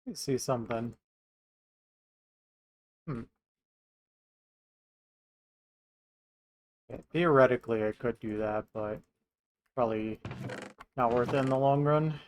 Let me see something. Hmm. Yeah, theoretically, I could do that, but probably not worth it in the long run.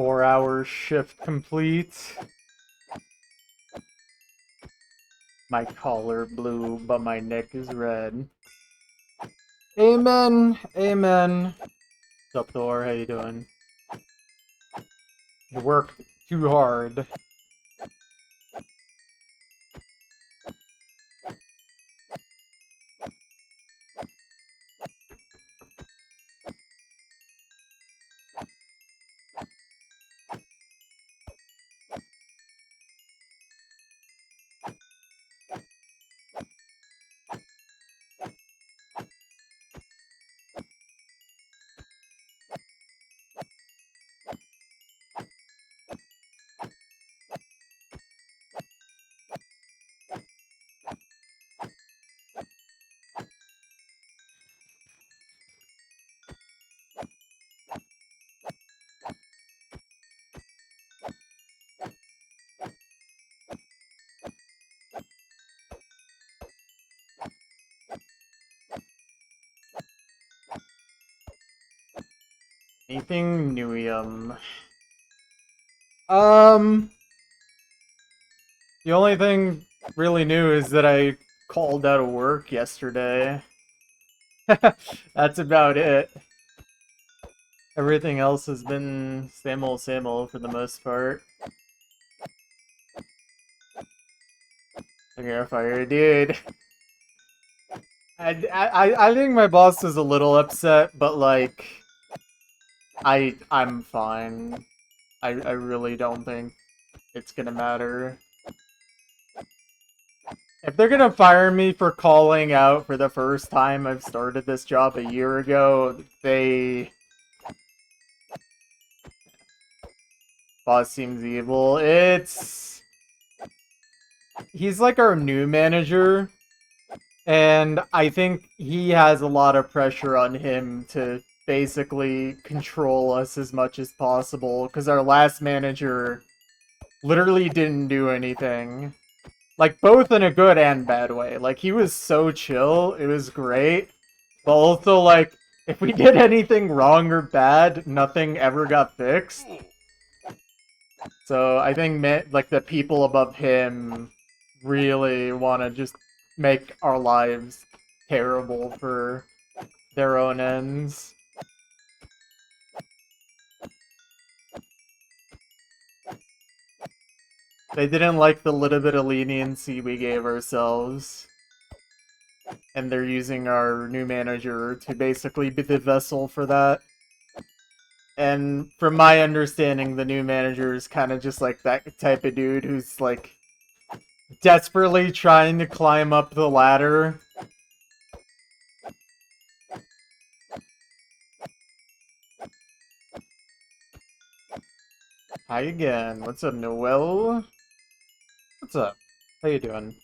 4 hour shift complete. My collar blue, but my neck is red. Amen. Amen. What's up, Thor? How you doing? You worked too hard. Anything newium? Um, the only thing really new is that I called out of work yesterday. That's about it. Everything else has been same old for the most part. You're a fire dude. I think my boss is a little upset, but like, I'm fine. I really don't think it's gonna matter. If they're gonna fire me for calling out for the first time I've started this job a year ago, they... Boss seems evil. He's like our new manager, and I think he has a lot of pressure on him to basically control us as much as possible, because our last manager literally didn't do anything. Like, both in a good and bad way. Like, he was so chill, it was great, but also, like, if we did anything wrong or bad, nothing ever got fixed. So I think, like, the people above him really want to just make our lives terrible for their own ends. They didn't like the little bit of leniency we gave ourselves. And they're using our new manager to basically be the vessel for that. And from my understanding, the new manager is kind of just like that type of dude who's like desperately trying to climb up the ladder. Hi again. What's up, Noel? What's up? How you doing?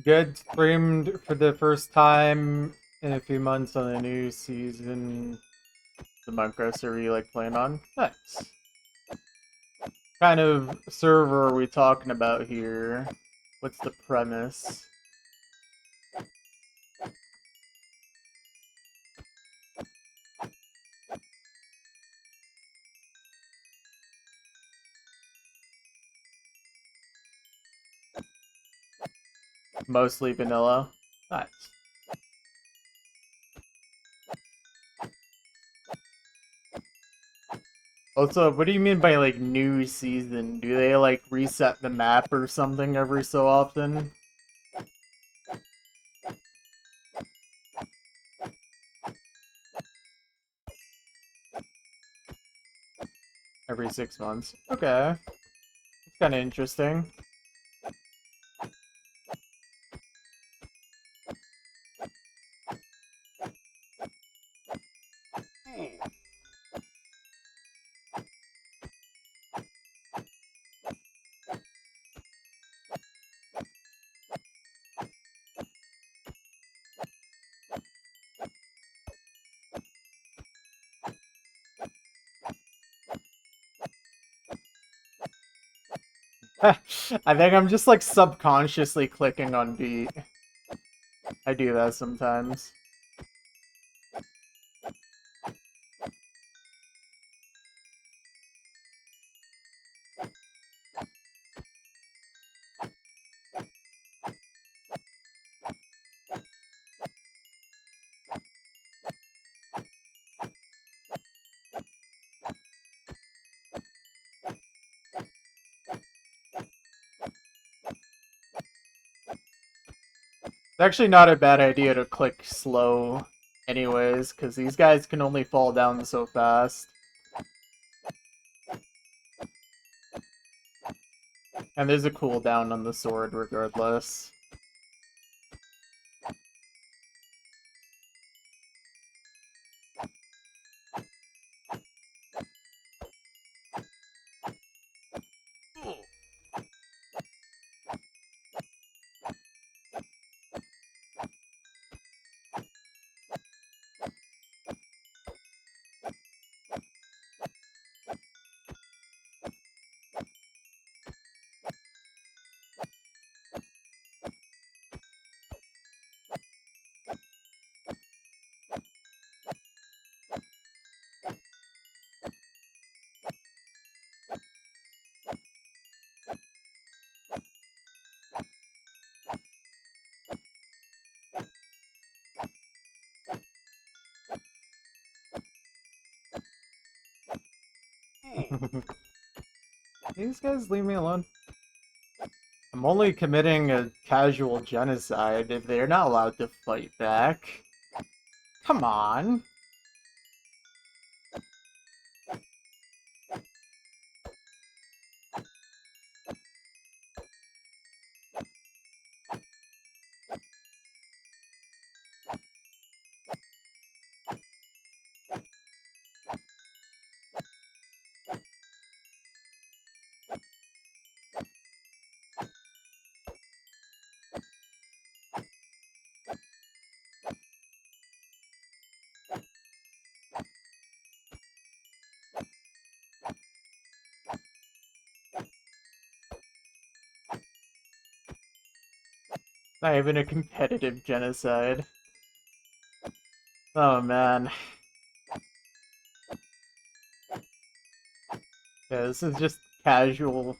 Good. Streamed for the first time in a few months on the new season. The Minecraft server you like playing on? Nice. Kind of server are we talking about here? What's the premise? Mostly vanilla. Nice. Also, what do you mean by, like, new season? Do they, like, reset the map or something every so often? Every 6 months. Okay. It's kind of interesting. I think I'm just, like, subconsciously clicking on beat. I do that sometimes. It's actually not a bad idea to click slow anyways, because these guys can only fall down so fast. And there's a cooldown on the sword regardless. These guys leave me alone. I'm only committing a casual genocide if they're not allowed to fight back. Come on. Not even a competitive genocide. Oh man. Yeah, this is just casual.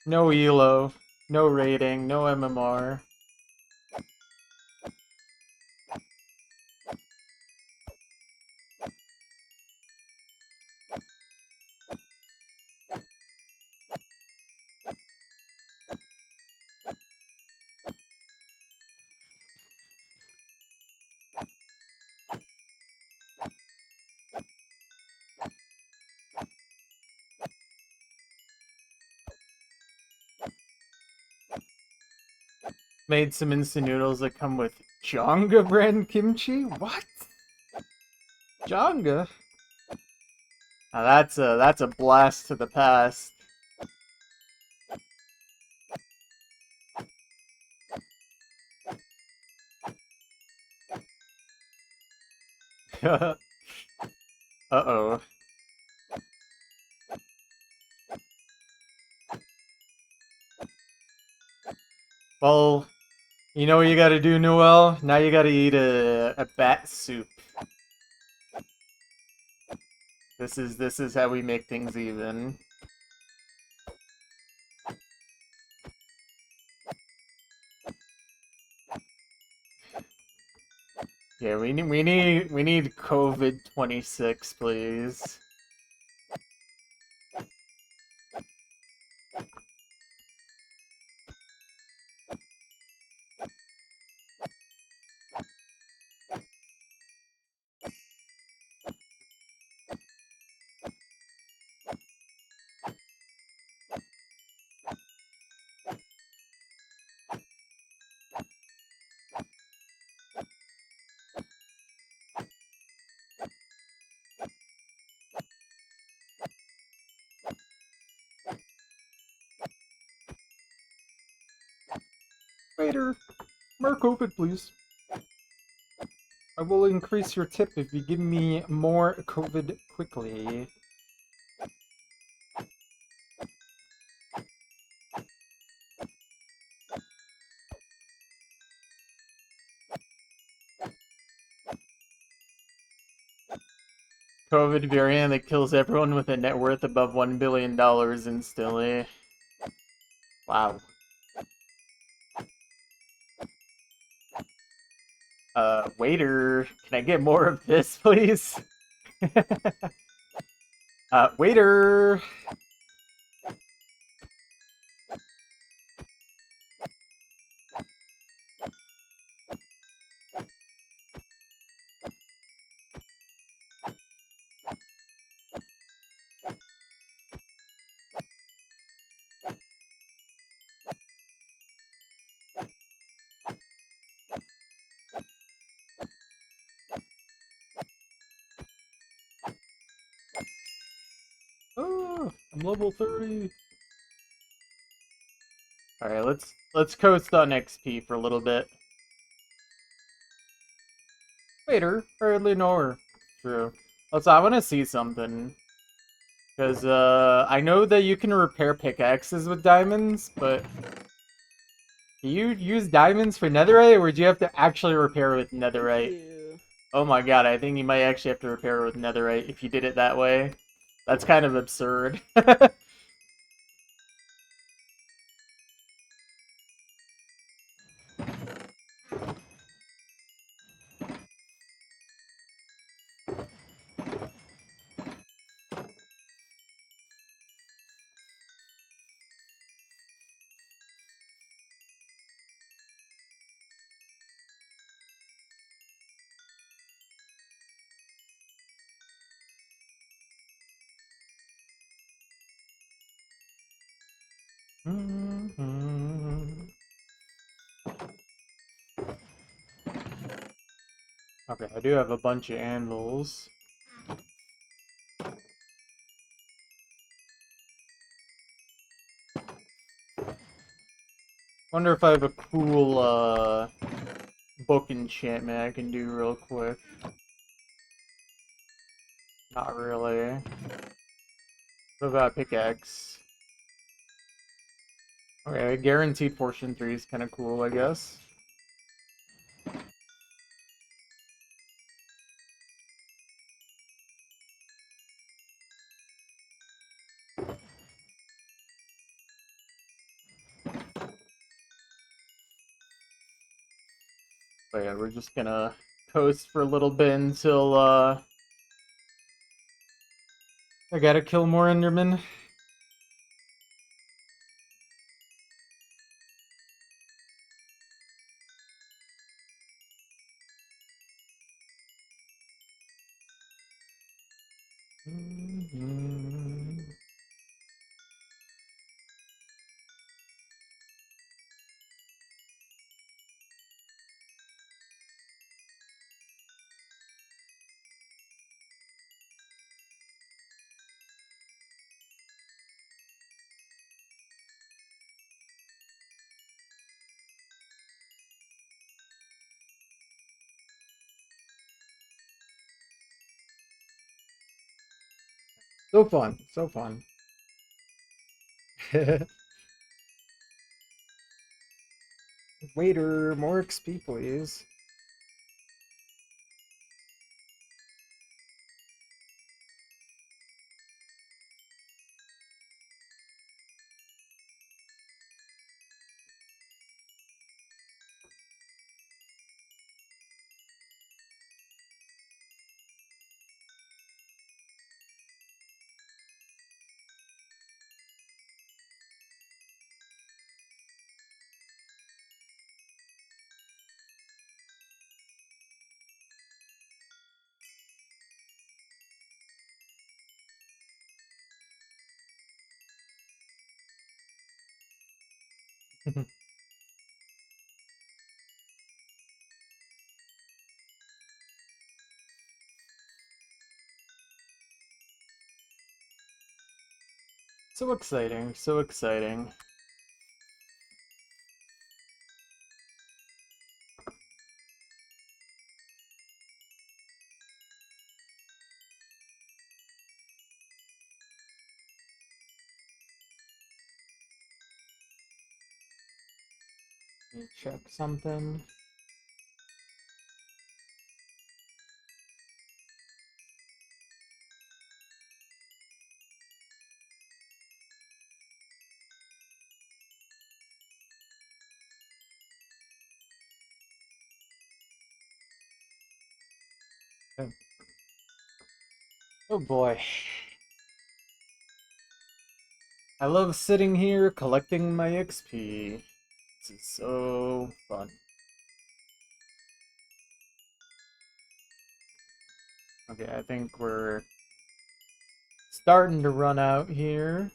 No ELO, no rating, no MMR. Made some instant noodles that come with Jonga brand kimchi? What? Jonga? Now that's a blast to the past. Uh-oh. Well, you know what you gotta do, Noel? Now you gotta eat a bat soup. This is how we make things even. Yeah, we need COVID-26, please. Waiter, more COVID, please. I will increase your tip if you give me more COVID quickly. COVID variant that kills everyone with a net worth above $1 billion instantly. Wow. Waiter, can I get more of this, please? Waiter! Oh, I'm level 30. Alright, let's coast on XP for a little bit. Waiter, hardly know her. True. Also, I want to see something. Because, I know that you can repair pickaxes with diamonds, but... Do you use diamonds for netherite, or do you have to actually repair with netherite? Oh my god, I think you might actually have to repair with netherite if you did it that way. That's kind of absurd. Okay, I do have a bunch of anvils. Wonder if I have a cool, book enchantment I can do real quick. Not really. What about a pickaxe? Okay, guaranteed portion 3 is kind of cool, I guess. But yeah, we're just gonna coast for a little bit until, I gotta kill more Endermen. So fun, so fun. Waiter, more XP, please. So exciting, so exciting. Let me check something. Oh oh boy. I love sitting here collecting my XP. This is so fun. Okay, I think we're starting to run out here.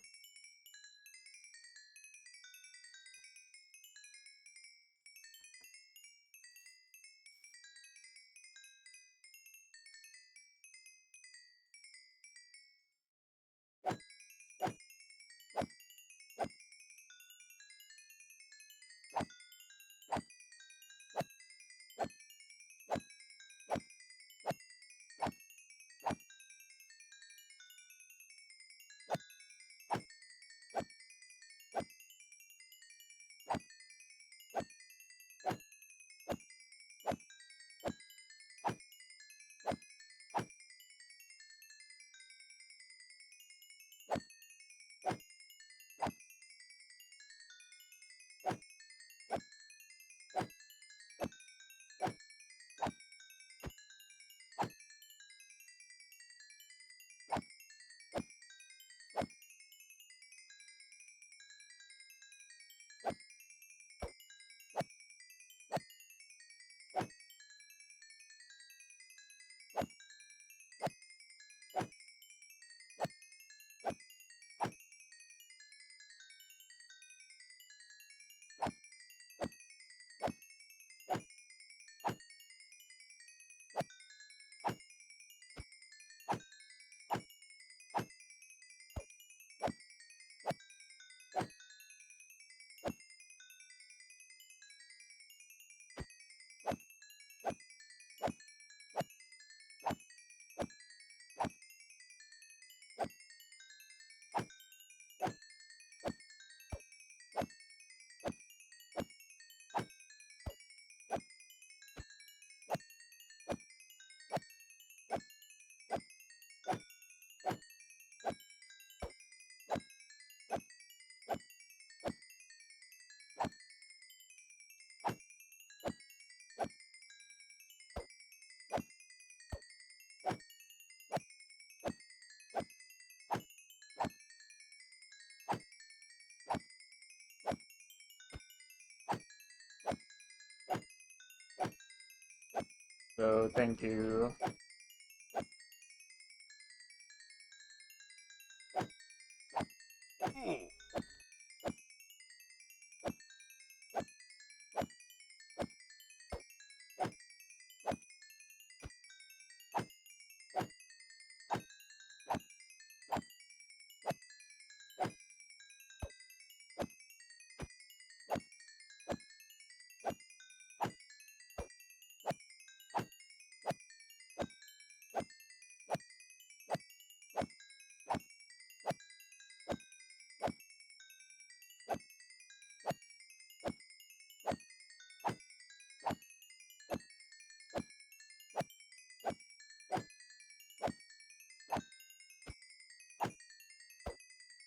So thank you.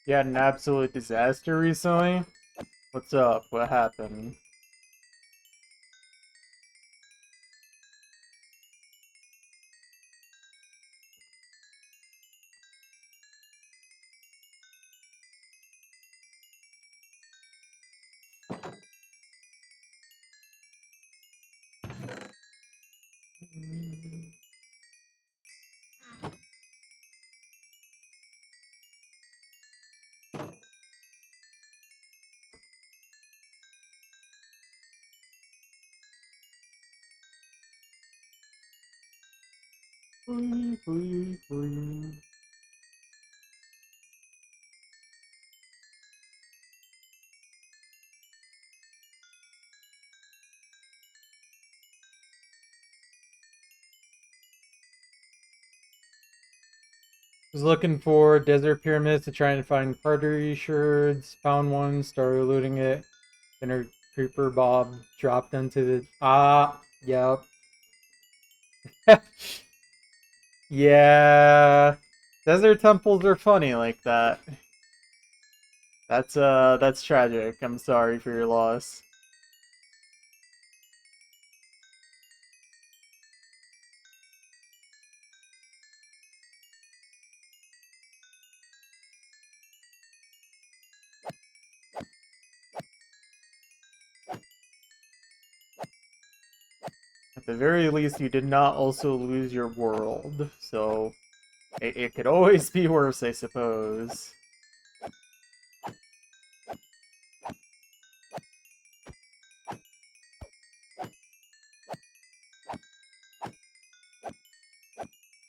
You had an absolute disaster recently? What's up? What happened? Was looking for desert pyramids to try and find party sherds. Found one, started looting it. Then her creeper Bob dropped into the yep. Yeah. Desert temples are funny like that. That's tragic. I'm sorry for your loss. At the very least, you did not also lose your world, so it could always be worse, I suppose.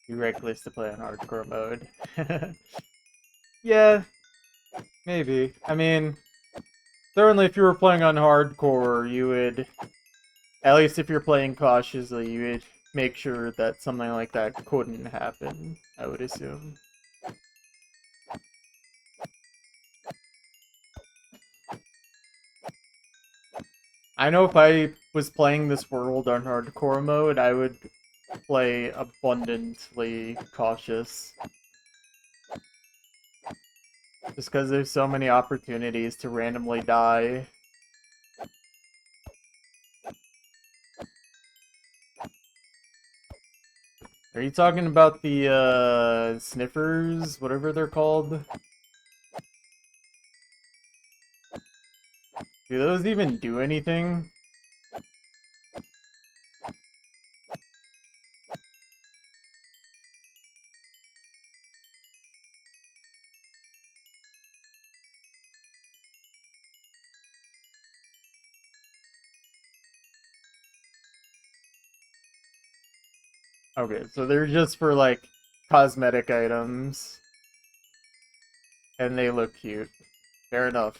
Be reckless to play on hardcore mode. Yeah, maybe. I mean, certainly if you were playing on hardcore, you would, at least if you're playing cautiously, you would make sure that something like that couldn't happen, I would assume. I know if I was playing this world on hardcore mode, I would play abundantly cautious. Just because there's so many opportunities to randomly die. Are you talking about the, sniffers? Whatever they're called? Do those even do anything? Okay, so they're just for, like, cosmetic items. And they look cute. Fair enough.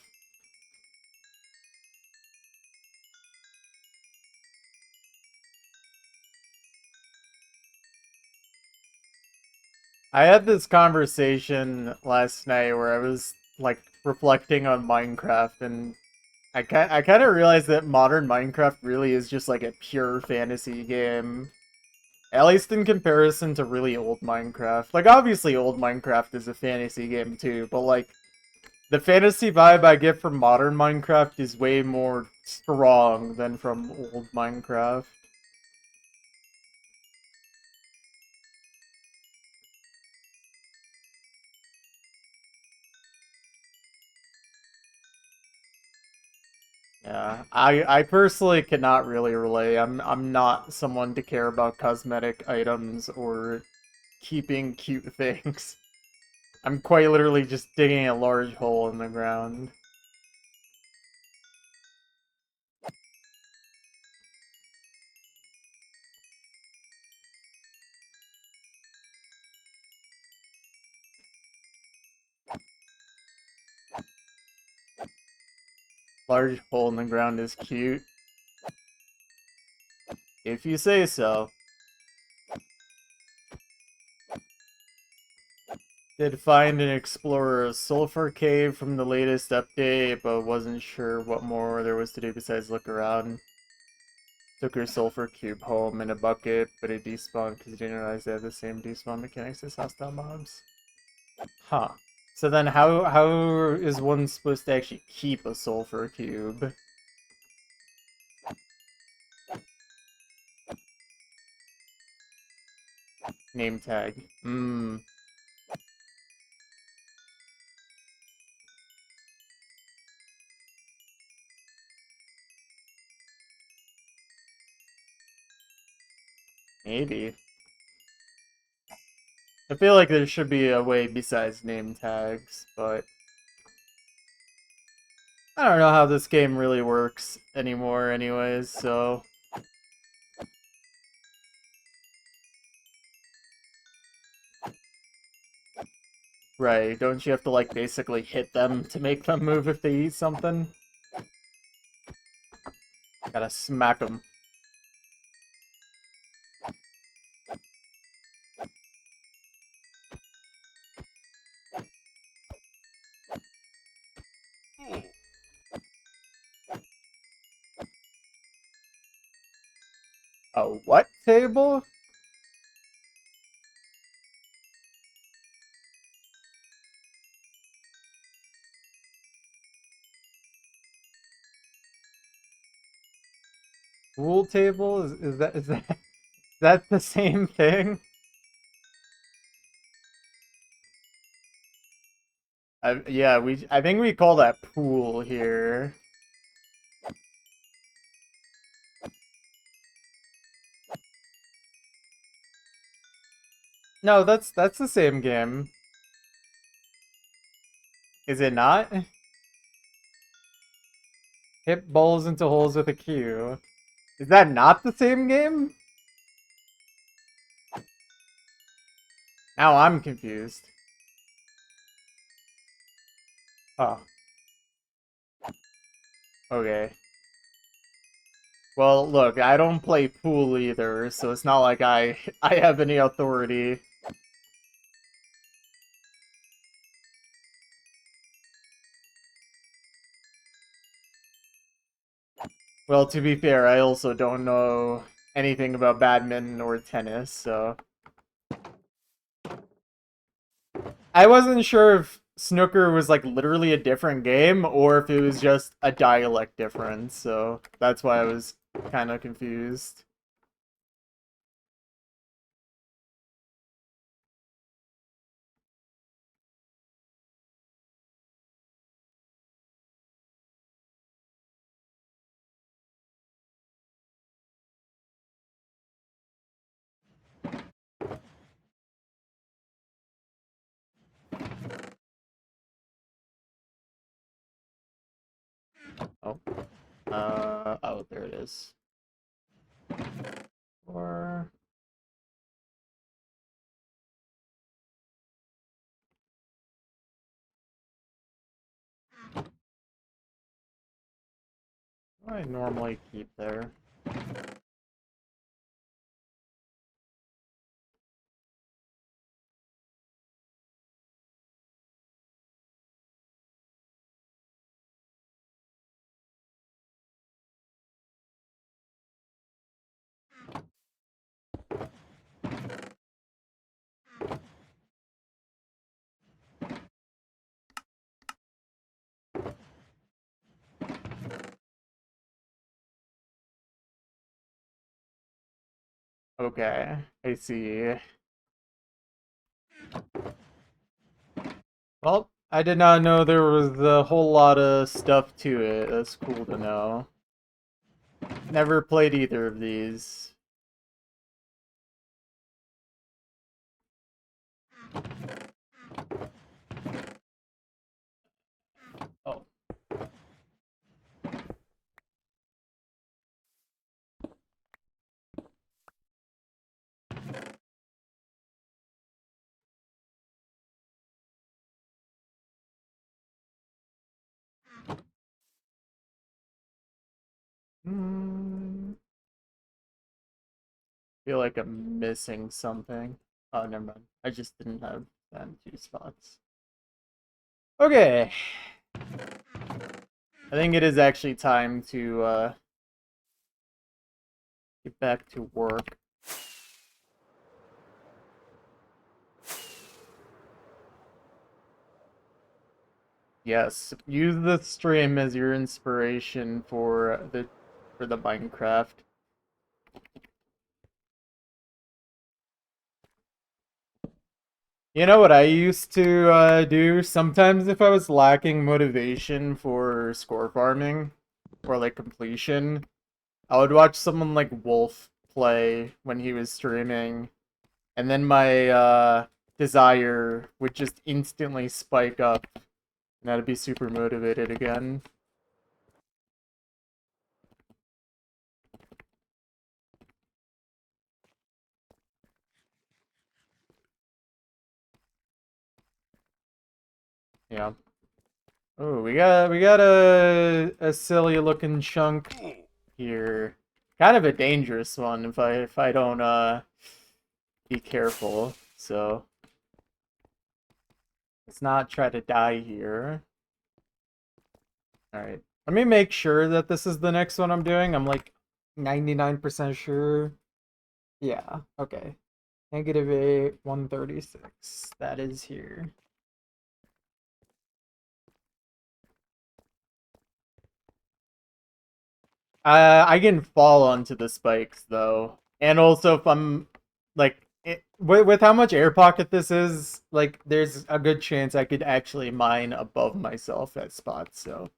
I had this conversation last night where I was, like, reflecting on Minecraft, and I kind of realized that modern Minecraft really is just, like, a pure fantasy game. At least in comparison to really old Minecraft. Like, obviously old Minecraft is a fantasy game too, but, like, the fantasy vibe I get from modern Minecraft is way more strong than from old Minecraft. Yeah, I personally cannot really relate. I'm not someone to care about cosmetic items or keeping cute things. I'm quite literally just digging a large hole in the ground. Large hole in the ground is cute. If you say so. Did find and explore a sulfur cave from the latest update, but wasn't sure what more there was to do besides look around. Took her sulfur cube home in a bucket, but it despawned because it didn't realize they have the same despawn mechanics as hostile mobs. Huh. So then how is one supposed to actually keep a sulfur cube? Name tag. Hmm. Maybe. I feel like there should be a way besides name tags, but I don't know how this game really works anymore anyways, so... Right, don't you have to, like, basically hit them to make them move if they eat something? Gotta smack them. A what table? Pool table? Is that the same thing? Yeah, I think we call that pool here. No, that's the same game. Is it not? Hit balls into holes with a cue. Is that not the same game? Now I'm confused. Oh, okay. Well, look, I don't play pool either, so it's not like I have any authority. Well, to be fair, I also don't know anything about badminton or tennis, so I wasn't sure if snooker was like literally a different game or if it was just a dialect difference, so that's why I was kind of confused. Oh, oh, there it is. Or what do I normally keep there? Okay, I see. Well, I did not know there was a whole lot of stuff to it. That's cool to know. Never played either of these. Oh. Feel like I'm missing something. Oh, never mind. I just didn't have them 2 spots. Okay. I think it is actually time to get back to work. Yes, use the stream as your inspiration for the Minecraft. You know what I used to do sometimes if I was lacking motivation for score farming or like completion? I would watch someone like Wolf play when he was streaming, and then my desire would just instantly spike up, and I'd be super motivated again. Yeah. Oh, we got a silly looking chunk here. Kind of a dangerous one if I don't be careful. So let's not try to die here. Alright. Let me make sure that this is the next one I'm doing. I'm like 99% sure. Yeah, okay. -8, 136. That is here. I can fall onto the spikes though. And also if I'm like with how much air pocket this is, like there's a good chance I could actually mine above myself at spots, so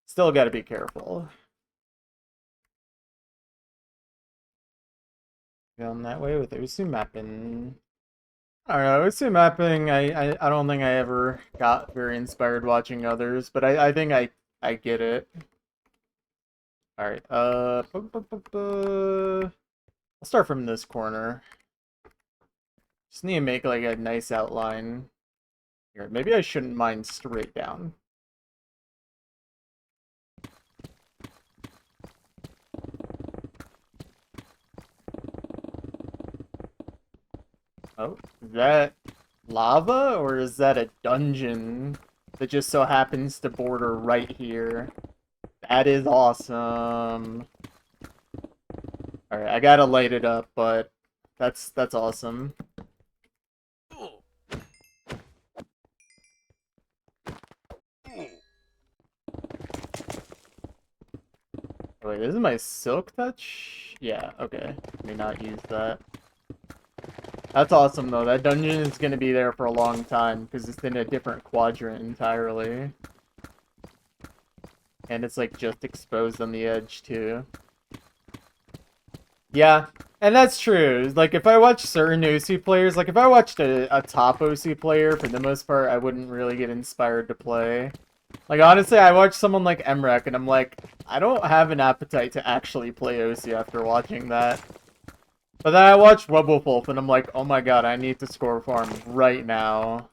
still gotta be careful. Going that way with Usu mapping. I don't know, Usu mapping, I don't think I ever got very inspired watching others, but I think I get it. Alright, I'll start from this corner. Just need to make like a nice outline. Here, maybe I shouldn't mine straight down. Oh, is that lava or is that a dungeon that just so happens to border right here? That is awesome. Alright, I gotta light it up, but that's awesome. Wait, this is my silk touch? Yeah, okay. Let me not use that. That's awesome though. That dungeon is gonna be there for a long time because it's in a different quadrant entirely. And it's like just exposed on the edge too. Yeah, and that's true. Like if I watch certain OC players, like if I watched a top OC player, for the most part, I wouldn't really get inspired to play. Like honestly, I watch someone like Emrek and I'm like, I don't have an appetite to actually play OC after watching that. But then I watch Webwolf and I'm like, oh my god, I need to score farm right now.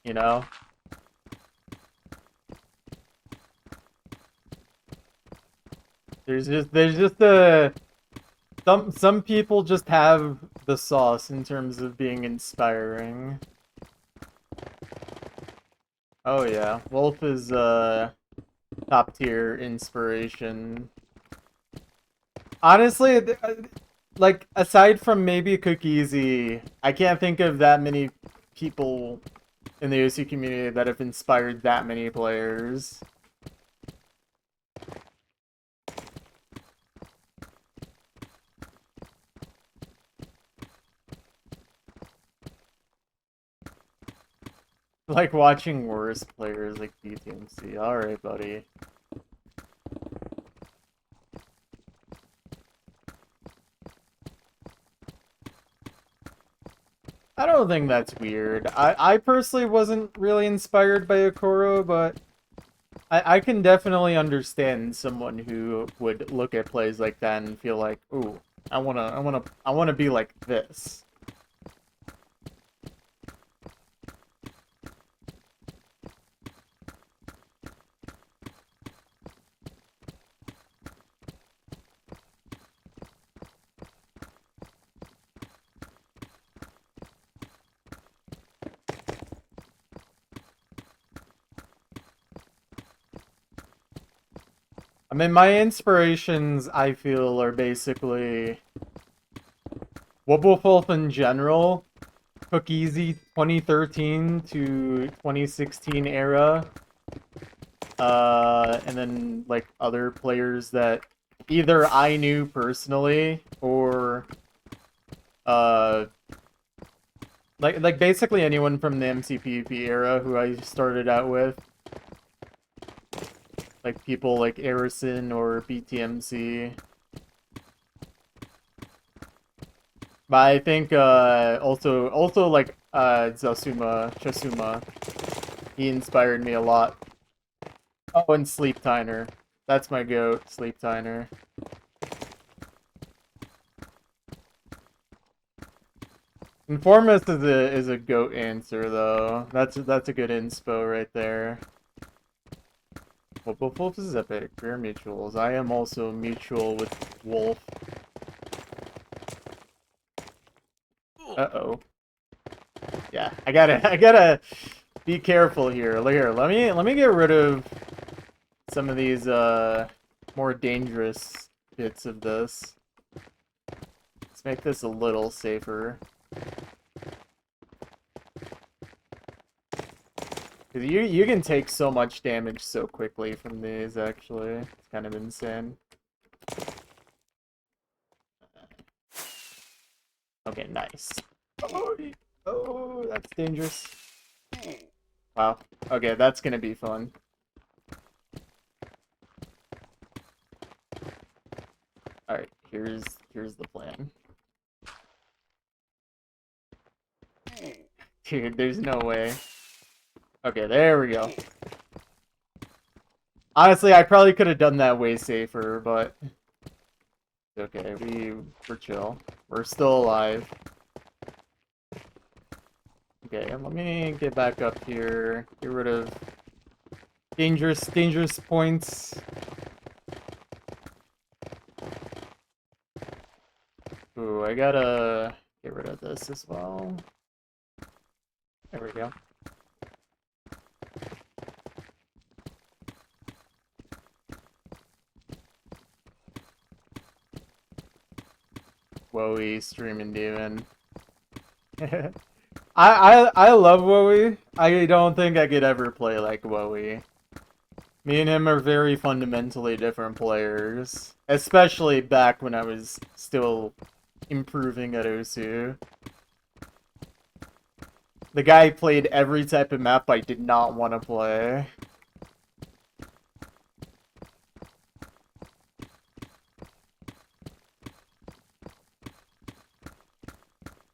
You know? There's just a some people just have the sauce in terms of being inspiring. Oh yeah, Wolf is top tier inspiration. Honestly, like aside from maybe Cookiezi, I can't think of that many people in the OC community that have inspired that many players. like watching worse players like BTMC. Alright, buddy. I don't think that's weird. I personally wasn't really inspired by Okoro, but I can definitely understand someone who would look at plays like that and feel like, ooh, I wanna be like this. I mean, my inspirations, I feel, are basically Wubblewolf in general, Cookeasy 2013 to 2016 era, and then like other players that either I knew personally or like basically anyone from the MCPP era who I started out with. Like people like Arison or BTMC. But I think also like Chasuma. He inspired me a lot. Oh, and Sleep Tiner. That's my goat, Sleep Tiner. Informist is a goat answer though. That's a good inspo right there. Wolf is epic. We're mutuals. I am also mutual with Wolf. Uh-oh. Yeah, I gotta be careful here. Here, let me get rid of some of these more dangerous bits of this. Let's make this a little safer. Cause you can take so much damage so quickly from these, actually. It's kind of insane. Okay, nice. Oh, that's dangerous. Wow. Okay, that's gonna be fun. Alright, here's the plan. Dude, there's no way. Okay, there we go. Honestly, I probably could have done that way safer, but okay, we're chill. We're still alive. Okay, let me get back up here. Get rid of dangerous points. Ooh, I gotta get rid of this as well. There we go. Wowie, Streaming Demon. I love Wowie. I don't think I could ever play like Wowie. Me and him are very fundamentally different players. Especially back when I was still improving at Osu. The guy played every type of map I did not want to play.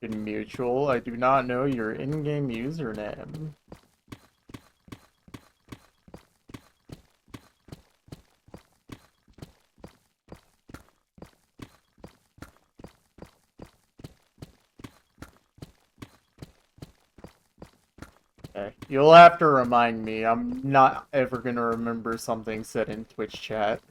In mutual, I do not know your in-game username. Okay, you'll have to remind me. I'm not ever gonna remember something said in Twitch chat.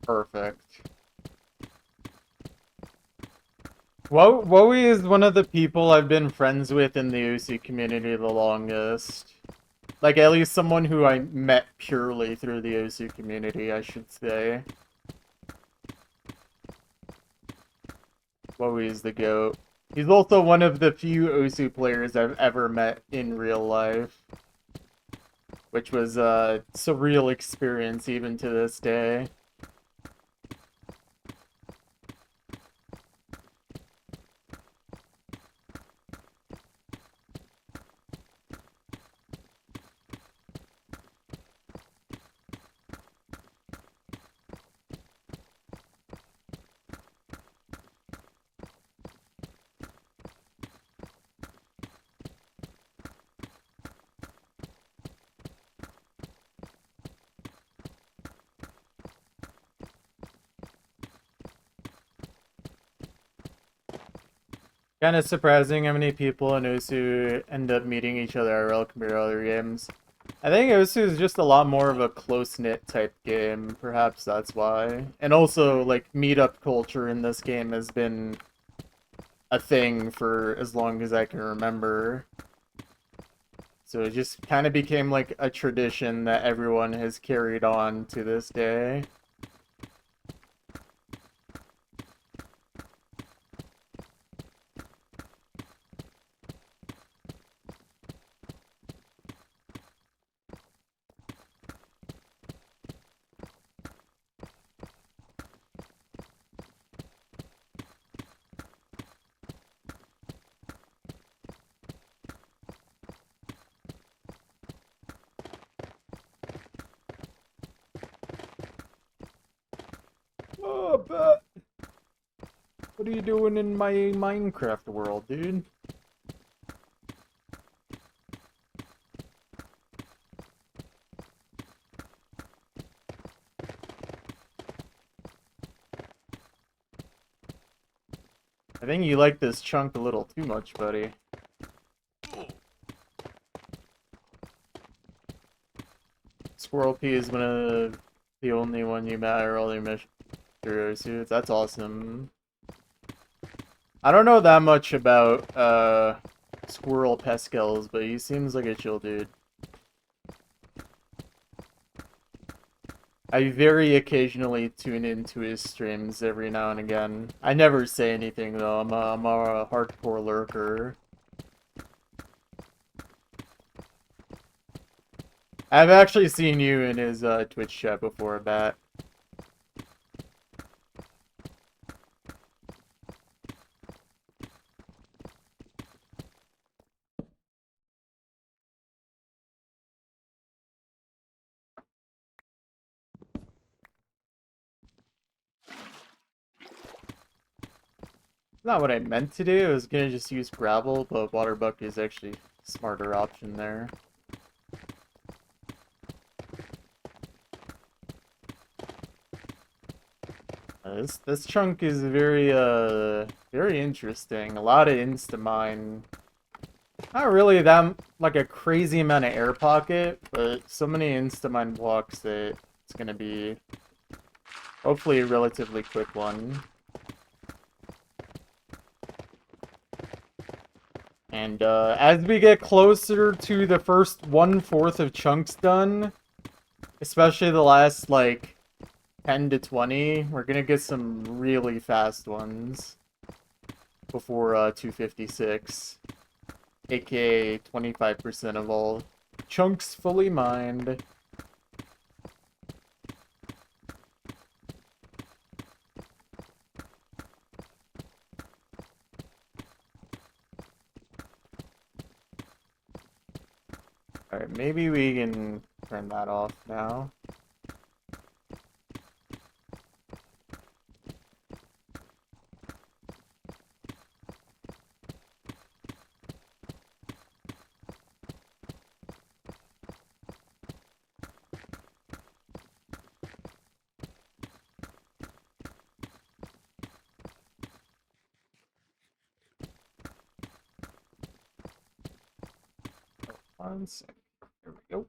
Perfect. Wowie is one of the people I've been friends with in the OC community the longest. Like, at least someone who I met purely through the OC community, I should say. Wowie is the GOAT. He's also one of the few Osu players I've ever met in real life, which was a surreal experience even to this day. Kind of surprising how many people in Osu end up meeting each other IRL compared to other games. I think Osu is just a lot more of a close-knit type game, perhaps that's why. And also, like, meetup culture in this game has been a thing for as long as I can remember. So it just kind of became like a tradition that everyone has carried on to this day. Oh, bet. What are you doing in my Minecraft world, dude? I think you like this chunk a little too much, buddy. Squirrel P is one of the only one you met earlier, Mr. Osu. That's awesome. I don't know that much about Squirrel Pescals, but he seems like a chill dude. I very occasionally tune into his streams every now and again. I never say anything though. I'm a hardcore lurker. I've actually seen you in his Twitch chat before, Bat. Not what I meant to do. I was gonna just use gravel, but water bucket is actually a smarter option there. This chunk is very interesting. A lot of insta-mine. Not really that like a crazy amount of air pocket, but so many insta-mine blocks that it's gonna be hopefully a relatively quick one. And as we get closer to the first 1/4 of chunks done, especially the last like 10 to 20, we're gonna get some really fast ones before 256, aka 25% of all chunks fully mined. Alright, maybe we can turn that off now. One second. Here we go.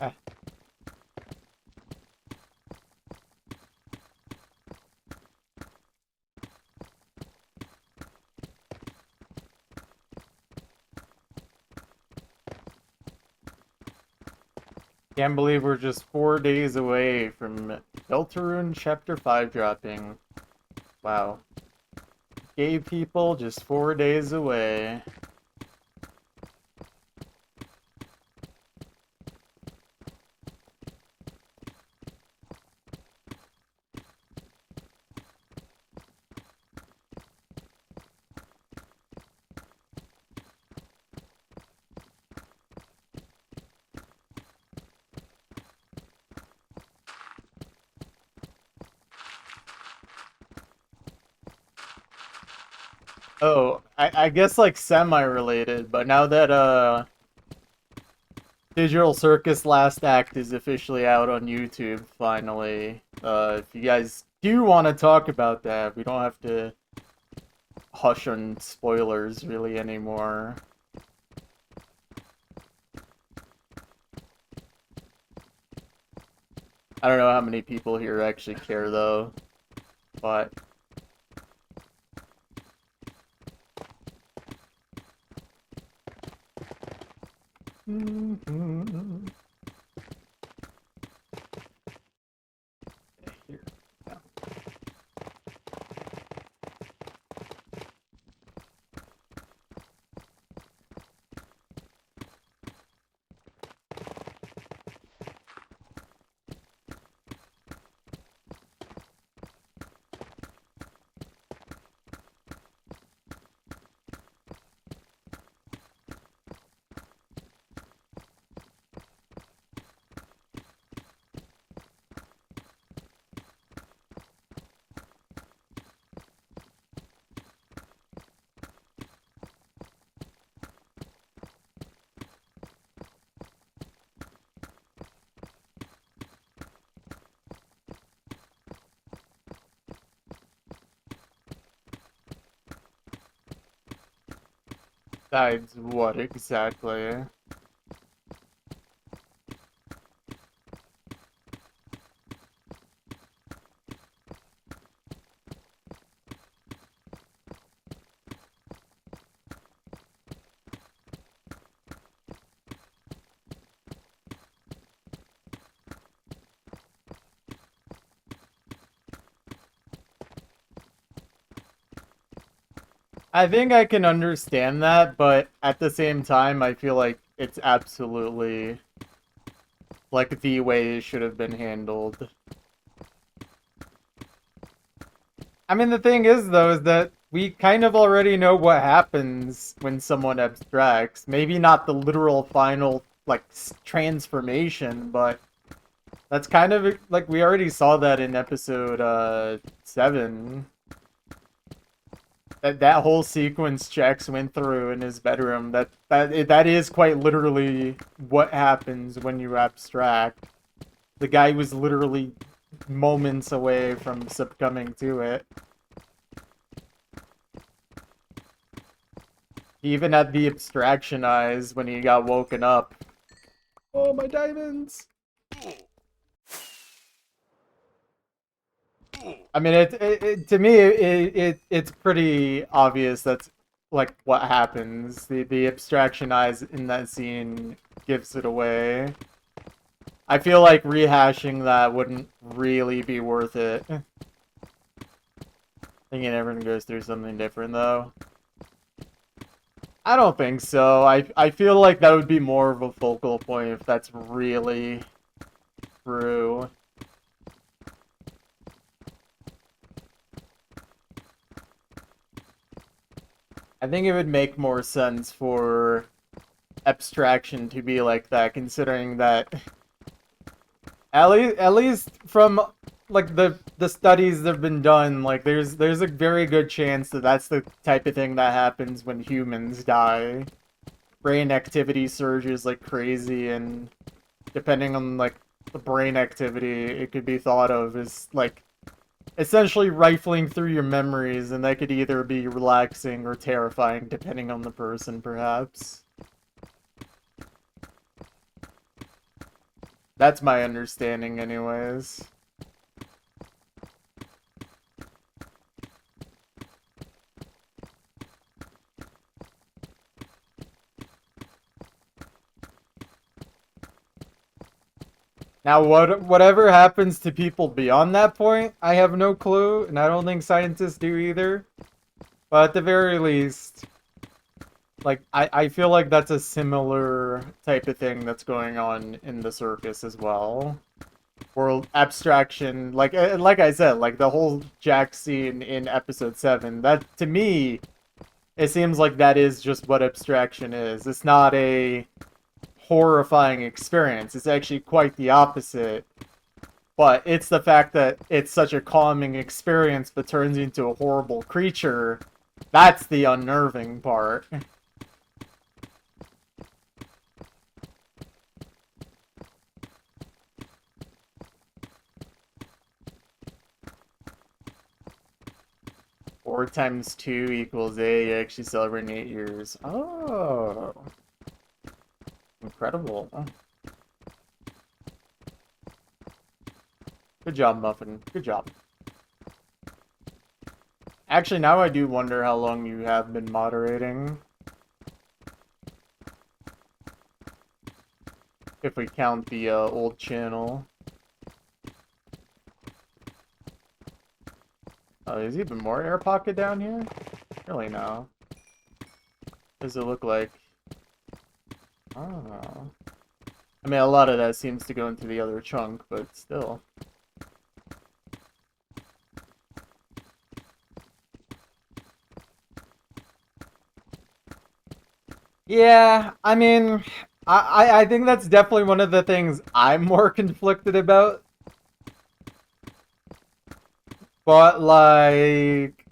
Ah. Can't believe we're just 4 days away from Deltarune Chapter 5 dropping. Wow. Gay people just 4 days away. Oh, I guess like semi-related, but now that Digital Circus Last Act is officially out on YouTube finally, if you guys do want to talk about that, we don't have to hush on spoilers really anymore. I don't know how many people here actually care though, but Here. Yeah. Besides what exactly? I think I can understand that, but at the same time, I feel like it's absolutely like the way it should have been handled. I mean, the thing is, though, is that we kind of already know what happens when someone abstracts. Maybe not the literal final, like, transformation, but that's kind of, like, we already saw that in episode, 7. That whole sequence Jax went through in his bedroom, that is quite literally what happens when you abstract. The guy was literally moments away from succumbing to it. He even had the abstraction eyes when he got woken up. Oh, my diamonds! I mean, to me, it's pretty obvious that's like what happens. The abstraction eyes in that scene gives it away. I feel like rehashing that wouldn't really be worth it. Thinking everyone goes through something different, though. I don't think so. I feel like that would be more of a focal point if that's really true. I think it would make more sense for abstraction to be like that, considering that at least from like the studies that have been done, like there's a very good chance that that's the type of thing that happens when humans die. Brain activity surges like crazy, and depending on like the brain activity, it could be thought of as like essentially rifling through your memories, and that could either be relaxing or terrifying depending on the person, perhaps. That's my understanding anyways. Now, whatever happens to people beyond that point, I have no clue, and I don't think scientists do either. But at the very least, like, I feel like that's a similar type of thing that's going on in the circus as well. World abstraction, like I said, like the whole Jack scene in episode 7, that, to me, it seems like that is just what abstraction is. It's not a horrifying experience. It's actually quite the opposite. But it's the fact that it's such a calming experience but turns into a horrible creature. That's the unnerving part. 4 times 2 equals 8. You're actually celebrating 8 years. Oh. Incredible. Good job, Muffin. Good job. Actually, now I do wonder how long you have been moderating. If we count the old channel. Oh, there's even more air pocket down here? Really, no. What does it look like? Oh. I mean, a lot of that seems to go into the other chunk, but still. Yeah, I mean, I think that's definitely one of the things I'm more conflicted about. But, like,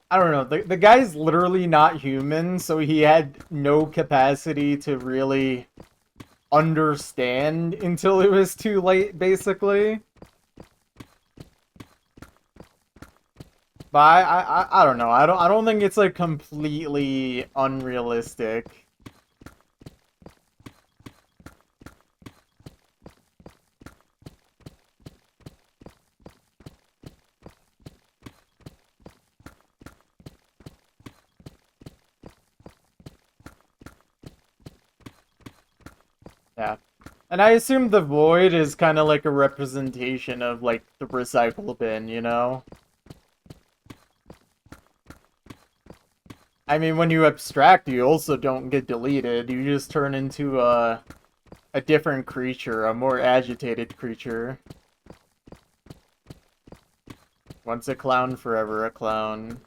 I don't know, the guy's literally not human, so he had no capacity to really understand until it was too late, basically. But I don't know. I don't think it's like completely unrealistic. Yeah. And I assume the void is kind of like a representation of like the recycle bin, you know? I mean, when you abstract, you also don't get deleted. You just turn into a different creature, a more agitated creature. Once a clown, forever a clown.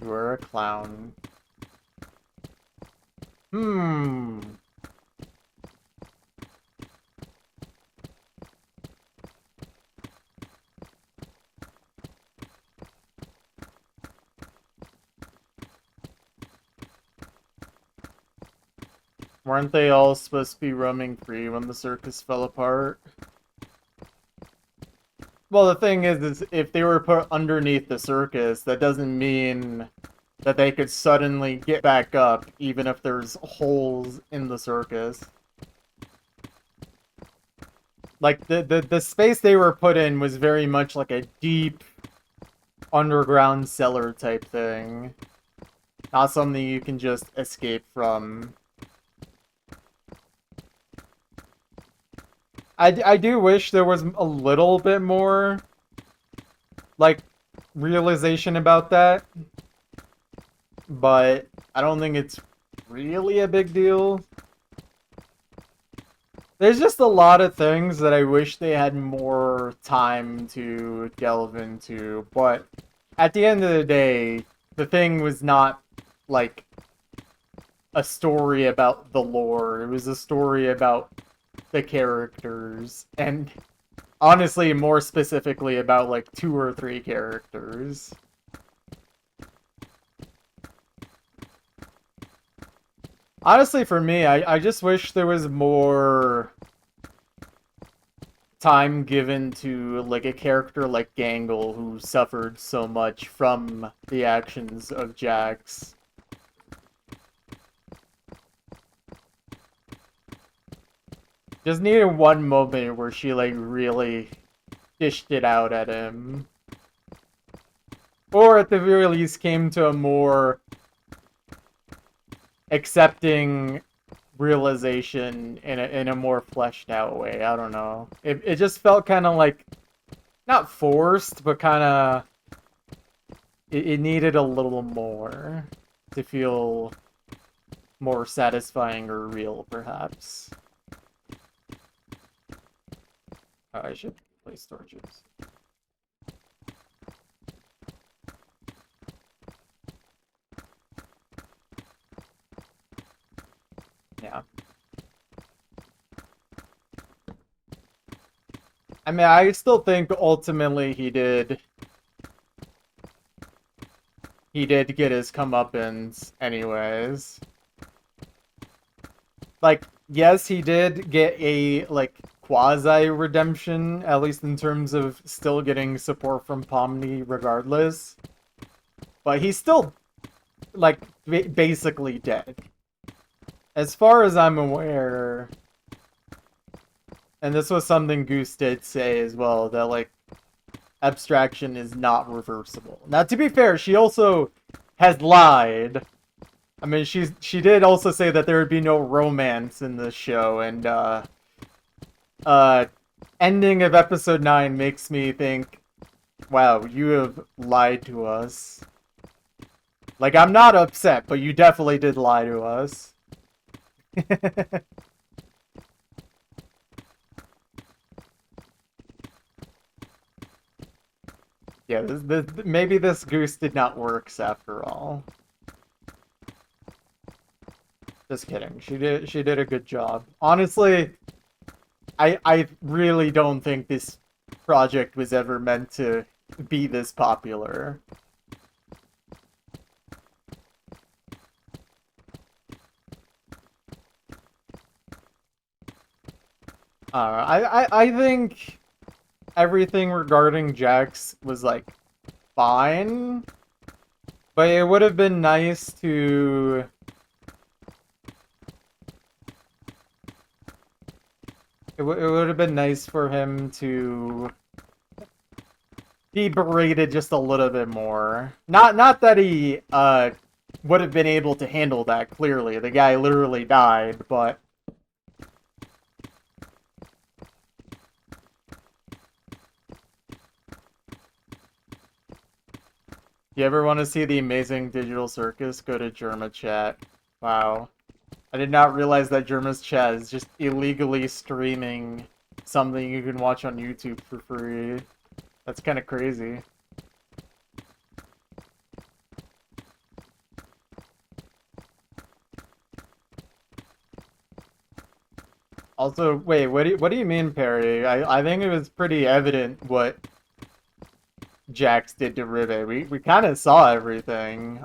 You are a clown. Hmm. Weren't they all supposed to be roaming free when the circus fell apart? Well, the thing is if they were put underneath the circus, that doesn't mean that they could suddenly get back up, even if there's holes in the circus. Like, the space they were put in was very much like a deep underground cellar type thing. Not something you can just escape from. I do wish there was a little bit more, like, realization about that. But I don't think it's really a big deal. There's just a lot of things that I wish they had more time to delve into. But at the end of the day, the thing was not, like, a story about the lore. It was a story about the characters, and honestly, more specifically about like 2 or 3 characters. Honestly, for me, I just wish there was more time given to like a character like Gangle, who suffered so much from the actions of Jax. Just needed one moment where she like really dished it out at him. Or at the very least came to a more accepting realization in a more fleshed out way. I don't know. It just felt kind of like not forced, but kind of it needed a little more to feel more satisfying or real, perhaps. Oh, I should place torches. Yeah. I mean, I still think ultimately he did get his comeuppance anyways. Like, yes, he did get a, like, quasi-redemption, at least in terms of still getting support from Pomni regardless. But he's still, like, basically dead. As far as I'm aware, and this was something Goose did say as well, that, like, abstraction is not reversible. Now, to be fair, she also has lied. I mean, she did also say that there would be no romance in this show, and, ending of episode 9 makes me think, wow, you have lied to us. Like, I'm not upset, but you definitely did lie to us. Yeah, maybe this goose did not work after all. Just kidding. She did a good job. Honestly, I really don't think this project was ever meant to be this popular. I think everything regarding Jax was, like, fine, but it would have been nice to... It would have been nice for him to be berated just a little bit more. Not that he would have been able to handle that, clearly. The guy literally died, but... You ever want to see the amazing digital circus? Go to Germa chat. Wow. I did not realize that Germa's chat is just illegally streaming something you can watch on YouTube for free. That's kind of crazy. Also, wait, what do you mean, Perry? I think it was pretty evident what Jax did to Ribe. We kind of saw everything.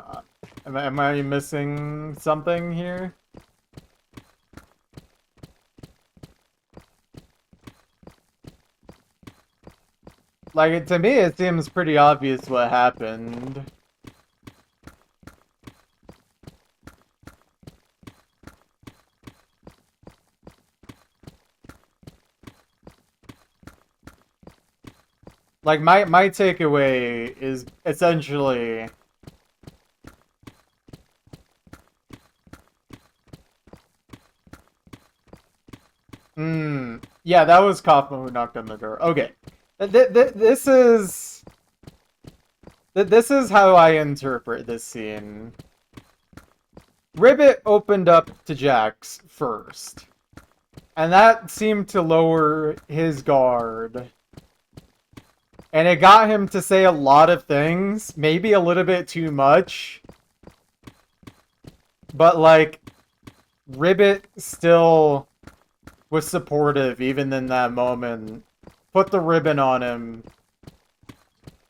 Am I missing something here? Like, to me, it seems pretty obvious what happened. Like, my takeaway is essentially... Yeah, that was Kaufman who knocked on the door. Okay. This is... This is how I interpret this scene. Ribbit opened up to Jax first. And that seemed to lower his guard. And it got him to say a lot of things. Maybe a little bit too much. But, like, Ribbit still was supportive even in that moment. Put the ribbon on him.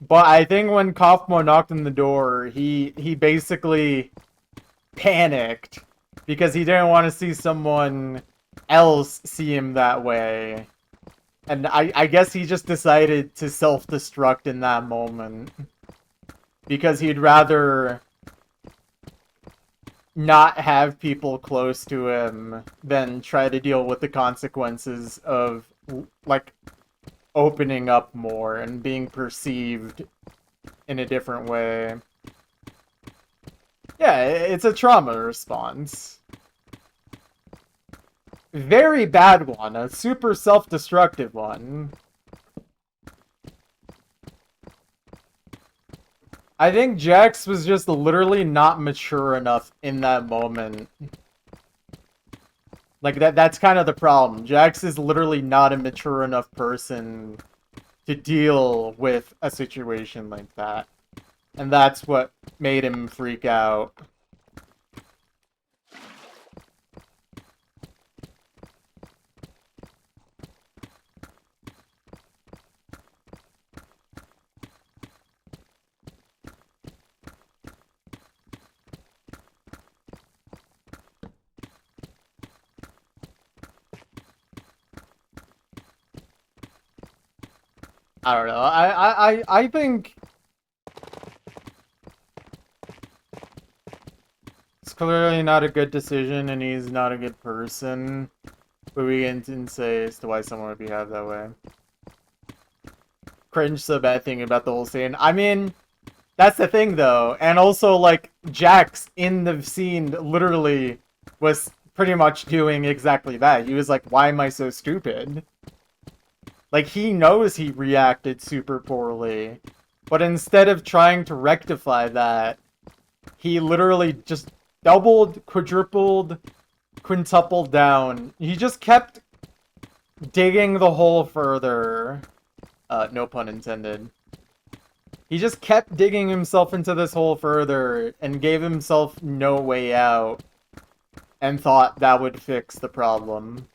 But I think when Kaufmo knocked on the door, he basically panicked. Because he didn't want to see someone else see him that way. And I guess he just decided to self-destruct in that moment. Because he'd rather not have people close to him than try to deal with the consequences of, like, opening up more and being perceived in a different way. Yeah, it's a trauma response. very bad one, a super self-destructive one. I think Jax was just literally not mature enough in that moment. Like, that's kind of the problem. Jax is literally not a mature enough person to deal with a situation like that. And that's what made him freak out. I don't know. I think it's clearly not a good decision, and he's not a good person. But we can say as to why someone would behave that way. Cringe so bad thinking about the whole scene. I mean, that's the thing though, and also like Jax in the scene literally was pretty much doing exactly that. He was like, "Why am I so stupid?" Like, he knows he reacted super poorly, but instead of trying to rectify that, he literally just doubled, quadrupled, quintupled down. He just kept digging the hole further. No pun intended. He just kept digging himself into this hole further and gave himself no way out and thought that would fix the problem.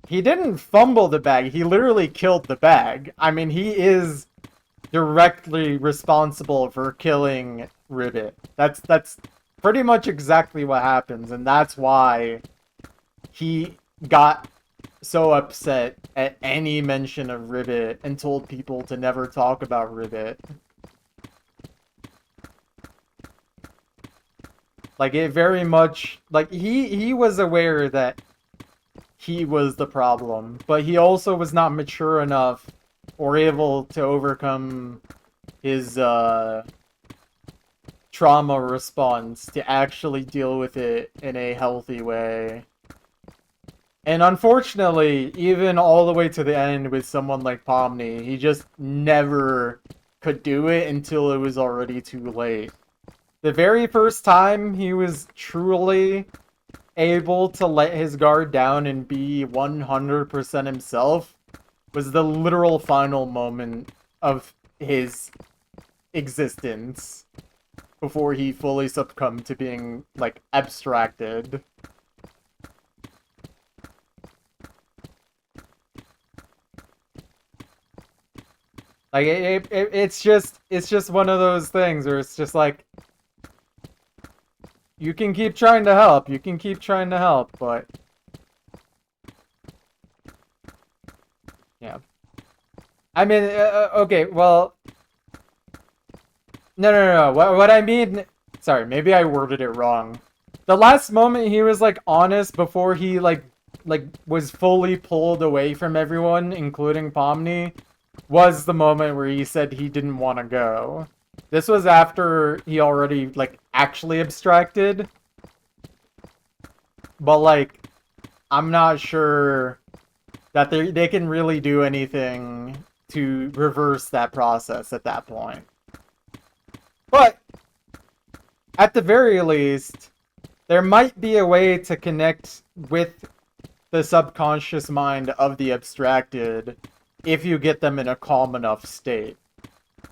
He didn't fumble the bag, he literally killed the bag. I mean, he is directly responsible for killing Ribbit. That's pretty much exactly what happens, and that's why he got so upset at any mention of Ribbit and told people to never talk about Ribbit. Like, it very much, like, he was aware that he was the problem, but he also was not mature enough or able to overcome his trauma response to actually deal with it in a healthy way. And unfortunately, even all the way to the end with someone like Pomni, he just never could do it until it was already too late. The very first time he was truly able to let his guard down and be 100% himself was the literal final moment of his existence before he fully succumbed to being, like, abstracted. Like, it's just one of those things where it's just like, you can keep trying to help, but yeah. I mean, okay, well, no. What I mean, sorry, maybe I worded it wrong. The last moment he was like honest before he like was fully pulled away from everyone, including Pomni, was the moment where he said he didn't want to go. This was after he already like actually abstracted. But like, I'm not sure that they can really do anything to reverse that process at that point. But at the very least, there might be a way to connect with the subconscious mind of the abstracted if you get them in a calm enough state.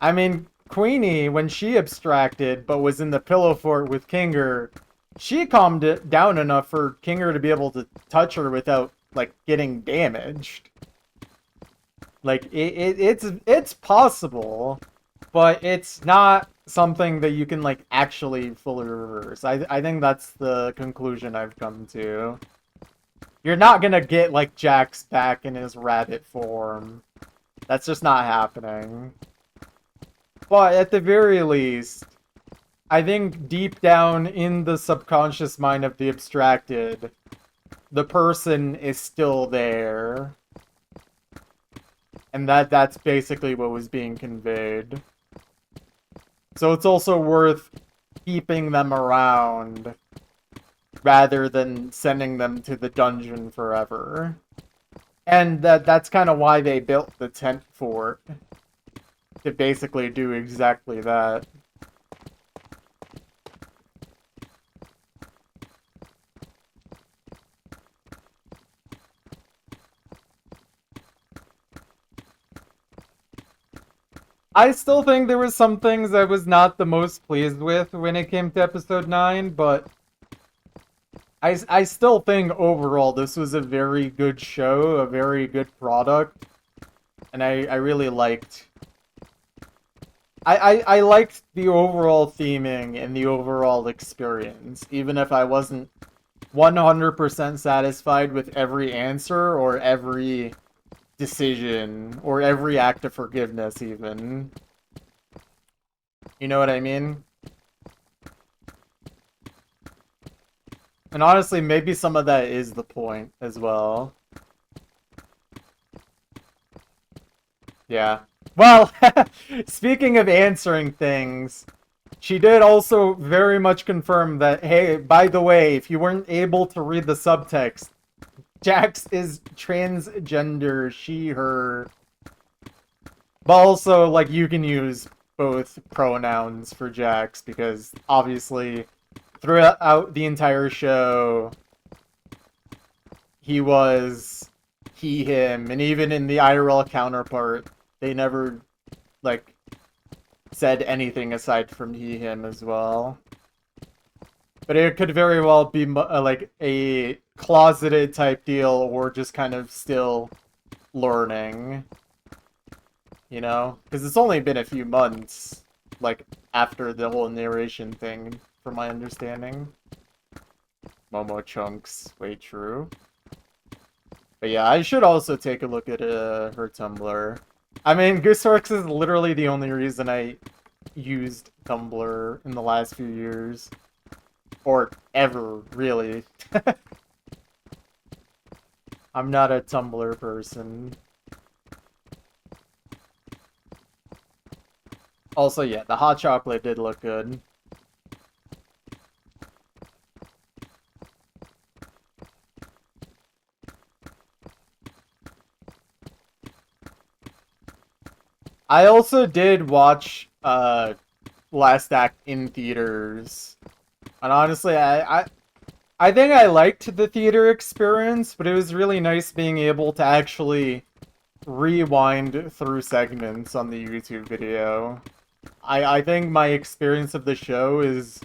I mean, Queenie, when she abstracted but was in the pillow fort with Kinger, she calmed it down enough for Kinger to be able to touch her without, like, getting damaged. Like, it's possible, but it's not something that you can, like, actually fully reverse. I think that's the conclusion I've come to. You're not gonna get, like, Jax back in his rabbit form. That's just not happening. But at the very least, I think deep down in the subconscious mind of the abstracted, the person is still there. And that's basically what was being conveyed. So it's also worth keeping them around rather than sending them to the dungeon forever. And that's kind of why they built the tent fort, to basically do exactly that. I still think there was some things I was not the most pleased with when it came to episode 9, but I still think overall this was a very good show, a very good product, and I really liked... I liked the overall theming and the overall experience, even if I wasn't 100% satisfied with every answer or every decision or every act of forgiveness even. You know what I mean? And honestly, maybe some of that is the point as well. Yeah. Well, speaking of answering things, she did also very much confirm that, hey, by the way, if you weren't able to read the subtext, Jax is transgender, she, her. But also, like, you can use both pronouns for Jax because obviously throughout the entire show, he was he, him, and even in the IRL counterpart, they never, like, said anything aside from he, him as well. But it could very well be like a closeted type deal or just kind of still learning. You know? Because it's only been a few months, like, after the whole narration thing, from my understanding. Momo Chunks, way true. But yeah, I should also take a look at her Tumblr. I mean, Gooseworks is literally the only reason I used Tumblr in the last few years. Or ever, really. I'm not a Tumblr person. Also, yeah, the hot chocolate did look good. I also did watch Last Act in theaters. And honestly, I think I liked the theater experience, but it was really nice being able to actually rewind through segments on the YouTube video. I think my experience of the show is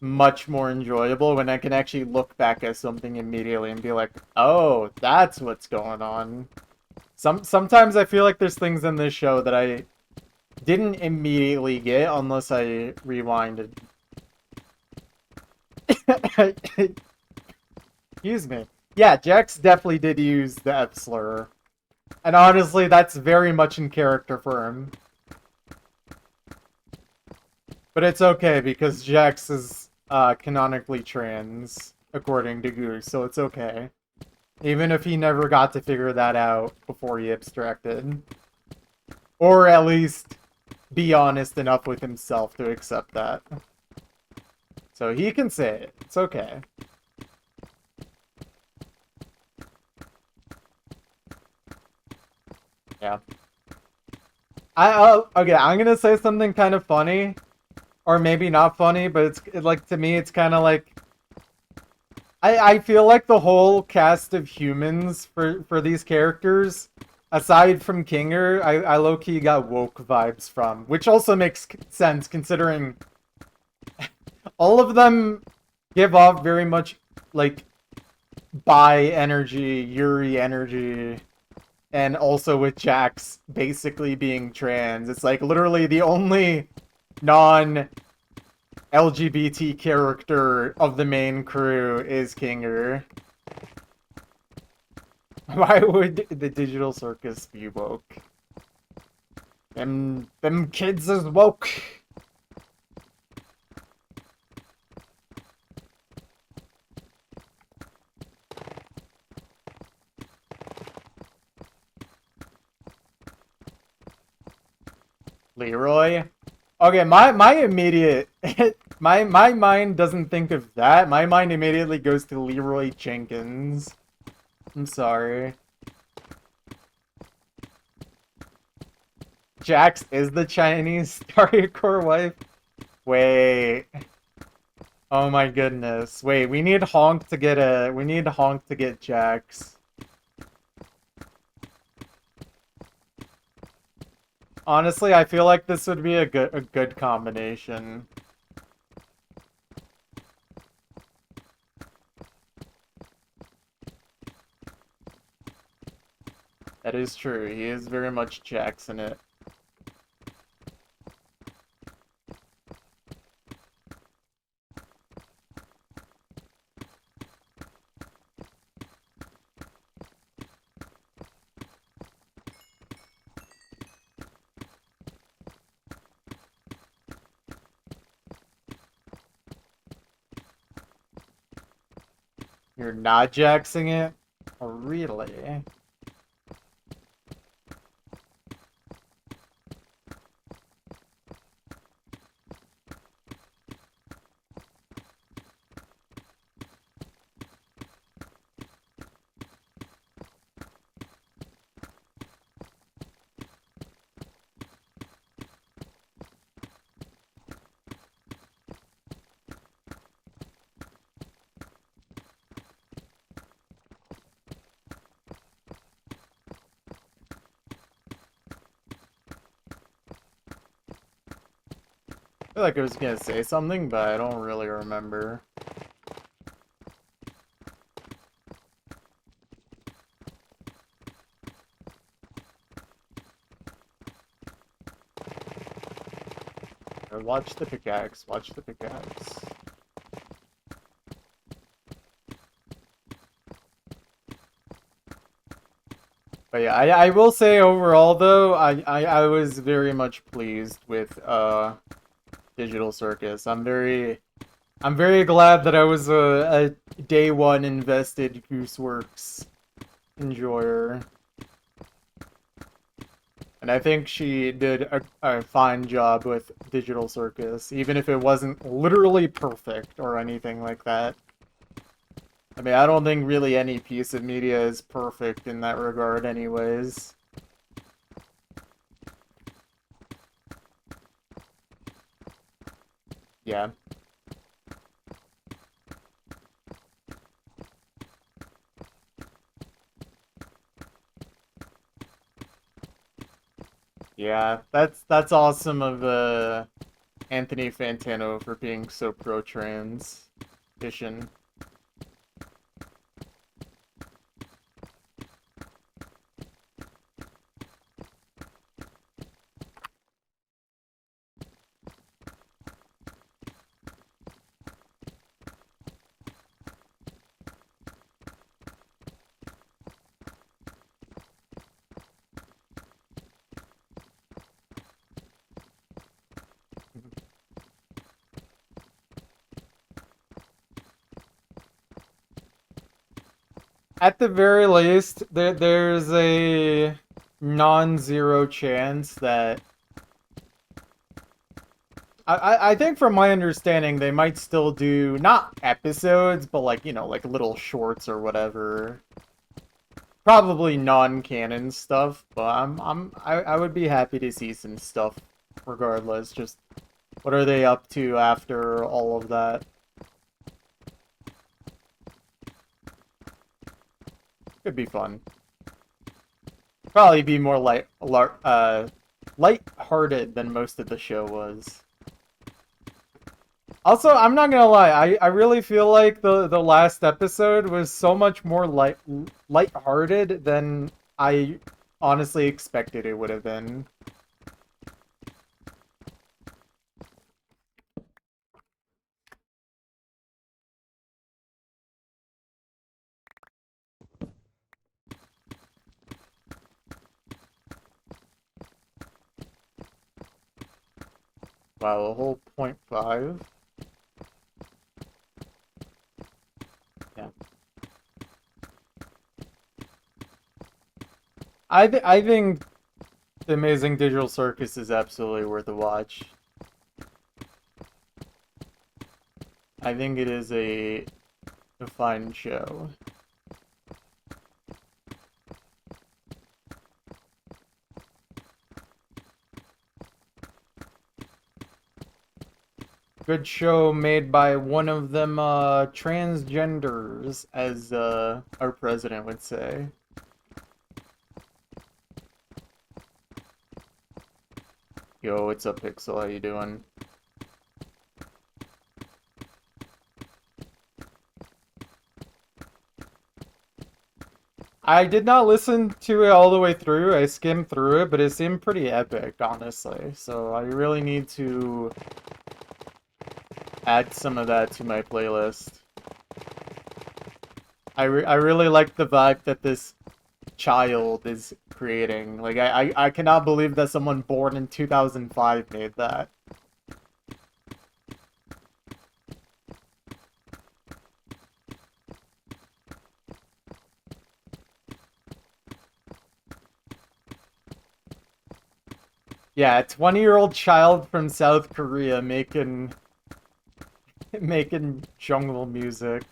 much more enjoyable when I can actually look back at something immediately and be like, oh, that's what's going on. Sometimes I feel like there's things in this show that I didn't immediately get unless I rewinded. Excuse me. Yeah, Jax definitely did use the F slur. And honestly, that's very much in character for him. But it's okay, because Jax is canonically trans, according to Goose, so it's okay. Even if he never got to figure that out before he abstracted. Or at least be honest enough with himself to accept that. So he can say it. It's okay. Yeah. Okay, I'm gonna say something kind of funny. Or maybe not funny, but it's like, to me, it's kind of like... I feel like the whole cast of humans for these characters, aside from Kinger, I low-key got woke vibes from. Which also makes sense, considering all of them give off very much, like, bi energy, Yuri energy, and also with Jax basically being trans. It's like literally the only non-LGBT character of the main crew is Kinger. Why would the Digital Circus be woke? Them kids is woke. Leroy? Okay, my immediate my mind doesn't think of that. My mind immediately goes to Leroy Jenkins. I'm sorry. Jax is the Chinese Starcore wife? Wait. Oh my goodness. Wait, we need Honk to get Jax. Honestly, I feel like this would be a good combination. That is true. He is very much Jax in it. You're not Jaxing it? Oh, really? I feel like I was gonna say something, but I don't really remember. Watch the pickaxe, watch the pickaxe. But yeah, I will say overall though, I was very much pleased with Digital Circus. I'm very glad that I was a day one invested Gooseworks enjoyer. And I think she did a fine job with Digital Circus, even if it wasn't literally perfect or anything like that. I mean, I don't think really any piece of media is perfect in that regard anyways. Yeah. Yeah, that's awesome of Anthony Fantano for being so pro-trans. Vision. At the very least, there's a non-zero chance that I think from my understanding they might still do not episodes, but like, you know, like little shorts or whatever. Probably non-canon stuff, but I would be happy to see some stuff regardless. Just what are they up to after all of that? Could be fun. Probably be more light-hearted than most of the show was. Also, I'm not gonna lie, I really feel like the last episode was so much more light-hearted than I honestly expected it would have been. Wow, a whole 0.5. Yeah. I think The Amazing Digital Circus is absolutely worth a watch. I think it is a fine show. Good show made by one of them transgenders, as our president would say. Yo, what's up, Pixel? How you doing? I did not listen to it all the way through. I skimmed through it, but it seemed pretty epic, honestly. So I really need to add some of that to my playlist. I really like the vibe that this child is creating. Like, I cannot believe that someone born in 2005 made that. Yeah, a 20-year-old child from South Korea making making jungle music.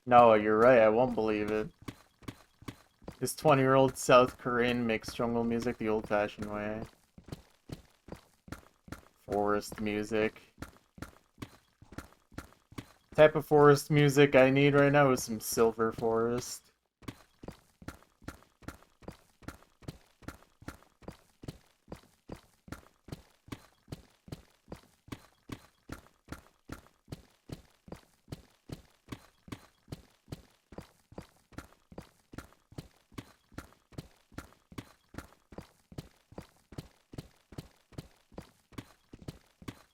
No, you're right, I won't believe it. This 20-year-old South Korean makes jungle music the old-fashioned way. Forest music. Type of forest music I need right now is some Silver Forest.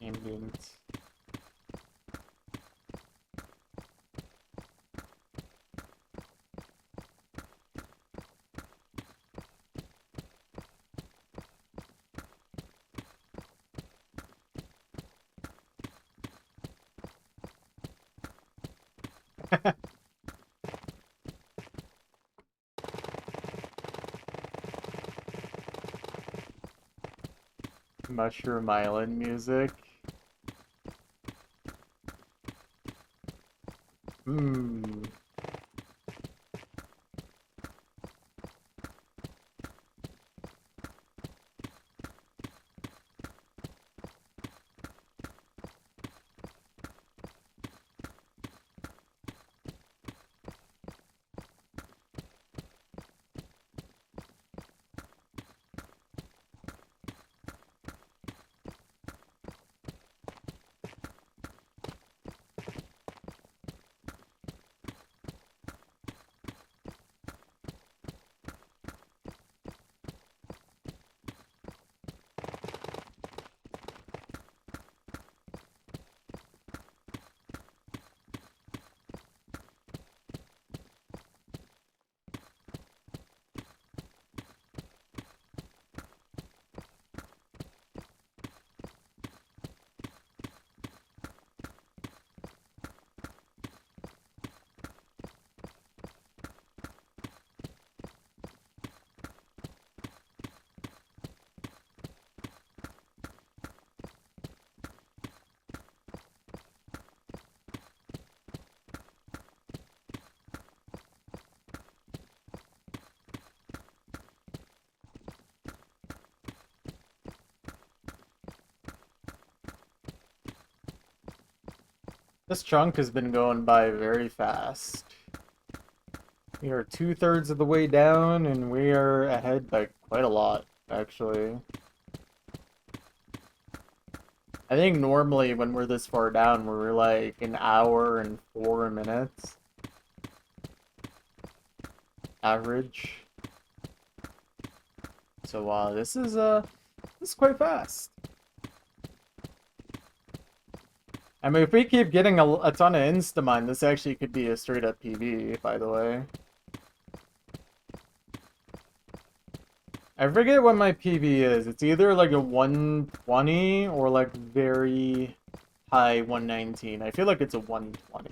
Ambient. Mushroom Island music. Hmm. This chunk has been going by very fast. We are 2/3 of the way down, and we are ahead by quite a lot, actually. I think normally when we're this far down, we're like an hour and 4 minutes. Average. So, this is quite fast. I mean, if we keep getting a ton of Instamine, this actually could be a straight-up PB, by the way. I forget what my PB is. It's either like a 120 or like very high 119. I feel like it's a 120.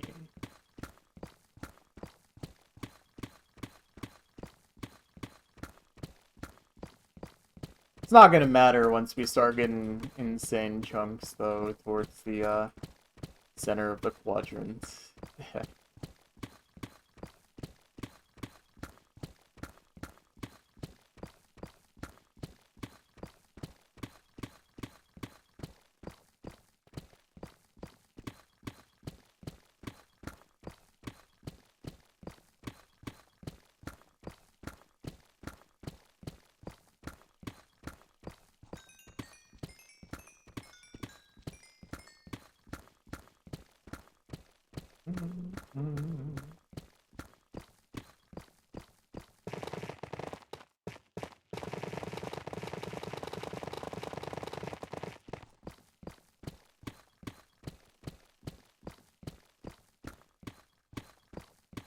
It's not gonna matter once we start getting insane chunks, though, towards the center of the quadrant.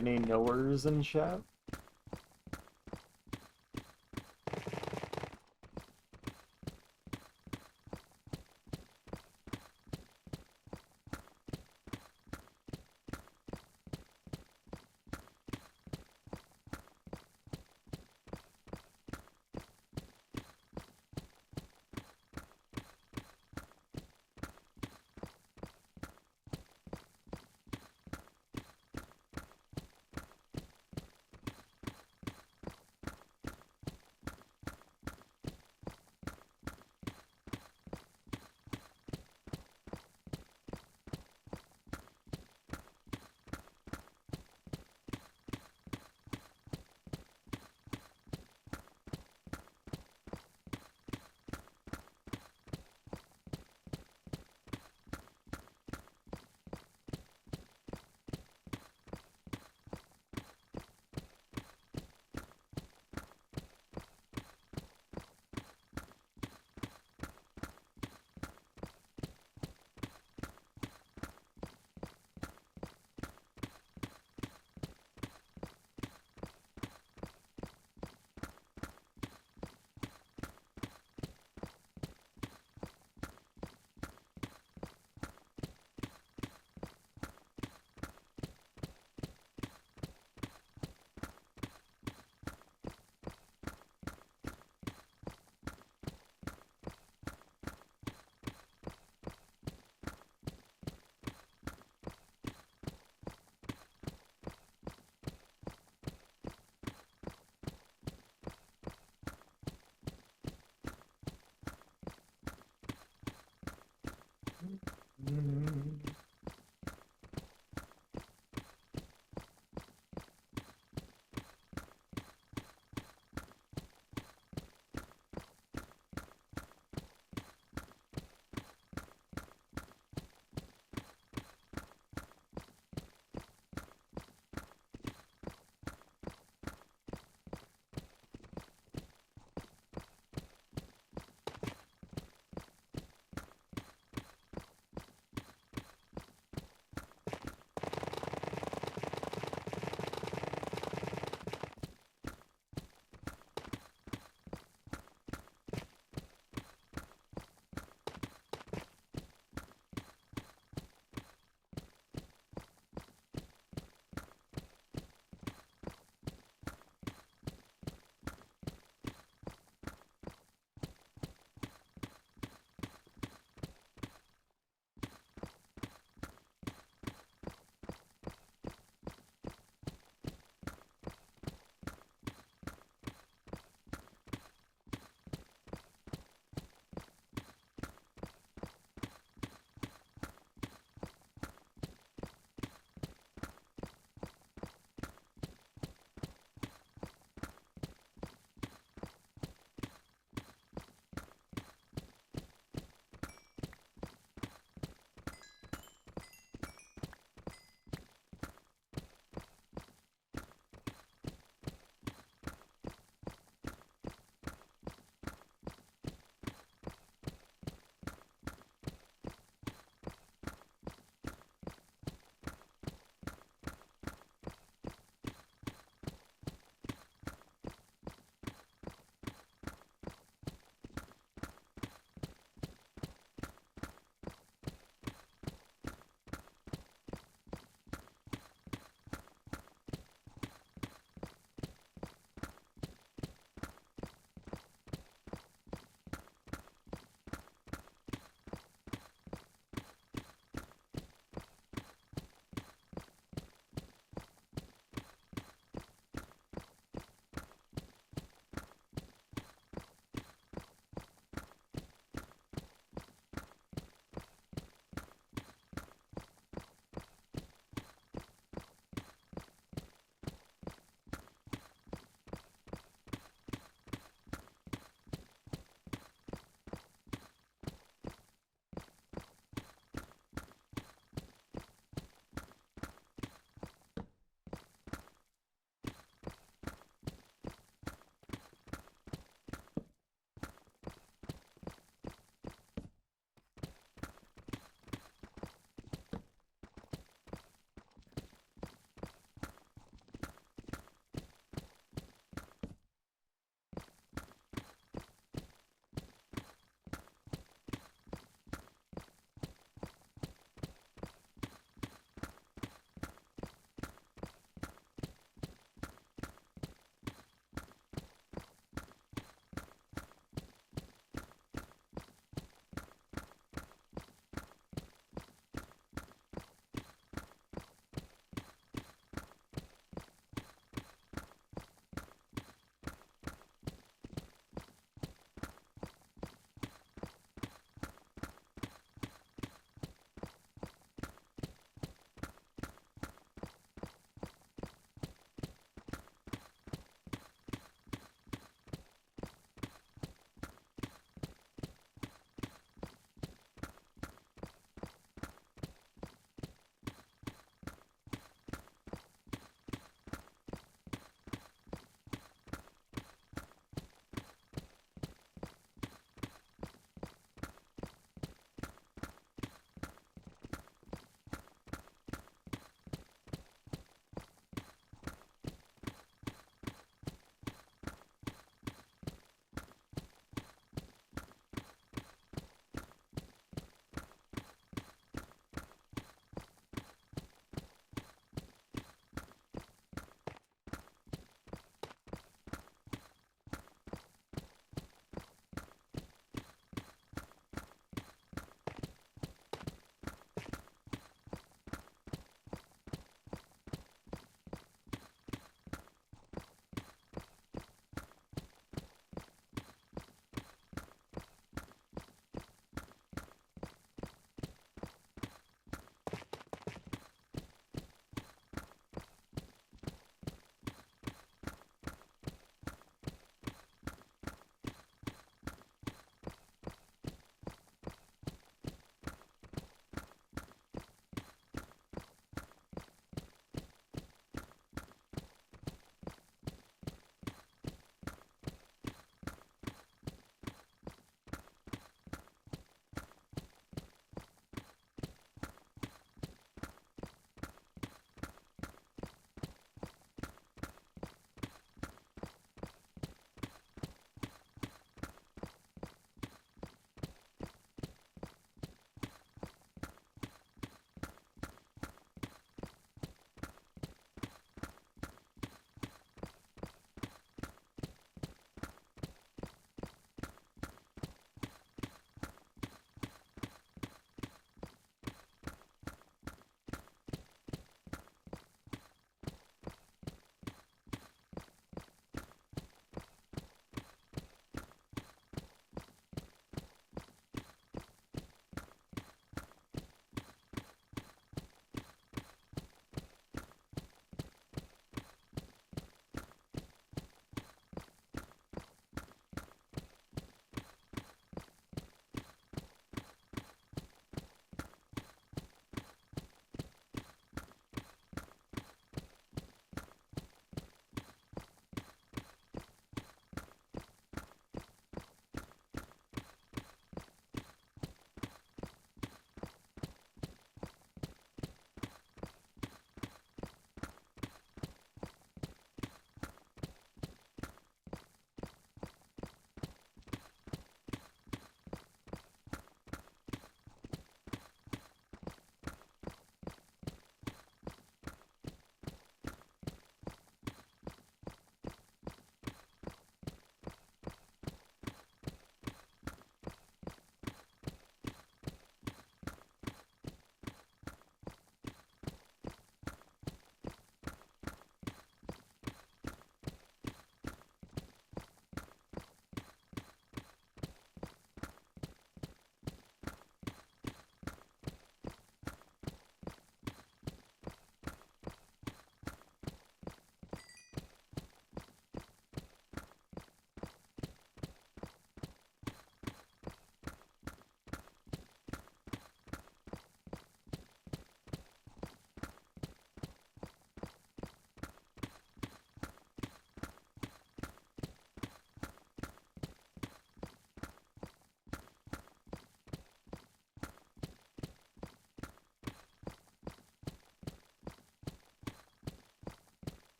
Any knowers in chat?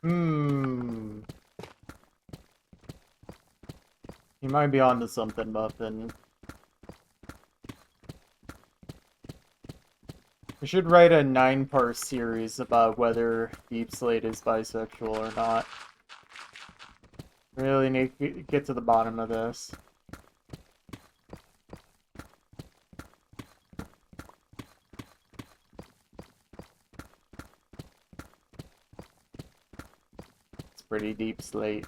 Hmm. You might be onto something, Muffin. We should write a 9-part series about whether Deep Slate is bisexual or not. Really need to get to the bottom of this. It's pretty Deep Slate.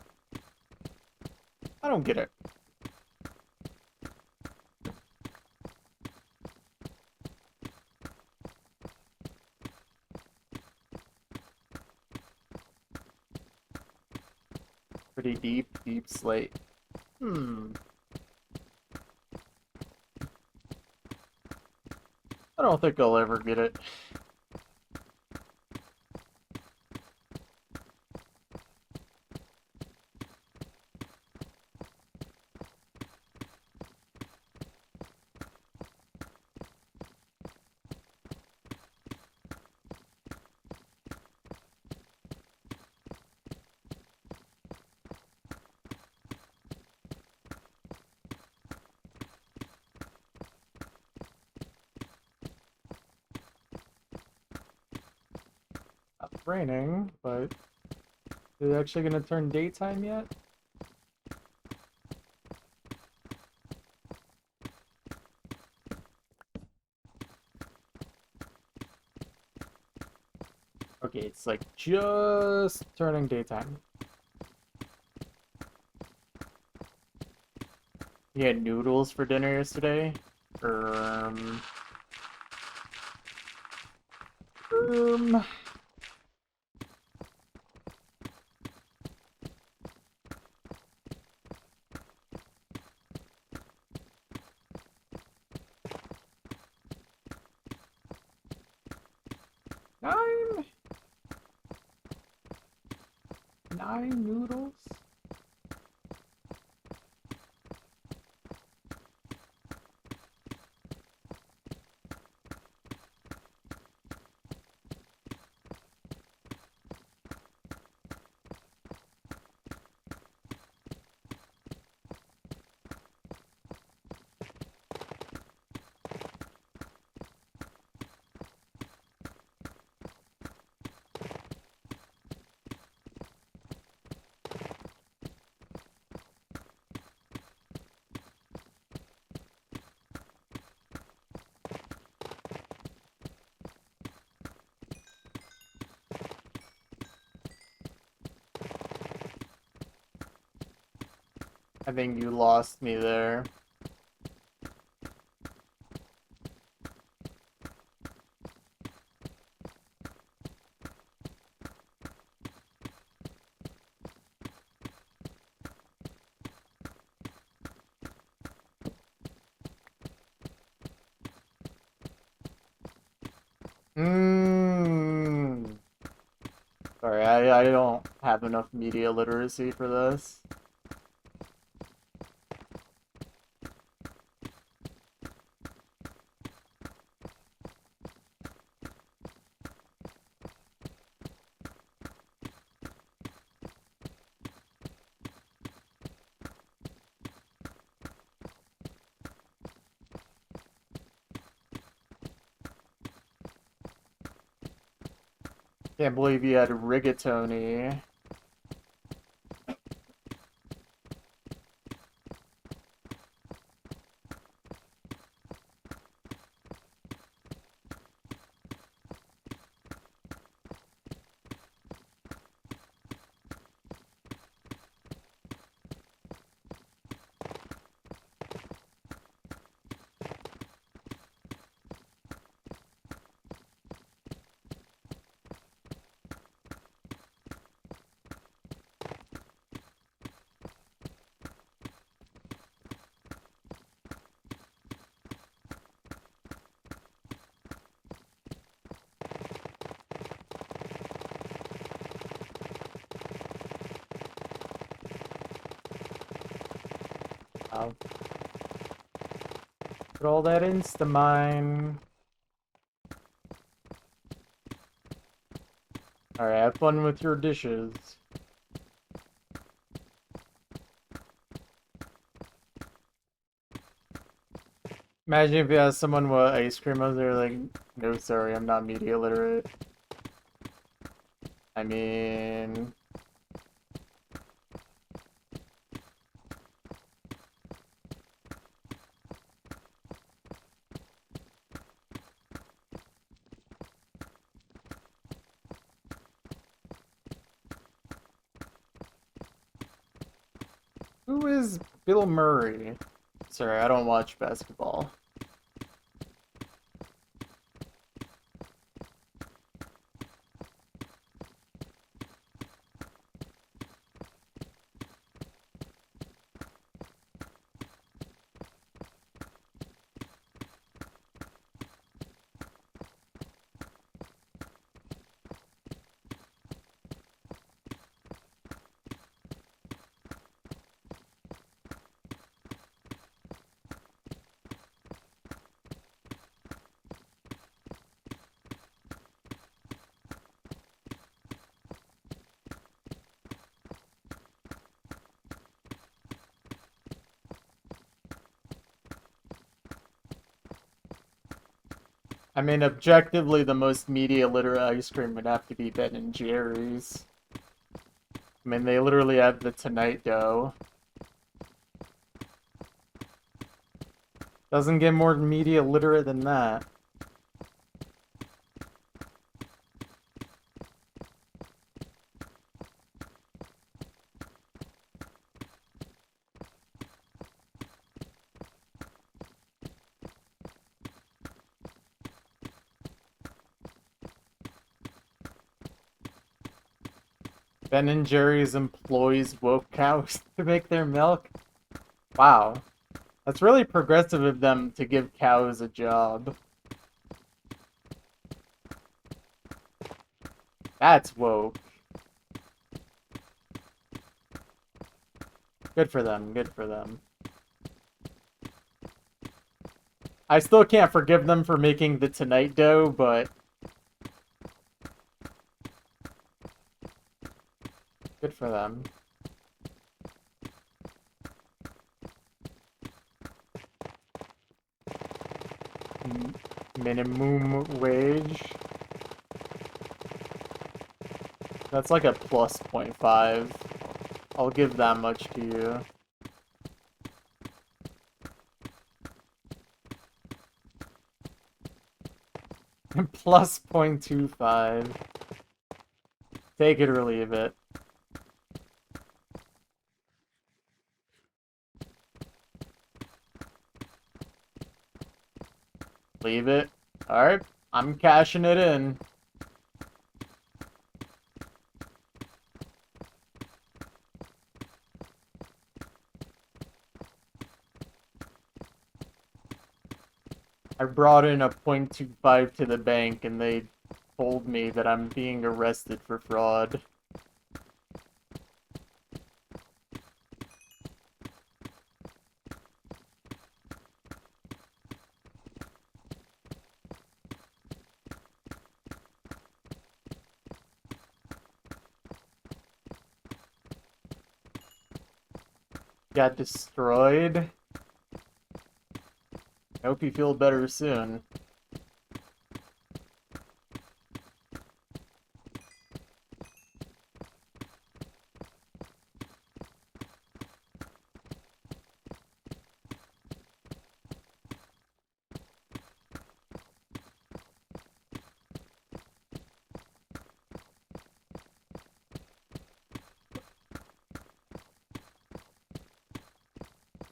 I don't get it. Pretty deep slate. Hmm. I don't think I'll ever get it. Not raining, but is it actually gonna turn daytime yet? Okay, it's like just turning daytime. You had noodles for dinner yesterday? Um, um, 9? 9 noodles? I think you lost me there. Mmm. Sorry, I don't have enough media literacy for this. Can't believe you had rigatoni. I'll put all that Instamine. Alright, have fun with your dishes. Imagine if you asked someone what ice cream was, they're like, no, sorry, I'm not media literate. I mean... Who is Bill Murray? Sorry, I don't watch basketball. I mean, objectively, the most media literate ice cream would have to be Ben and Jerry's. I mean, they literally have the Tonight Dough. Doesn't get more media literate than that. Ben and Jerry's employs woke cows to make their milk? Wow. That's really progressive of them to give cows a job. That's woke. Good for them, good for them. I still can't forgive them for making the Tonight Dough, but... good for them. Minimum wage. That's like a plus 0.5. I'll give that much to you. Plus 0.25. Take it or leave it. Leave it. Alright, I'm cashing it in. I brought in a 0.25 to the bank and they told me that I'm being arrested for fraud. Got destroyed. I hope you feel better soon.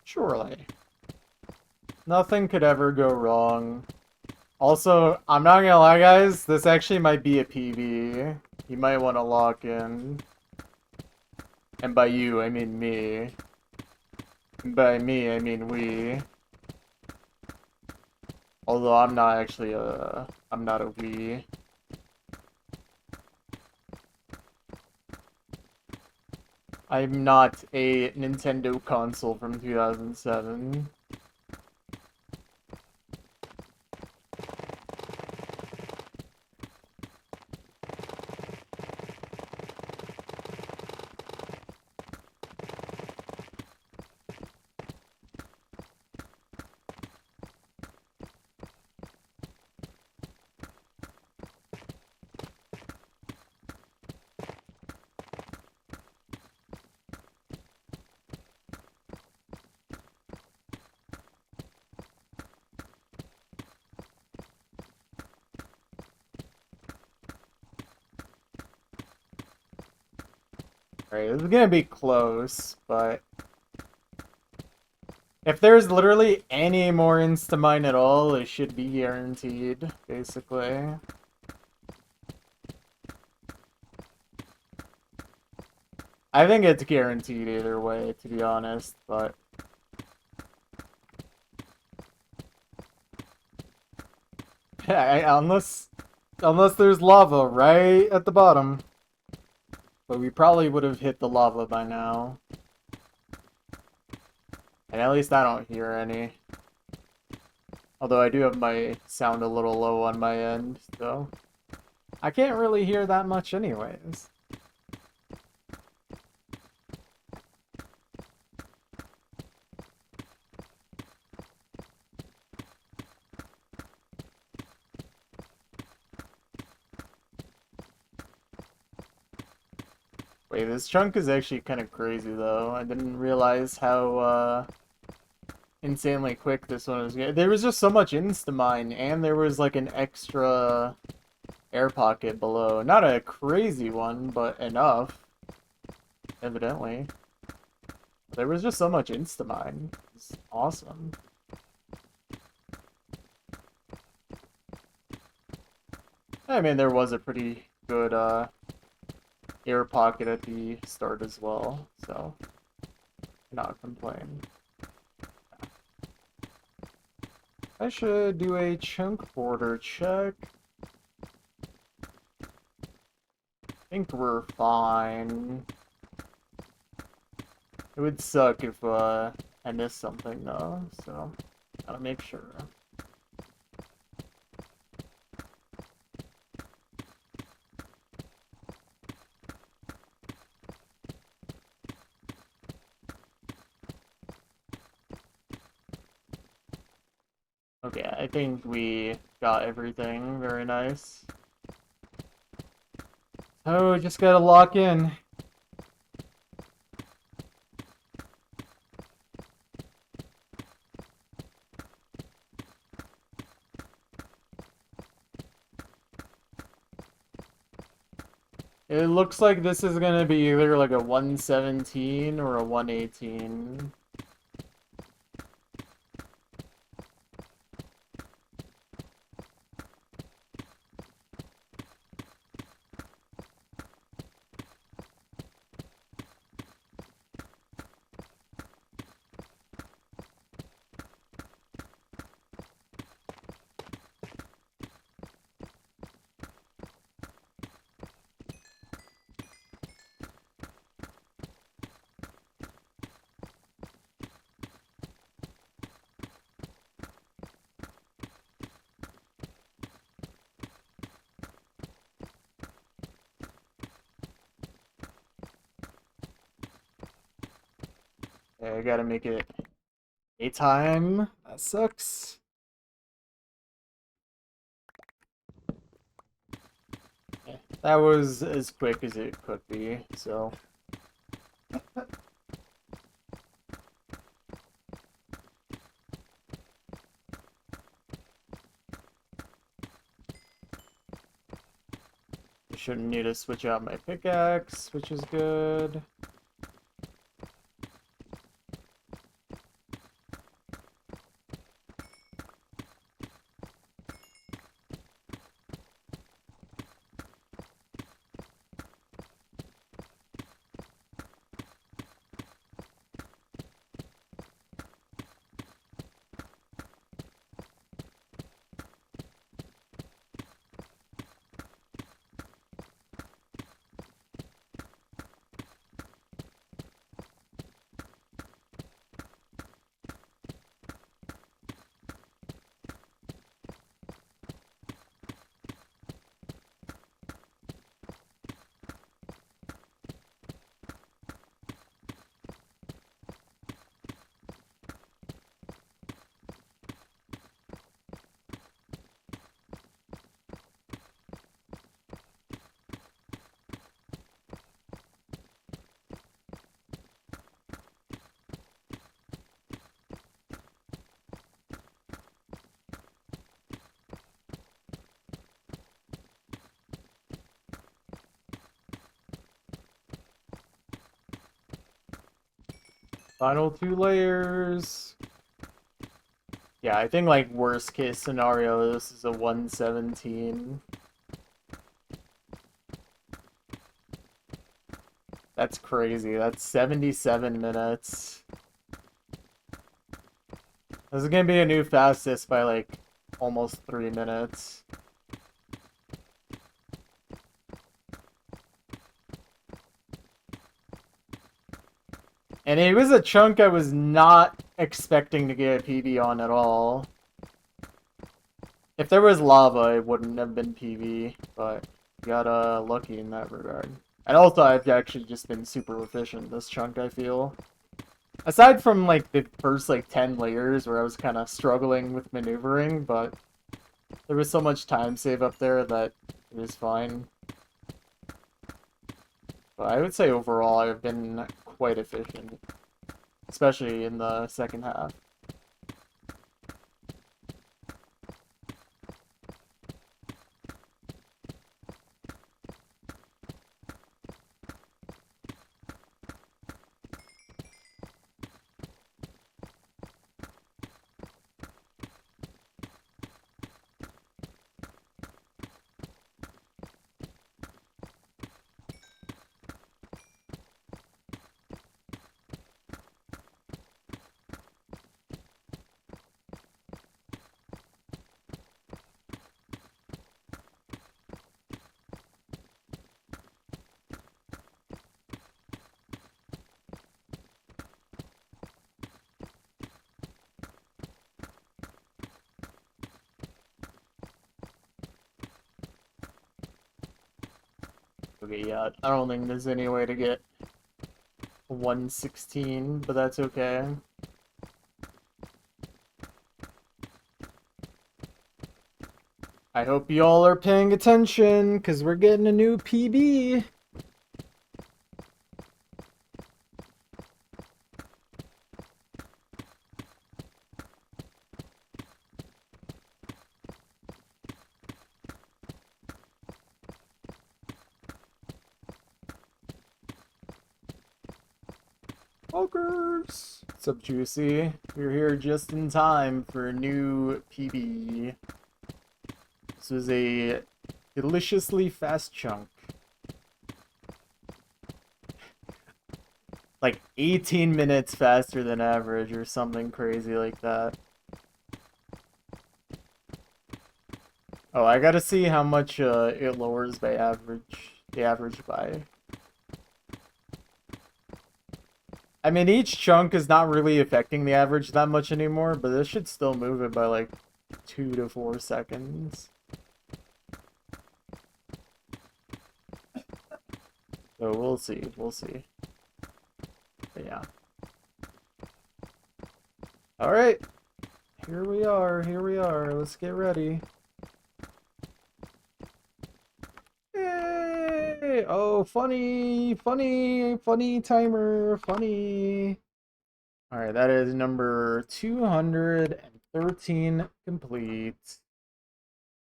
Surely. Nothing could ever go wrong. Also, I'm not gonna lie, guys, this actually might be a PB. You might want to lock in. And by you, I mean me. And by me, I mean we. Although I'm not actually I'm not a we. I'm not a Nintendo console from 2007. Right, this is gonna be close, but if there's literally any more Instamine at all, it should be guaranteed, basically. I think it's guaranteed either way, to be honest, but... unless there's lava right at the bottom. But we probably would have hit the lava by now. And at least I don't hear any. Although I do have my sound a little low on my end, so... I can't really hear that much anyways. Wait, this chunk is actually kind of crazy though. I didn't realize how insanely quick this one was. There was just so much Instamine, and there was like an extra air pocket below. Not a crazy one, but enough. Evidently. There was just so much Instamine. It's awesome. I mean, there was a pretty good air pocket at the start as well, so cannot complain. I should do a chunk border check. I think we're fine. It would suck if I missed something though, so gotta make sure. Okay, I think we got everything. Very nice. Oh, just gotta lock in. It looks like this is gonna be either like a 117 or a 118. Okay, I gotta make it daytime. That sucks. Yeah, that was as quick as it could be, so... I shouldn't need to switch out my pickaxe, which is good. Final 2 layers. Yeah, I think like worst case scenario, this is a 117. That's crazy. That's 77 minutes. This is gonna be a new fastest by like almost 3 minutes. And it was a chunk I was not expecting to get a PB on at all. If there was lava, it wouldn't have been PB, but got lucky in that regard. And also, I've actually just been super efficient this chunk, I feel. Aside from, like, the first, like, 10 layers where I was kind of struggling with maneuvering, but there was so much time save up there that it was fine. But I would say overall, I've been quite efficient, especially in the second half. Okay, yeah, I don't think there's any way to get 116, but that's okay. I hope y'all are paying attention, because we're getting a new PB. Fuckers! What's up, Juicy? We're here just in time for a new PB. This was a deliciously fast chunk. Like 18 minutes faster than average or something crazy like that. Oh, I gotta see how much it lowers by the average by. I mean, each chunk is not really affecting the average that much anymore, but this should still move it by like 2 to 4 seconds. So we'll see, we'll see. But yeah. Alright. Here we are, Let's get ready. Yay! Oh, funny timer, funny. Alright, that is number 213 complete.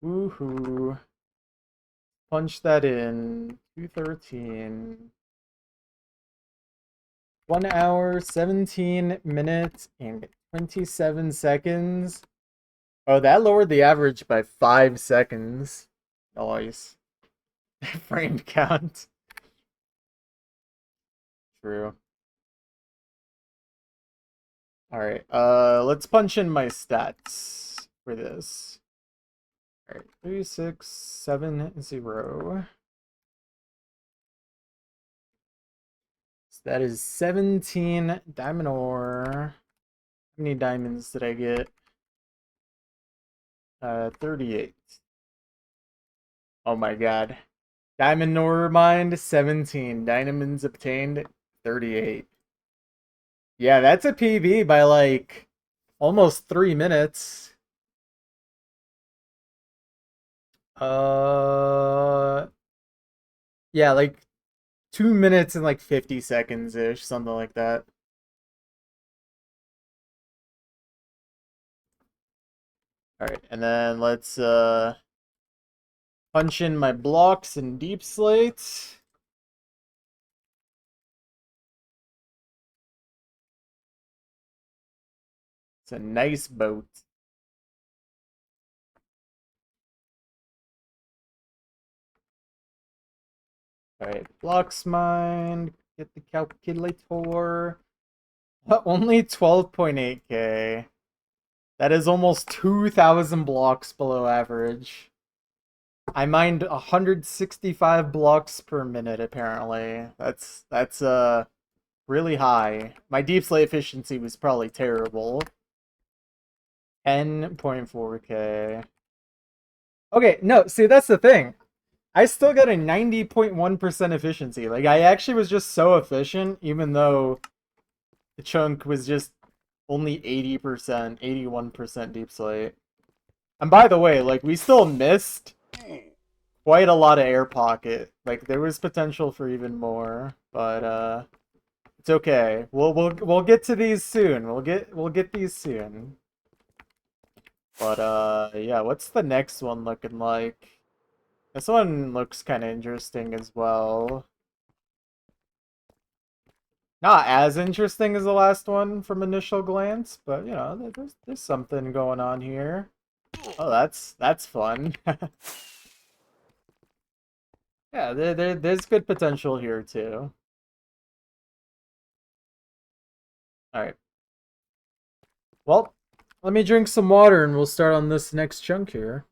Woohoo. Punch that in. 213. 1 hour, 17 minutes, and 27 seconds. Oh, that lowered the average by 5 seconds. Nice. Frame count. True. Alright, let's punch in my stats for this. Alright, 3670. So that is 17 diamond ore. How many diamonds did I get? 38. Oh my god. Diamond ore mined, 17. Diamonds obtained, 38. Yeah, that's a PB by like almost 3 minutes. Yeah, like 2 minutes and like 50 seconds ish, something like that. Alright, and then let's punch in my blocks in deep slate. It's a nice boat. Alright, blocks mined. Get the calculator. Only 12.8k. That is almost 2,000 blocks below average. I mined 165 blocks per minute, apparently. That's really high. My deep slate efficiency was probably terrible. 10.4k. Okay, no, see, that's the thing. I still got a 90.1% efficiency. Like, I actually was just so efficient, even though the chunk was just only 80%, 81% deep slate. And by the way, like, we still missed quite a lot of air pocket. Like, there was potential for even more, but it's okay. We'll get to these soon. We'll get these soon. But yeah, what's the next one looking like? This one looks kind of interesting as well. Not as interesting as the last one from initial glance, but you know, there's something going on here. Oh, that's fun. Yeah, there's good potential here too. All right. Well, let me drink some water and we'll start on this next chunk here.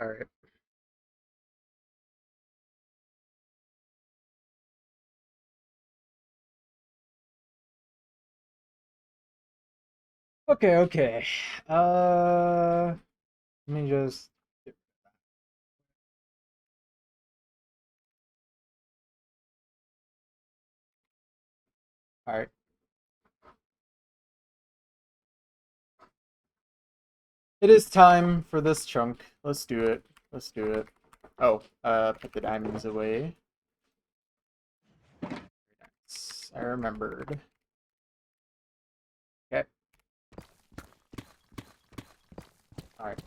All right. Okay, okay. Let me just. All right. It is time for this chunk. Let's do it. Let's do it. Oh, put the diamonds away. I remembered. Okay. All right.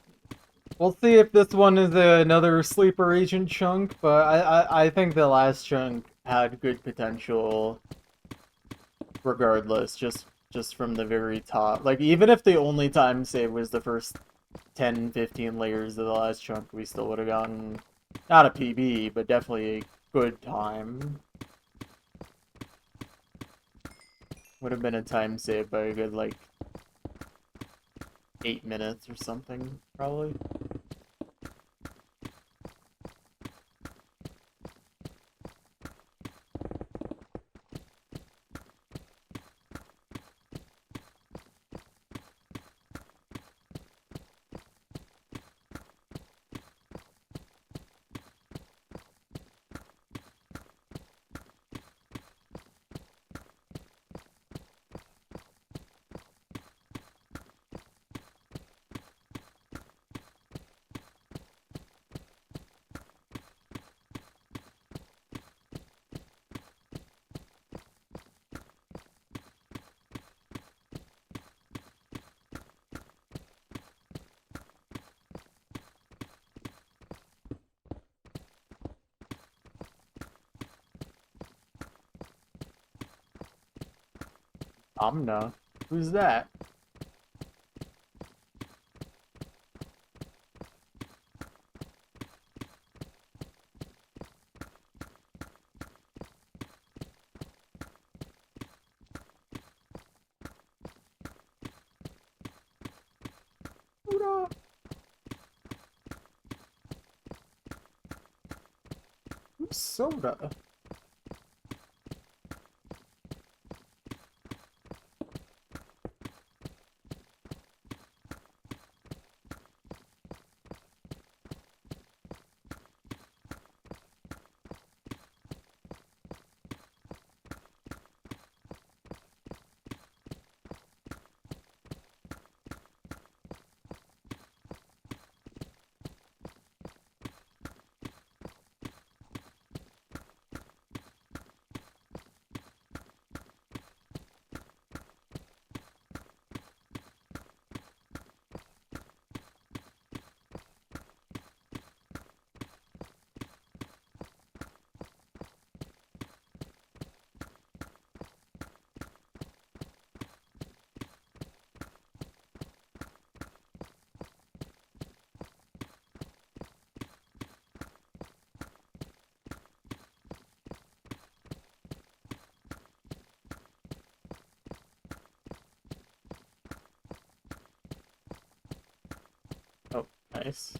We'll see if this one is another sleeper agent chunk, but I think the last chunk had good potential regardless, just from the very top. Like, even if the only time save was the first 10, 15 layers of the last chunk, we still would have gotten, not a PB, but definitely a good time. Would have been a time save by a good, like, 8 minutes or something, probably. Omna. Who's that? Soda. Who's Soda? Nice.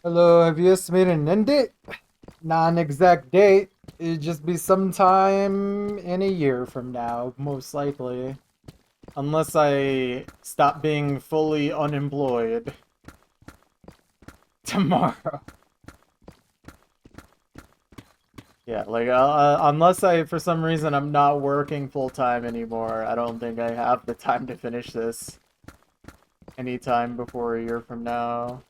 Hello, have you estimated an end date? Non-exact date. It'd just be sometime in a year from now, most likely. Unless I stop being fully unemployed. Tomorrow. Yeah, like, unless for some reason, I'm not working full-time anymore, I don't think I have the time to finish this anytime before a year from now.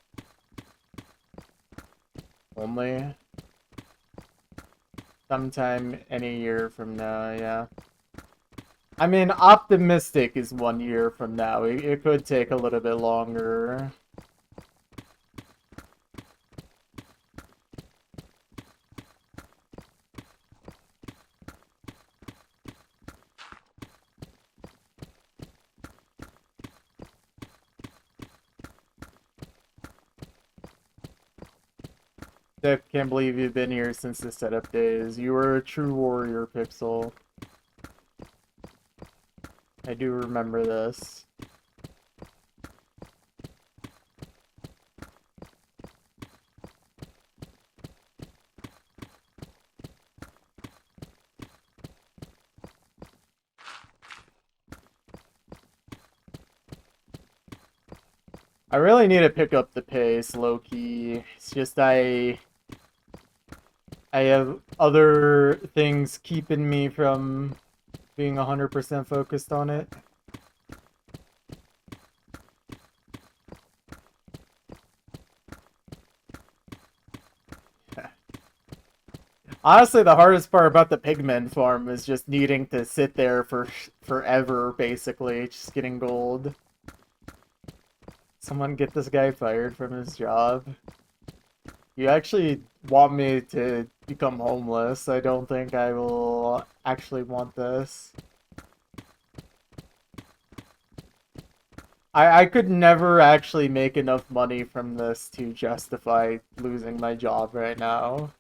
Only sometime any year from now, yeah. I mean, optimistic is 1 year from now. It could take a little bit longer. Dick, can't believe you've been here since the setup days. You were a true warrior, Pixel. I do remember this. I really need to pick up the pace, low-key. It's just I have other things keeping me from being 100% focused on it. Honestly, the hardest part about the pigment farm is just needing to sit there for forever, basically, just getting gold. Someone get this guy fired from his job. You actually want me to become homeless. I don't think I will actually want this. I could never actually make enough money from this to justify losing my job right now.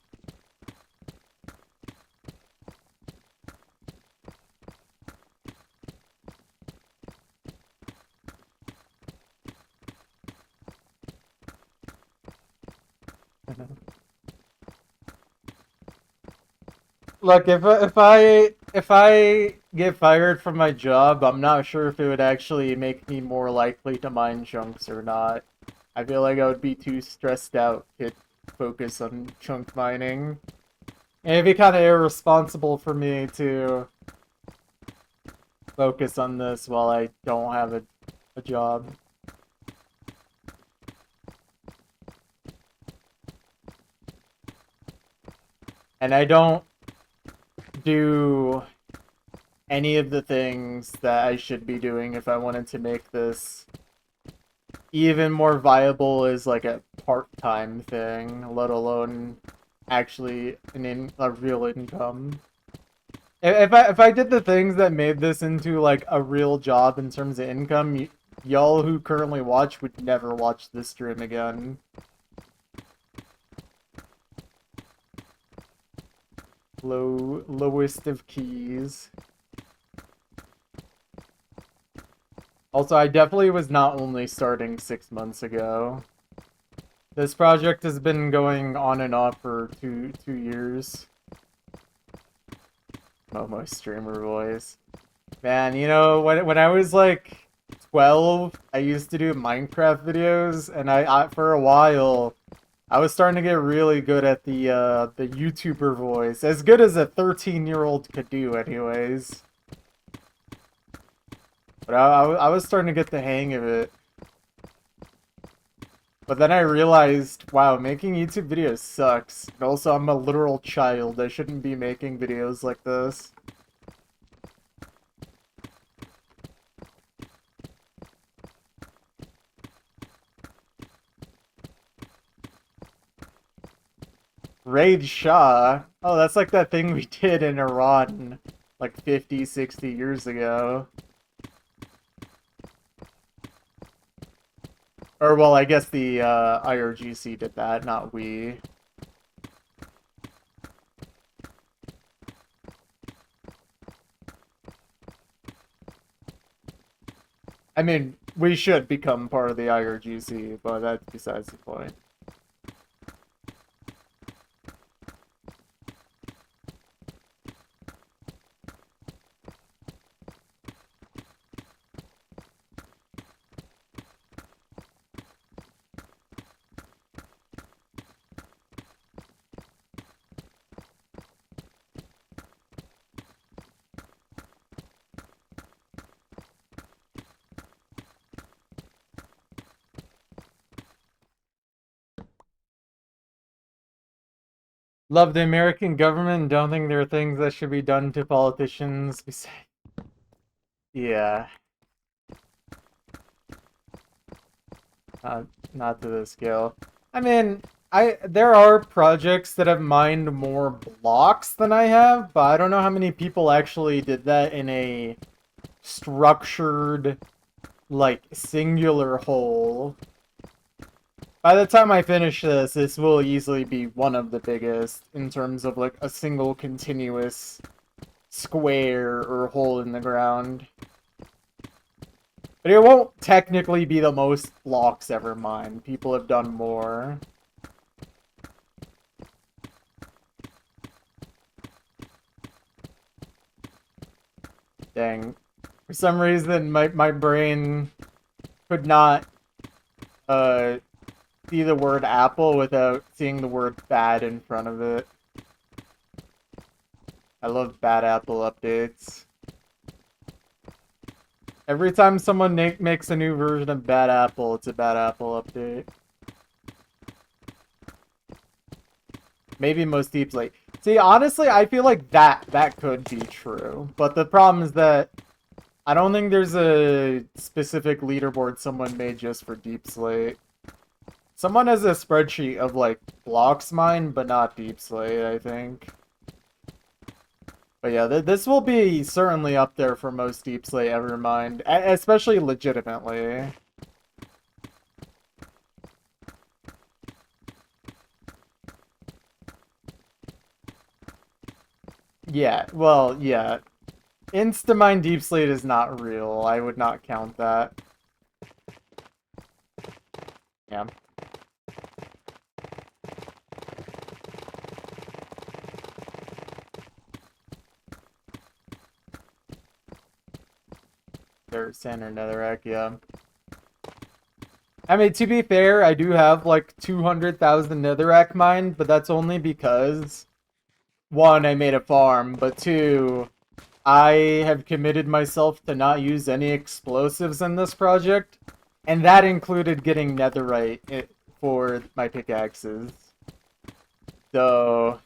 Look, if I get fired from my job, I'm not sure if it would actually make me more likely to mine chunks or not. I feel like I would be too stressed out to focus on chunk mining. And it'd be kind of irresponsible for me to focus on this while I don't have a job. And I don't do any of the things that I should be doing if I wanted to make this even more viable as like a part-time thing, let alone actually a real income. If I did the things that made this into like a real job in terms of income, y'all who currently watch would never watch this stream again. Lowest of keys. Also, I definitely was not only starting 6 months ago. This project has been going on and off for two years. Momo streamer voice. Man, you know, when I was like 12, I used to do Minecraft videos, and I for a while I was starting to get really good at the YouTuber voice. As good as a 13-year-old could do anyways. But I was starting to get the hang of it. But then I realized, wow, making YouTube videos sucks. And also, I'm a literal child. I shouldn't be making videos like this. Raid Shah? Oh, that's like that thing we did in Iran like 50, 60 years ago. Or, well, I guess the IRGC did that, not we. I mean, we should become part of the IRGC, but that's besides the point. Love the American government and don't think there are things that should be done to politicians. Yeah, not, not to this scale. I mean, there are projects that have mined more blocks than I have, but I don't know how many people actually did that in a structured, like, singular hole. By the time I finish this, this will easily be one of the biggest in terms of, like, a single continuous square or hole in the ground. But it won't technically be the most blocks ever mined. People have done more. Dang. For some reason, my brain could not see the word apple without seeing the word bad in front of it. I love bad apple updates. Every time someone makes a new version of Bad Apple, it's a Bad Apple update. Maybe most deep like. See, honestly, I feel like that could be true. But the problem is that I don't think there's a specific leaderboard someone made just for Deep Slate. Someone has a spreadsheet of, like, blocks mined, but not Deep Slate, I think. But yeah, this will be certainly up there for most Deep Slate ever mined, especially legitimately. Yeah, well, yeah. Instamine Deep Slate is not real. I would not count that. Yeah. Dirt, sand, or netherrack, yeah. I mean, to be fair, I do have like 200,000 netherrack mined, but that's only because, one, I made a farm, but two, I have committed myself to not use any explosives in this project, and that included getting netherite for my pickaxes. So,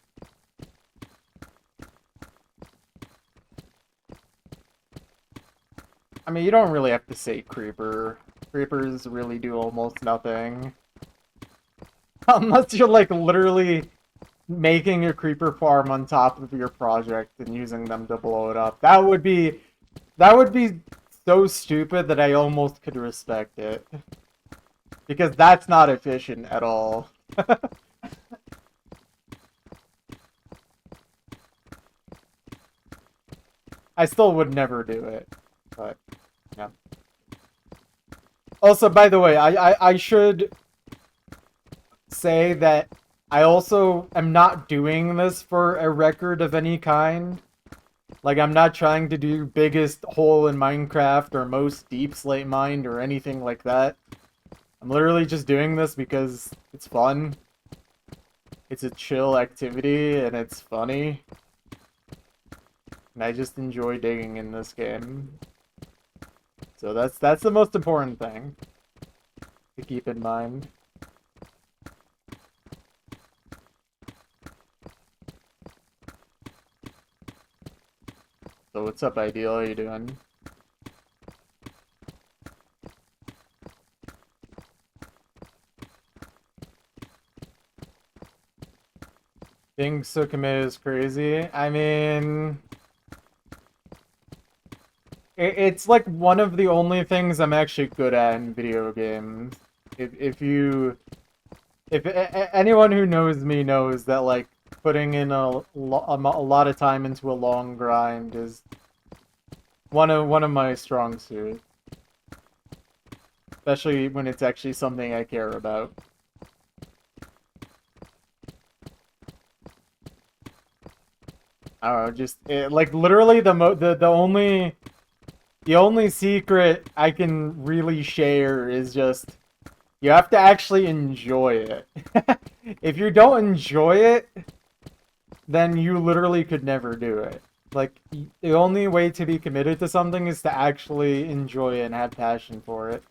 I mean, you don't really have to say creeper. Creepers really do almost nothing. Unless you're, like, literally making a creeper farm on top of your project and using them to blow it up. That would be so stupid that I almost could respect it. Because that's not efficient at all. I still would never do it. But, yeah. Also, by the way, I should say that I also am not doing this for a record of any kind. Like, I'm not trying to do biggest hole in Minecraft or most deep slate mined or anything like that. I'm literally just doing this because it's fun. It's a chill activity and it's funny. And I just enjoy digging in this game. So that's the most important thing to keep in mind. So what's up, Ideal? How you doing? Being so committed is crazy. I mean, it's like one of the only things I'm actually good at in video games. If anyone who knows me knows that, like, putting in a lot of time into a long grind is one of my strong suits, especially when it's actually something I care about. I don't know, just like literally the only secret I can really share is just you have to actually enjoy it. If you don't enjoy it, then you literally could never do it. Like, the only way to be committed to something is to actually enjoy it and have passion for it.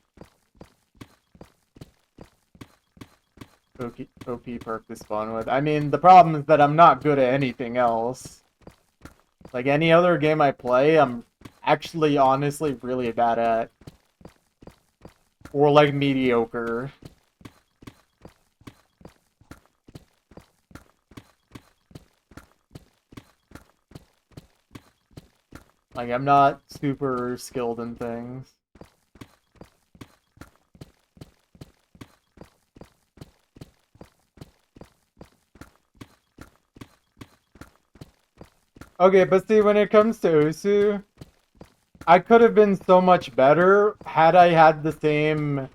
OP perk to spawn with. I mean, the problem is that I'm not good at anything else. Like, any other game I play, I'm actually, honestly, really bad at. Or, like, mediocre. Like, I'm not super skilled in things. Okay, but see, when it comes to Osu, I could have been so much better had I had the same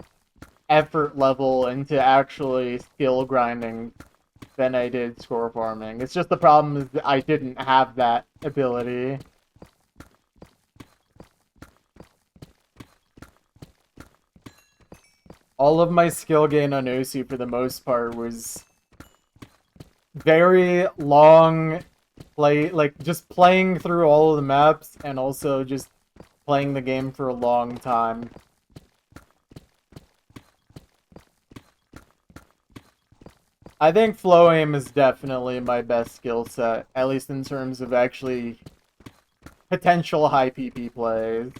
effort level into actually skill grinding than I did score farming. It's just the problem is that I didn't have that ability. All of my skill gain on Osu for the most part was very long like just playing through all of the maps and also just playing the game for a long time. I think flow aim is definitely my best skill set, at least in terms of actually potential high PP plays.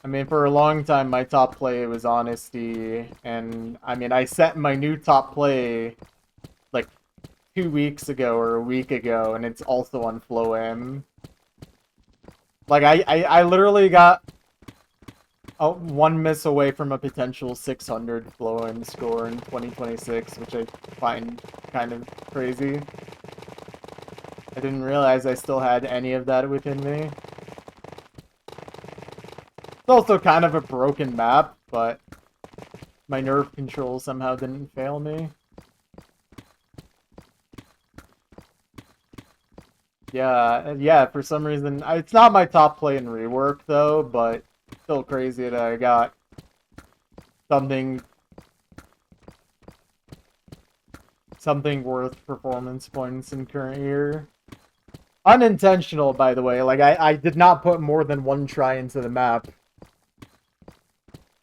I mean, for a long time, my top play was Honesty, and I mean, I set my new top play like 2 weeks ago or a week ago, and it's also on flow aim. Like, I literally got one miss away from a potential 600 flow aim score in 2026, which I find kind of crazy. I didn't realize I still had any of that within me. It's also kind of a broken map, but my nerve control somehow didn't fail me. Yeah, for some reason, it's not my top play in rework though, but still crazy that I got something worth performance points in current year. Unintentional, by the way. Like, I did not put more than one try into the map.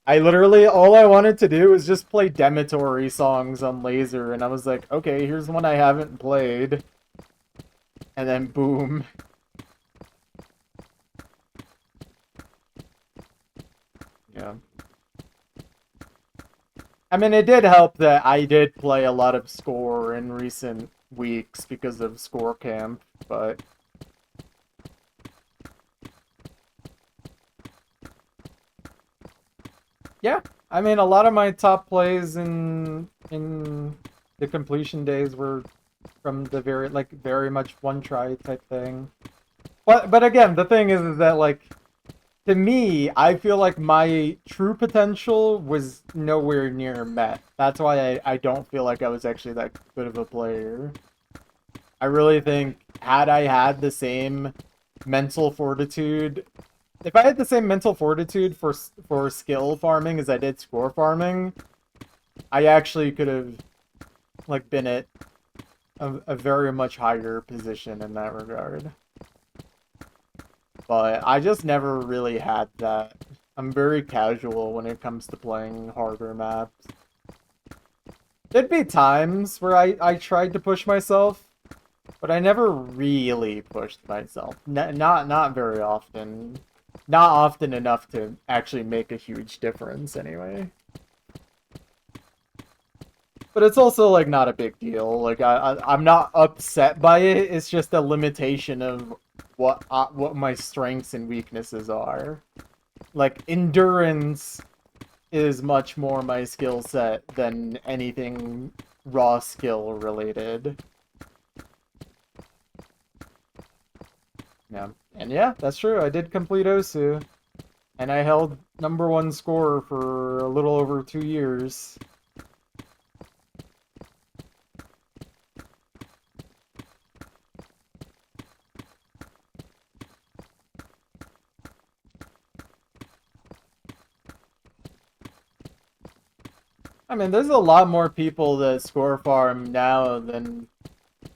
I literally, all I wanted to do was just play Demitory songs on Laser, and I was like, okay, here's one I haven't played. And then boom. Yeah. I mean, it did help that I did play a lot of Score in recent weeks because of Score Camp, but... Yeah, I mean, a lot of my top plays in the completion days were from the very much one try type thing. But again, the thing is that like to me, I feel like my true potential was nowhere near met. That's why I don't feel like I was actually that good of a player. I really think had I had the same mental fortitude, if I had the same mental fortitude for skill farming as I did score farming, I actually could have like been at a very much higher position in that regard. But I just never really had that. I'm very casual when it comes to playing harder maps. There'd be times where I tried to push myself, but I never really pushed myself. Not very often. Not often enough to actually make a huge difference, anyway. But it's also, like, not a big deal. Like, I'm not upset by it. It's just a limitation of what my strengths and weaknesses are. Like, endurance is much more my skill set than anything raw skill related. Yeah. And yeah, that's true. I did complete Osu. And I held #1 score for a little over 2 years. I mean, there's a lot more people that score farm now than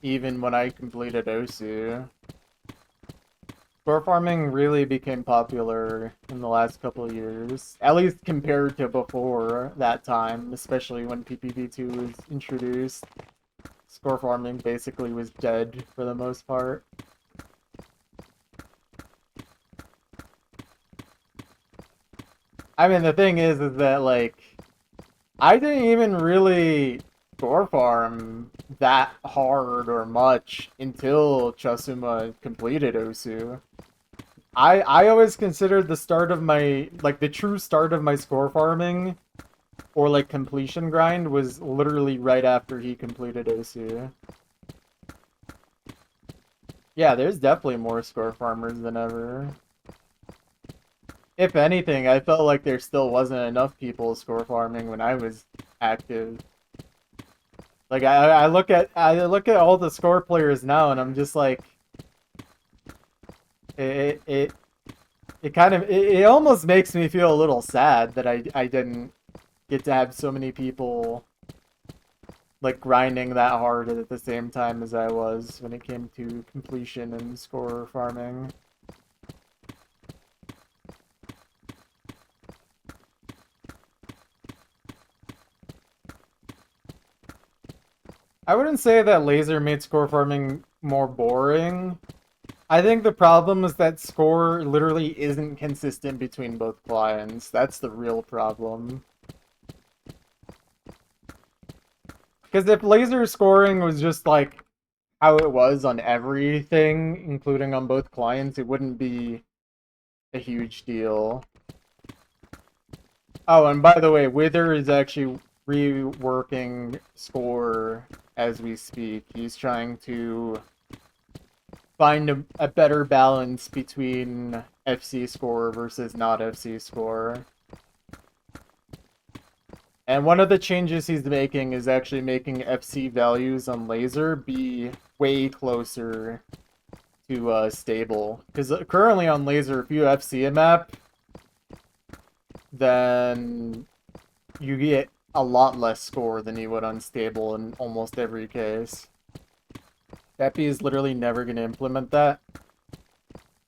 even when I completed Osu. Score farming really became popular in the last couple of years, at least compared to before that time, especially when PPV2 was introduced. Score farming basically was dead for the most part. I mean, the thing is that, like, I didn't even really score farm that hard or much until Chasuma completed Osu. I always considered the start of my, like, the true start of my score farming or, like, completion grind was literally right after he completed Osu. Yeah, there's definitely more score farmers than ever. If anything, I felt like there still wasn't enough people score farming when I was active. Like I look at all the score players now, and I'm just like, it it it kind of it almost makes me feel a little sad that I didn't get to have so many people like grinding that hard at the same time as I was when it came to completion and score farming. I wouldn't say that laser made score farming more boring. I think the problem is that score literally isn't consistent between both clients. That's the real problem. Because if laser scoring was just like how it was on everything, including on both clients, it wouldn't be a huge deal. Oh, and by the way, Wither is actually reworking score as we speak. He's trying to find a better balance between FC score versus not FC score. And one of the changes he's making is actually making FC values on laser be way closer to stable. Because currently on laser, if you FC a map, then you get a lot less score than you would on stable in almost every case. Epi is literally never going to implement that.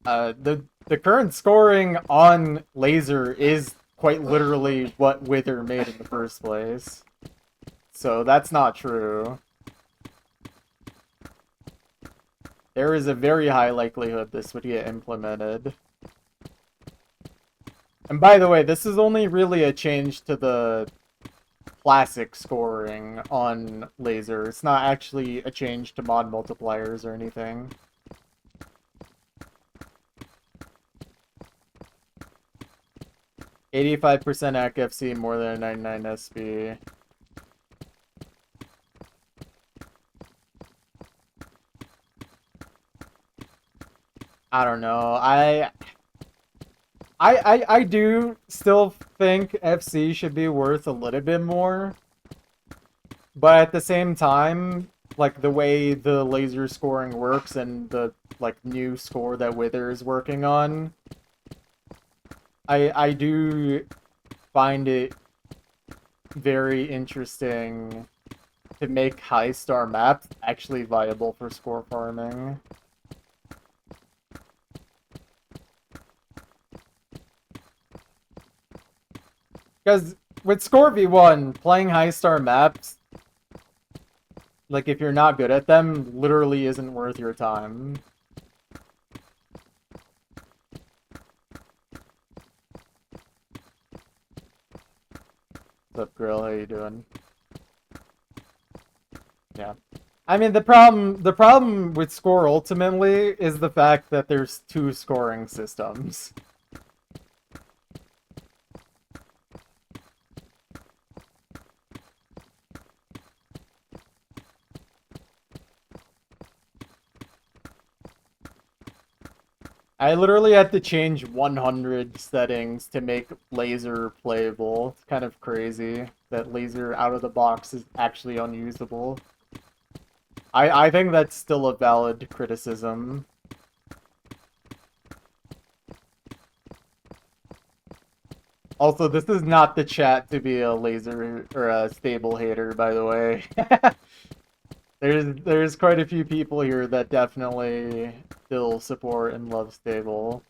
The current scoring on laser is quite literally what Wither made in the first place. So that's not true. There is a very high likelihood this would get implemented. And by the way, this is only really a change to the classic scoring on laser. It's not actually a change to mod multipliers or anything. %85% AC FC, more than a 99 SB. I don't know. I do still think FC should be worth a little bit more. But at the same time, like the way the laser scoring works and the like new score that Wither is working on, I do find it very interesting to make high star maps actually viable for score farming. Because with Score V1, playing high star maps, like if you're not good at them, literally isn't worth your time. What's up, Grill? How you doing? Yeah. I mean, the problem with Score ultimately is the fact that there's two scoring systems. I literally had to change 100 settings to make laser playable. It's kind of crazy that laser out of the box is actually unusable. I think that's still a valid criticism. Also, this is not the chat to be a laser or a stable hater, by the way. There's quite a few people here that definitely still support and love stable.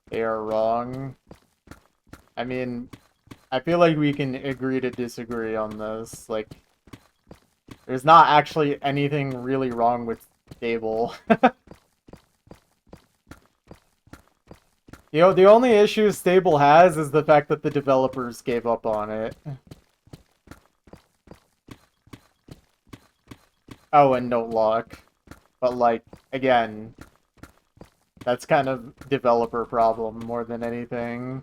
They are wrong. I mean, I feel like we can agree to disagree on this. Like, there's not actually anything really wrong with stable. You know, the only issue stable has is the fact that the developers gave up on it. Oh, and no luck. But, like, again, that's kind of developer problem more than anything.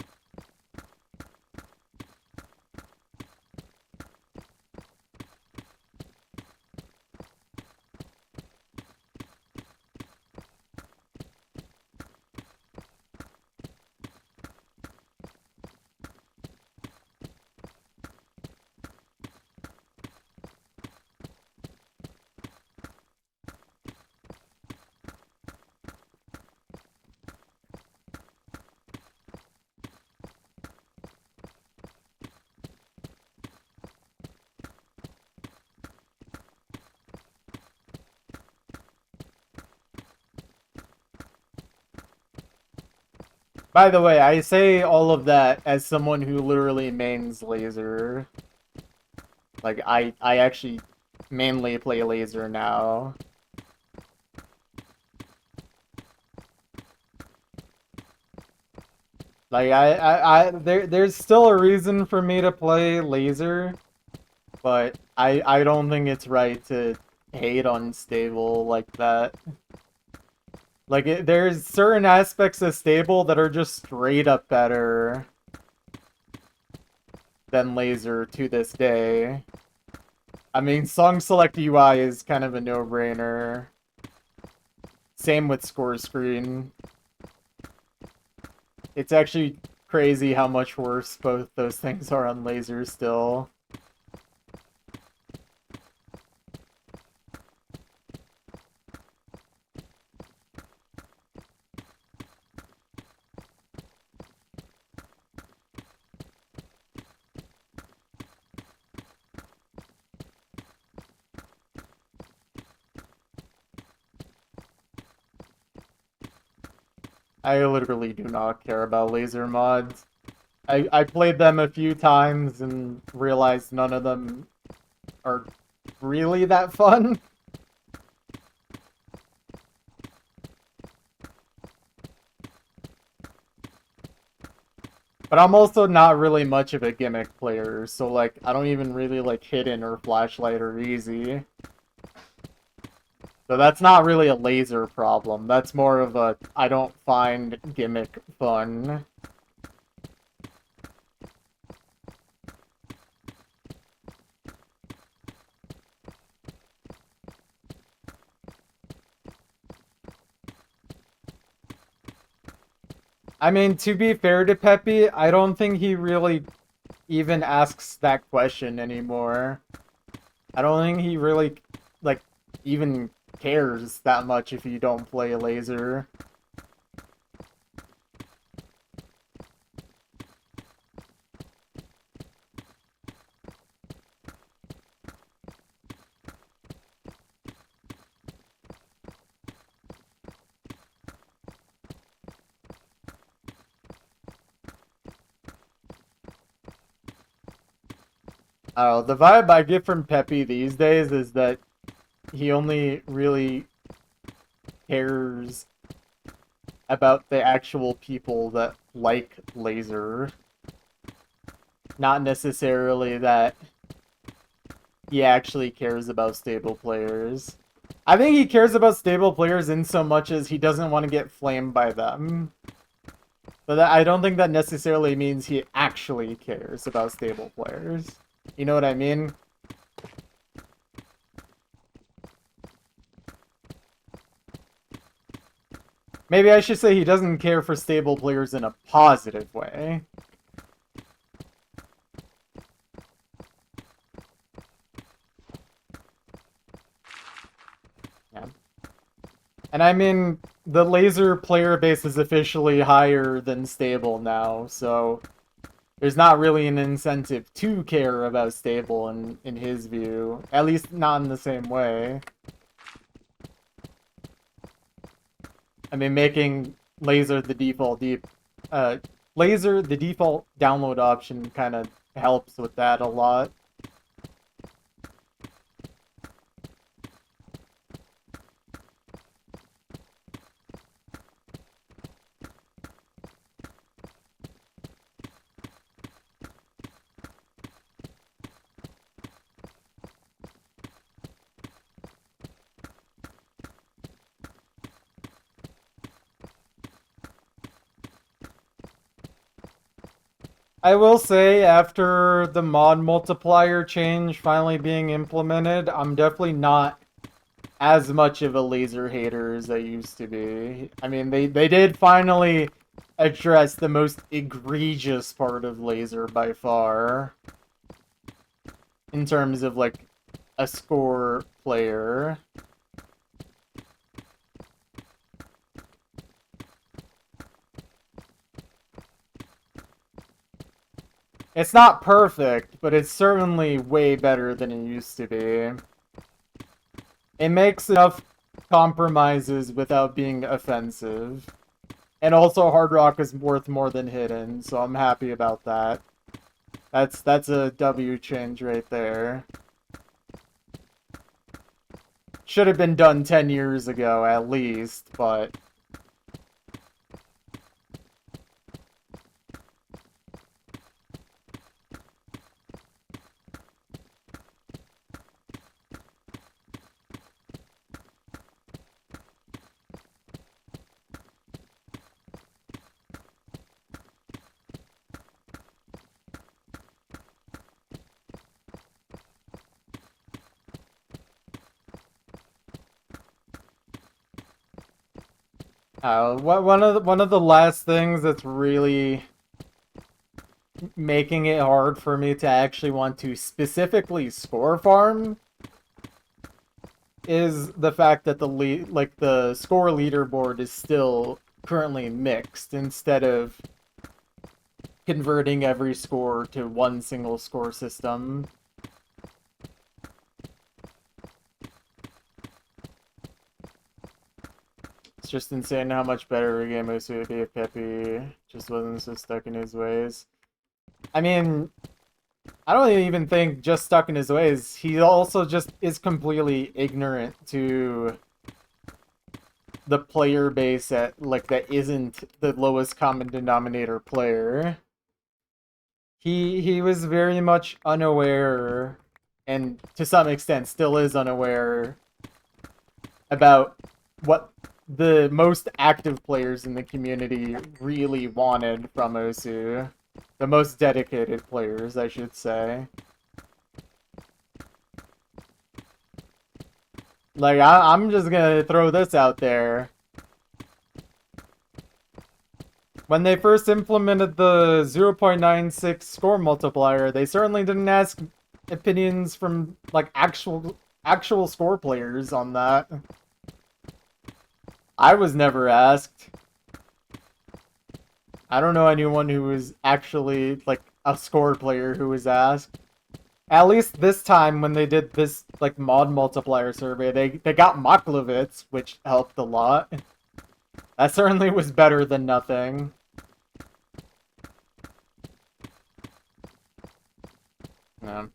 By the way, I say all of that as someone who literally mains laser. Like, I actually mainly play laser now. Like, there's still a reason for me to play laser, but I don't think it's right to hate on stable like that. Like, there's certain aspects of stable that are just straight up better than laser to this day. I mean, song select UI is kind of a no-brainer. Same with score screen. It's actually crazy how much worse both those things are on laser still. I literally do not care about laser mods. I played them a few times and realized none of them are really that fun. But I'm also not really much of a gimmick player, so like I don't even really like hidden or flashlight or easy. So that's not really a laser problem. That's more of a I don't find gimmick fun. I mean, to be fair to Peppy, I don't think he really even asks that question anymore. I don't think he really, like, even cares that much if you don't play a laser. Oh, the vibe I get from Peppy these days is that he only really cares about the actual people that like laser. Not necessarily that he actually cares about stable players. I think he cares about stable players in so much as he doesn't want to get flamed by them. But I don't think that necessarily means he actually cares about stable players. You know what I mean? Maybe I should say he doesn't care for stable players in a positive way. And I mean, the laser player base is officially higher than stable now, so there's not really an incentive to care about stable in his view. At least not in the same way. I mean, making laser the default laser the default download option kind of helps with that a lot. I will say, after the mod multiplier change finally being implemented, I'm definitely not as much of a laser hater as I used to be. I mean, they did finally address the most egregious part of laser by far, in terms of, like, a score player. It's not perfect, but it's certainly way better than it used to be. It makes enough compromises without being offensive. And also Hard Rock is worth more than Hidden, so I'm happy about that. That's a W change right there. Should have been done 10 years ago at least, but one of the last things that's really making it hard for me to actually want to specifically score farm is the fact that the score leaderboard is still currently mixed instead of converting every score to one single score system. It's just insane how much better a game Osu would be if Peppy just wasn't so stuck in his ways. I mean, I don't even think just stuck in his ways. He also just is completely ignorant to the player base that isn't the lowest common denominator player. He was very much unaware, and to some extent still is unaware, about what the most active players in the community really wanted from Osu. The most dedicated players, I should say. Like, I'm just gonna throw this out there. When they first implemented the 0.96 score multiplier, they certainly didn't ask opinions from, like, actual score players on that. I was never asked. I don't know anyone who was actually, like, a score player who was asked. At least this time, when they did this, like, mod multiplier survey, they got Maklovitz, which helped a lot. That certainly was better than nothing. Yeah.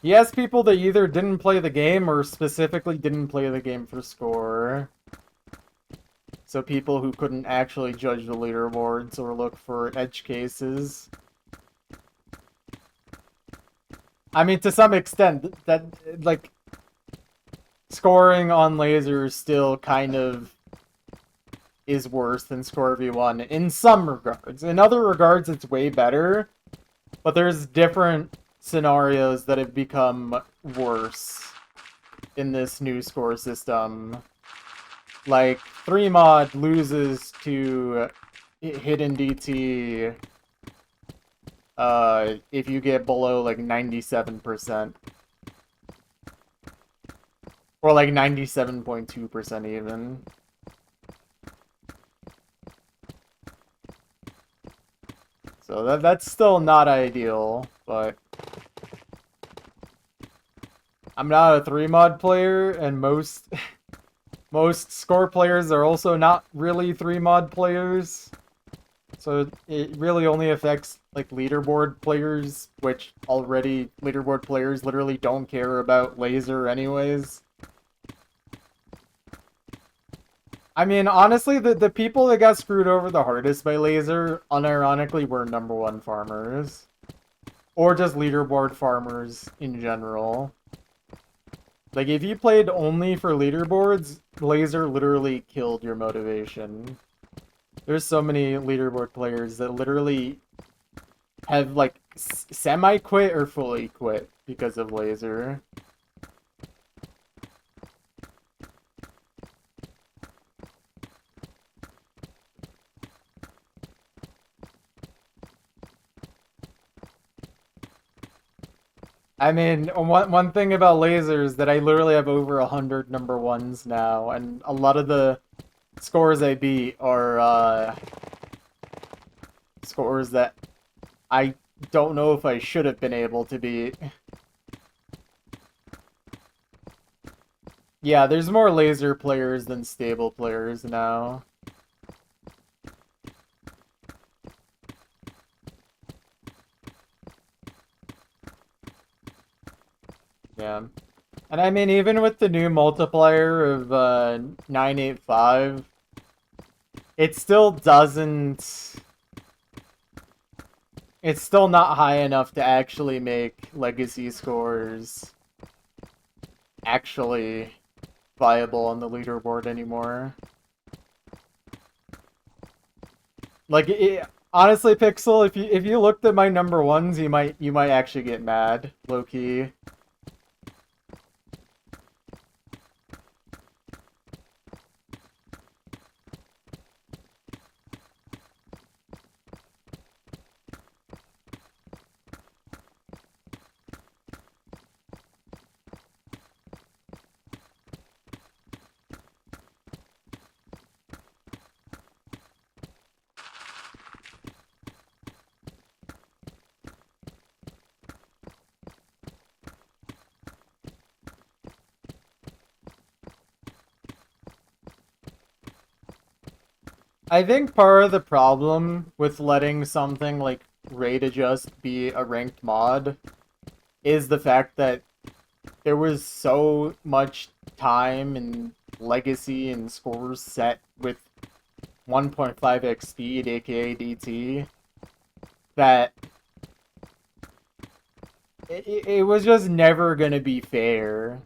He has people that either didn't play the game or specifically didn't play the game for score. So people who couldn't actually judge the leaderboards or look for edge cases. I mean, to some extent, that, like, scoring on lasers still kind of is worse than Score v1 in some regards. In other regards, it's way better, but there's different scenarios that have become worse in this new score system. Like, 3mod loses to Hidden DT if you get below, like, 97%. Or like 97.2% even. So that's still not ideal, but I'm not a 3-mod player, and most most score players are also not really 3-mod players. So it really only affects like leaderboard players, which already leaderboard players literally don't care about laser anyways. I mean, honestly, the people that got screwed over the hardest by laser, unironically, were #1 farmers. Or just leaderboard farmers in general. Like, if you played only for leaderboards, laser literally killed your motivation. There's so many leaderboard players that literally have, like, semi-quit or fully quit because of laser. I mean, one thing about lasers is that I literally have over 100 #1s now, and a lot of the scores I beat are scores that I don't know if I should have been able to beat. Yeah, there's more laser players than stable players now. Yeah. And I mean, even with the new multiplier of 985, it still doesn't... It's still not high enough to actually make legacy scores actually viable on the leaderboard anymore. Like, honestly, Pixel, if you looked at my #1s, you might actually get mad, low key. I think part of the problem with letting something like rate adjust be a ranked mod is the fact that there was so much time and legacy and scores set with 1.5x speed, aka DT, that it was just never gonna be fair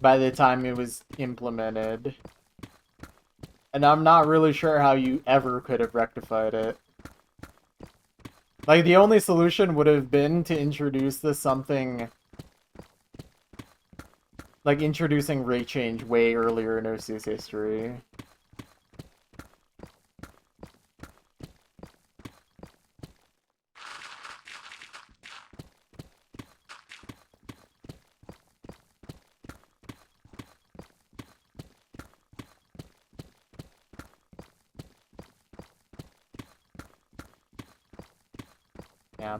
by the time it was implemented. And I'm not really sure how you ever could have rectified it. Like, the only solution would have been to introduce this something... Like, introducing rate change way earlier in OC's history. Yeah.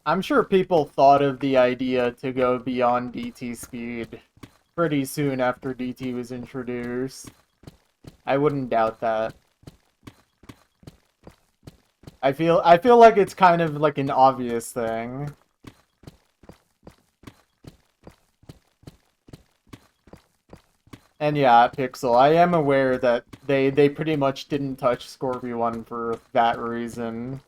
I'm sure people thought of the idea to go beyond DT speed pretty soon after DT was introduced. I wouldn't doubt that. I feel like it's kind of like an obvious thing. And yeah, Pixel, I am aware that they pretty much didn't touch Scorpio 1 for that reason.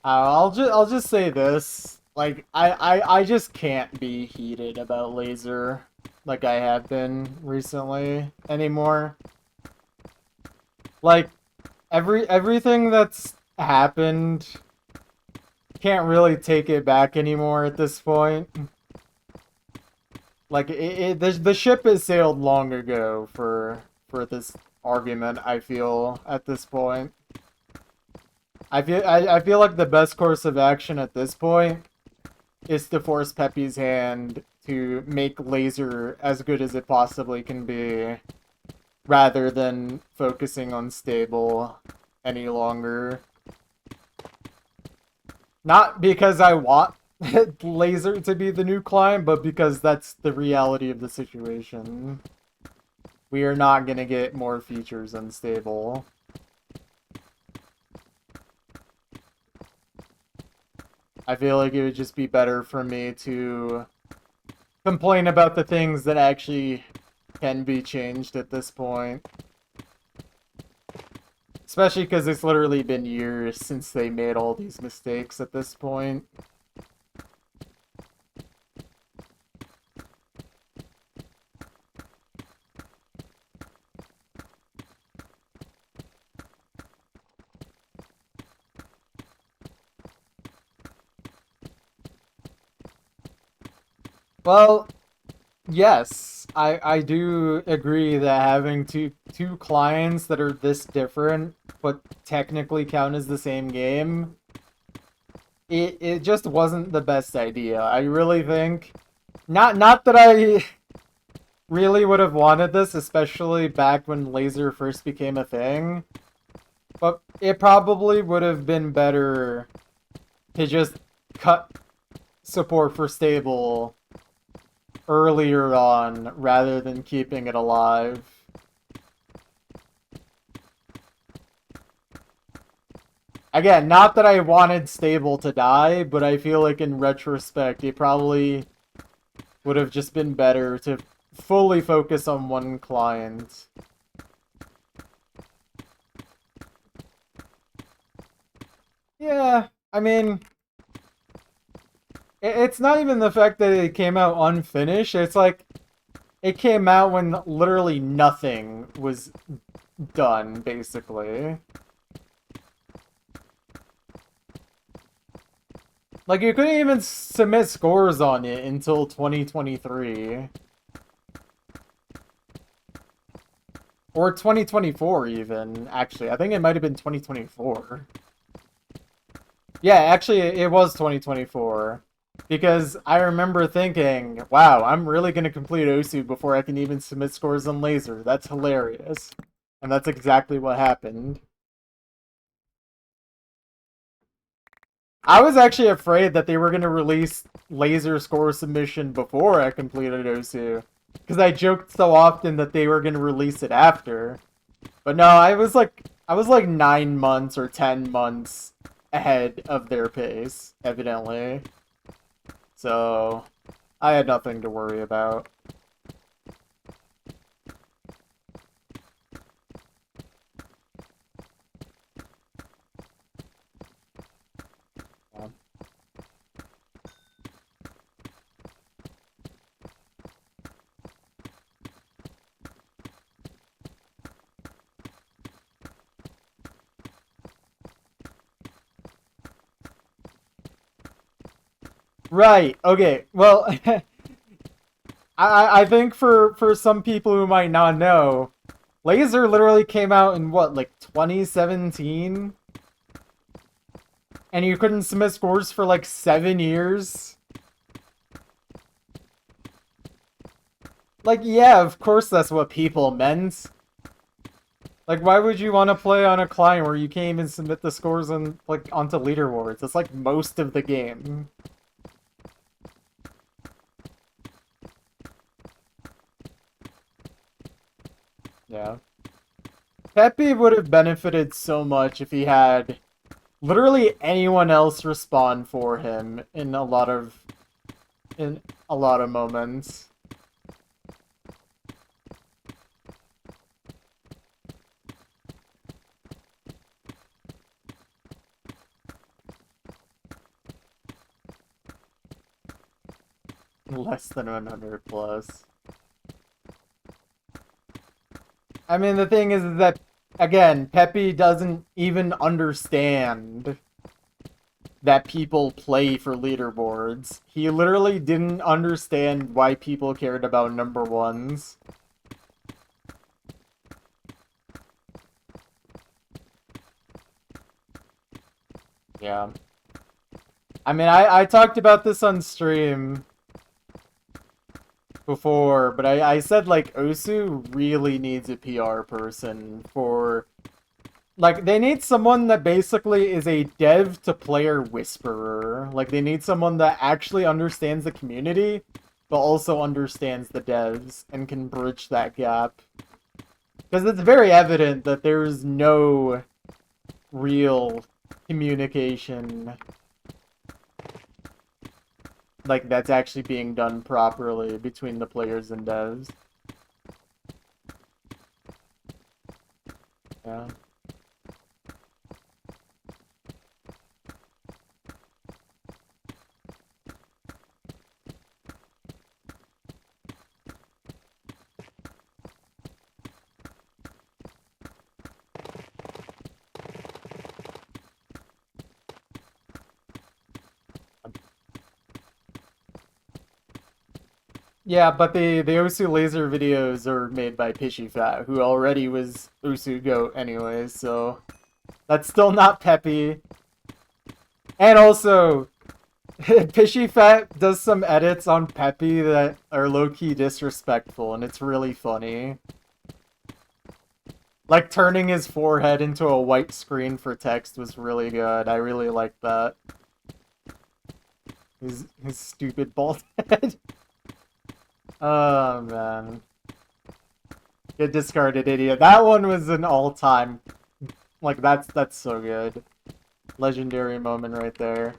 I'll just say this. Like I just can't be heated about Laser like I have been recently anymore. Like everything that's happened can't really take it back anymore at this point. Like the ship has sailed long ago for this argument, I feel at this point. I feel like the best course of action at this point is to force Peppy's hand to make Laser as good as it possibly can be, rather than focusing on Stable any longer. Not because I want Laser to be the new climb, but because that's the reality of the situation. We are not gonna get more features than Stable. I feel like it would just be better for me to complain about the things that actually can be changed at this point. Especially because it's literally been years since they made all these mistakes at this point. Well, yes, I do agree that having two clients that are this different but technically count as the same game, it just wasn't the best idea. I really think not that I really would have wanted this, especially back when Laser first became a thing, but it probably would have been better to just cut support for Stable earlier on rather than keeping it alive. Again, not that I wanted Stable to die, but I feel like in retrospect, it probably would have just been better to fully focus on one client. Yeah, I mean, it's not even the fact that it came out unfinished. It's like it came out when literally nothing was done, basically. Like, you couldn't even submit scores on it until 2023. Or 2024, even, actually. I think it might have been 2024. Yeah, actually, it was 2024. Because I remember thinking, wow, I'm really going to complete Osu before I can even submit scores on Laser. That's hilarious. And that's exactly what happened. I was actually afraid that they were going to release Laser score submission before I completed Osu. Because I joked so often that they were going to release it after. But no, I was like 9 months or 10 months ahead of their pace, evidently. So, I had nothing to worry about. Right. Okay. Well, I think for some people who might not know, Laser literally came out in what, like 2017, and you couldn't submit scores for like 7 years. Like, yeah, of course that's what people meant. Like, why would you want to play on a client where you can't even submit the scores on like onto leaderboards? It's like most of the game. Yeah. Peppy would have benefited so much if he had literally anyone else respond for him in a lot of moments. Less than 100 plus. I mean, the thing is that, again, Peppy doesn't even understand that people play for leaderboards. He literally didn't understand why people cared about number ones. Yeah. I mean, I talked about this on stream before, but I said, like, Osu really needs a PR person for... Like, they need someone that basically is a dev-to-player whisperer. Like, they need someone that actually understands the community, but also understands the devs, and can bridge that gap. Because it's very evident that there's no real communication, like, that's actually being done properly between the players and devs. Yeah. Yeah, but the Osu laser videos are made by Pishyfat, who already was Osu Goat anyway, so that's still not Peppy. And also, Pishyfat does some edits on Peppy that are low-key disrespectful, and it's really funny. Like, turning his forehead into a white screen for text was really good. I really liked that. His stupid bald head. Oh, man. Get discarded, idiot. That one was an all-time... Like, that's so good. Legendary moment right there.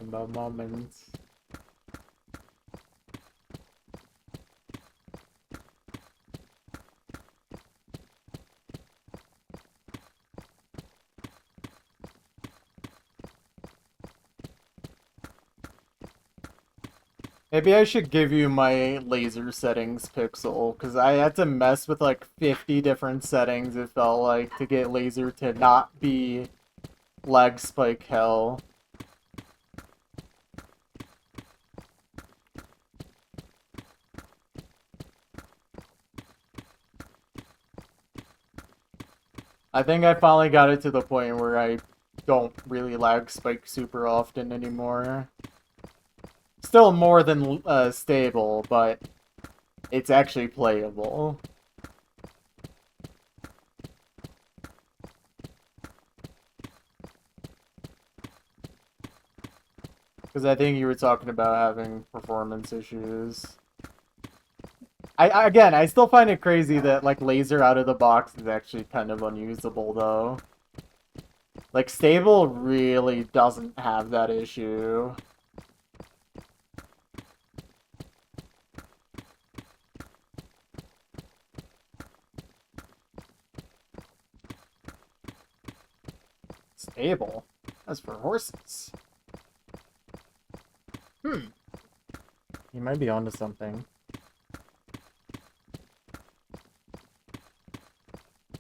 About moments. Maybe I should give you my laser settings, Pixel, because I had to mess with like 50 different settings, it felt like, to get laser to not be lag spike hell. I think I finally got it to the point where I don't really lag spike super often anymore. Still more than stable, but it's actually playable. Because I think you were talking about having performance issues. Again, I still find it crazy that, like, laser out of the box is actually kind of unusable, though. Like, stable really doesn't have that issue. Stable? That's for horses. You might be onto something.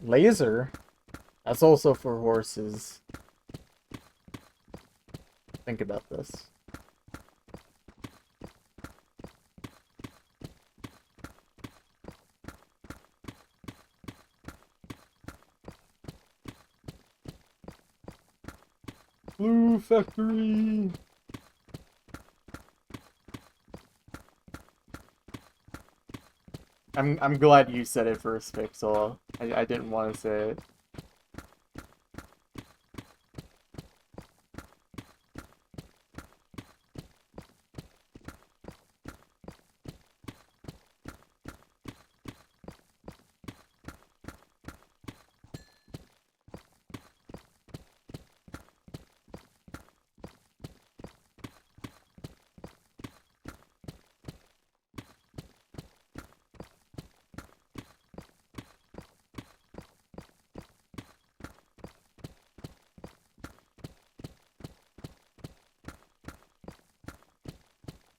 Laser? That's also for horses. Think about this. Blue Factory! I'm glad you said it first, Pixel. I didn't want to say it.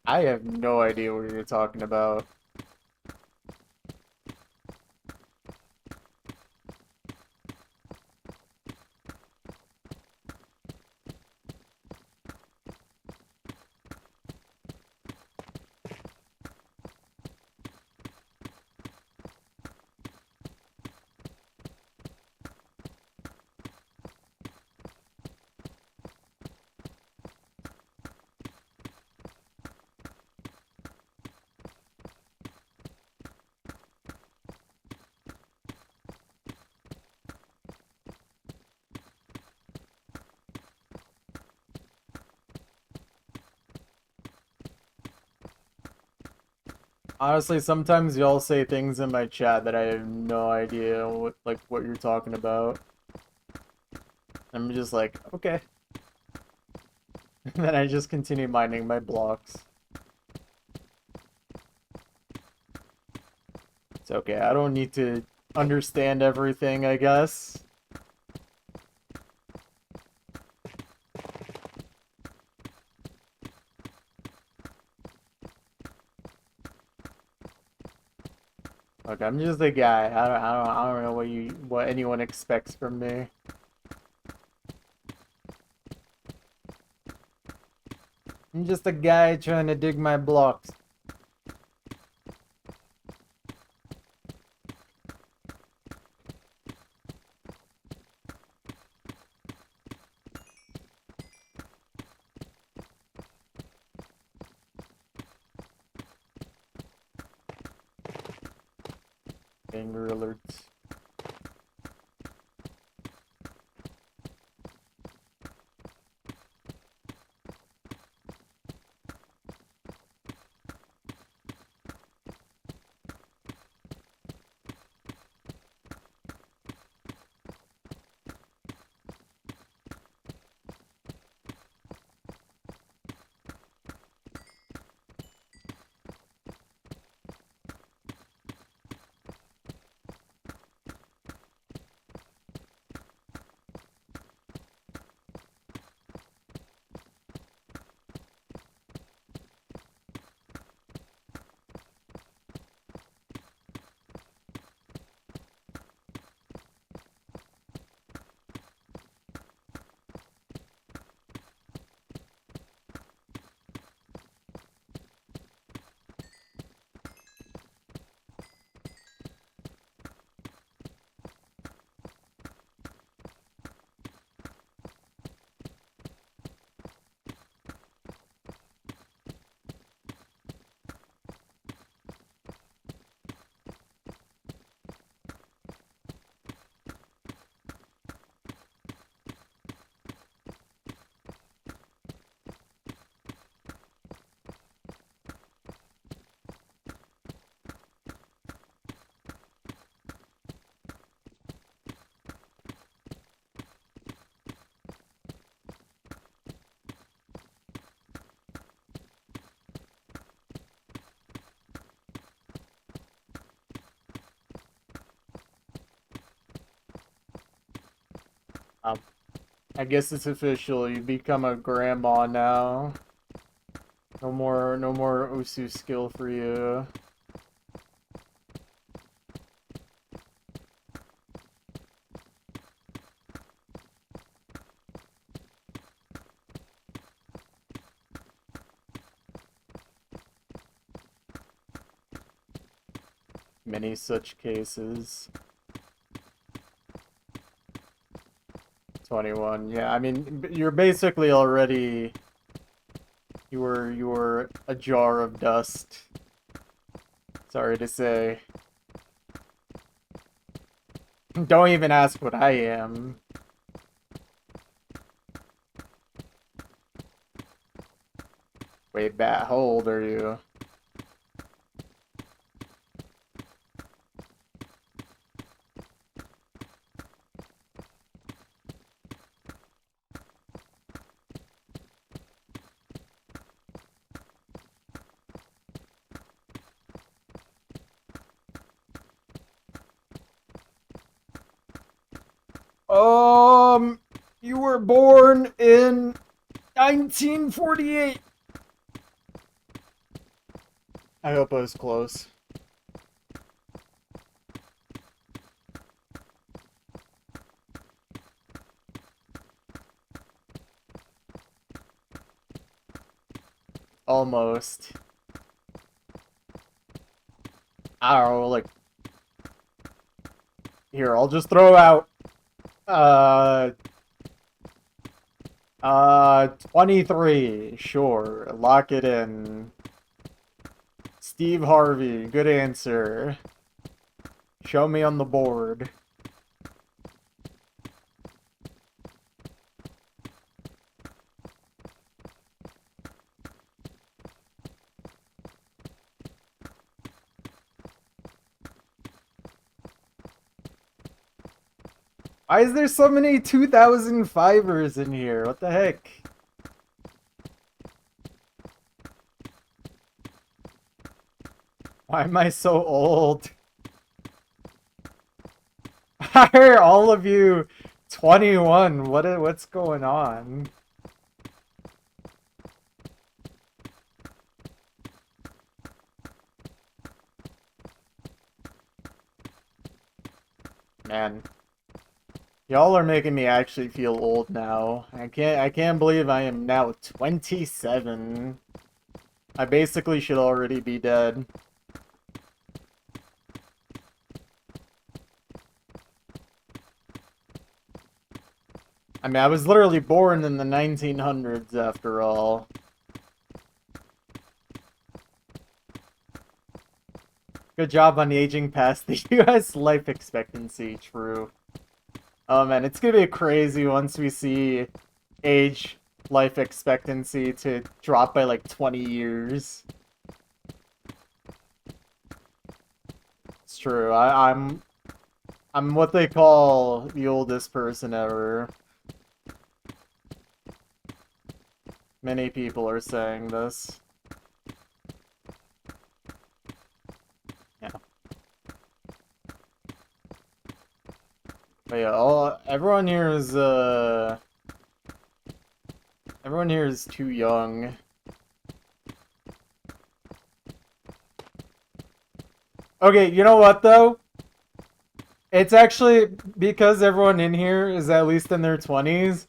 I have no idea what you're talking about. Honestly, sometimes y'all say things in my chat that I have no idea what you're talking about. I'm just like, okay. And then I just continue mining my blocks. It's okay, I don't need to understand everything, I guess. Look, I'm just a guy. I don't know what anyone expects from me. I'm just a guy trying to dig my blocks. Anger alerts. I guess it's official. You become a grandma now. No more Usu skill for you. Many such cases. 21. Yeah, I mean, you're basically already... You were a jar of dust. Sorry to say. Don't even ask what I am. Wait, Bat, how old are you? You were born in 1948. I hope I was close. Almost. I don't know, like... Here, I'll just throw out... 23. Sure. Lock it in. Steve Harvey. Good answer. Show me on the board. Why is there so many 2005ers in here? What the heck? Why am I so old? Why are all of you 21? What's going on? Man. Y'all are making me actually feel old now. I can't believe I am now 27. I basically should already be dead. I mean, I was literally born in the 1900s after all. Good job on aging past the US life expectancy, true. Oh man, it's gonna be crazy once we see age life expectancy to drop by like 20 years. It's true. I'm what they call the oldest person ever. Many people are saying this. Yeah. But yeah, everyone here is everyone here is too young. Okay, you know what though? It's actually because everyone in here is at least in their 20s.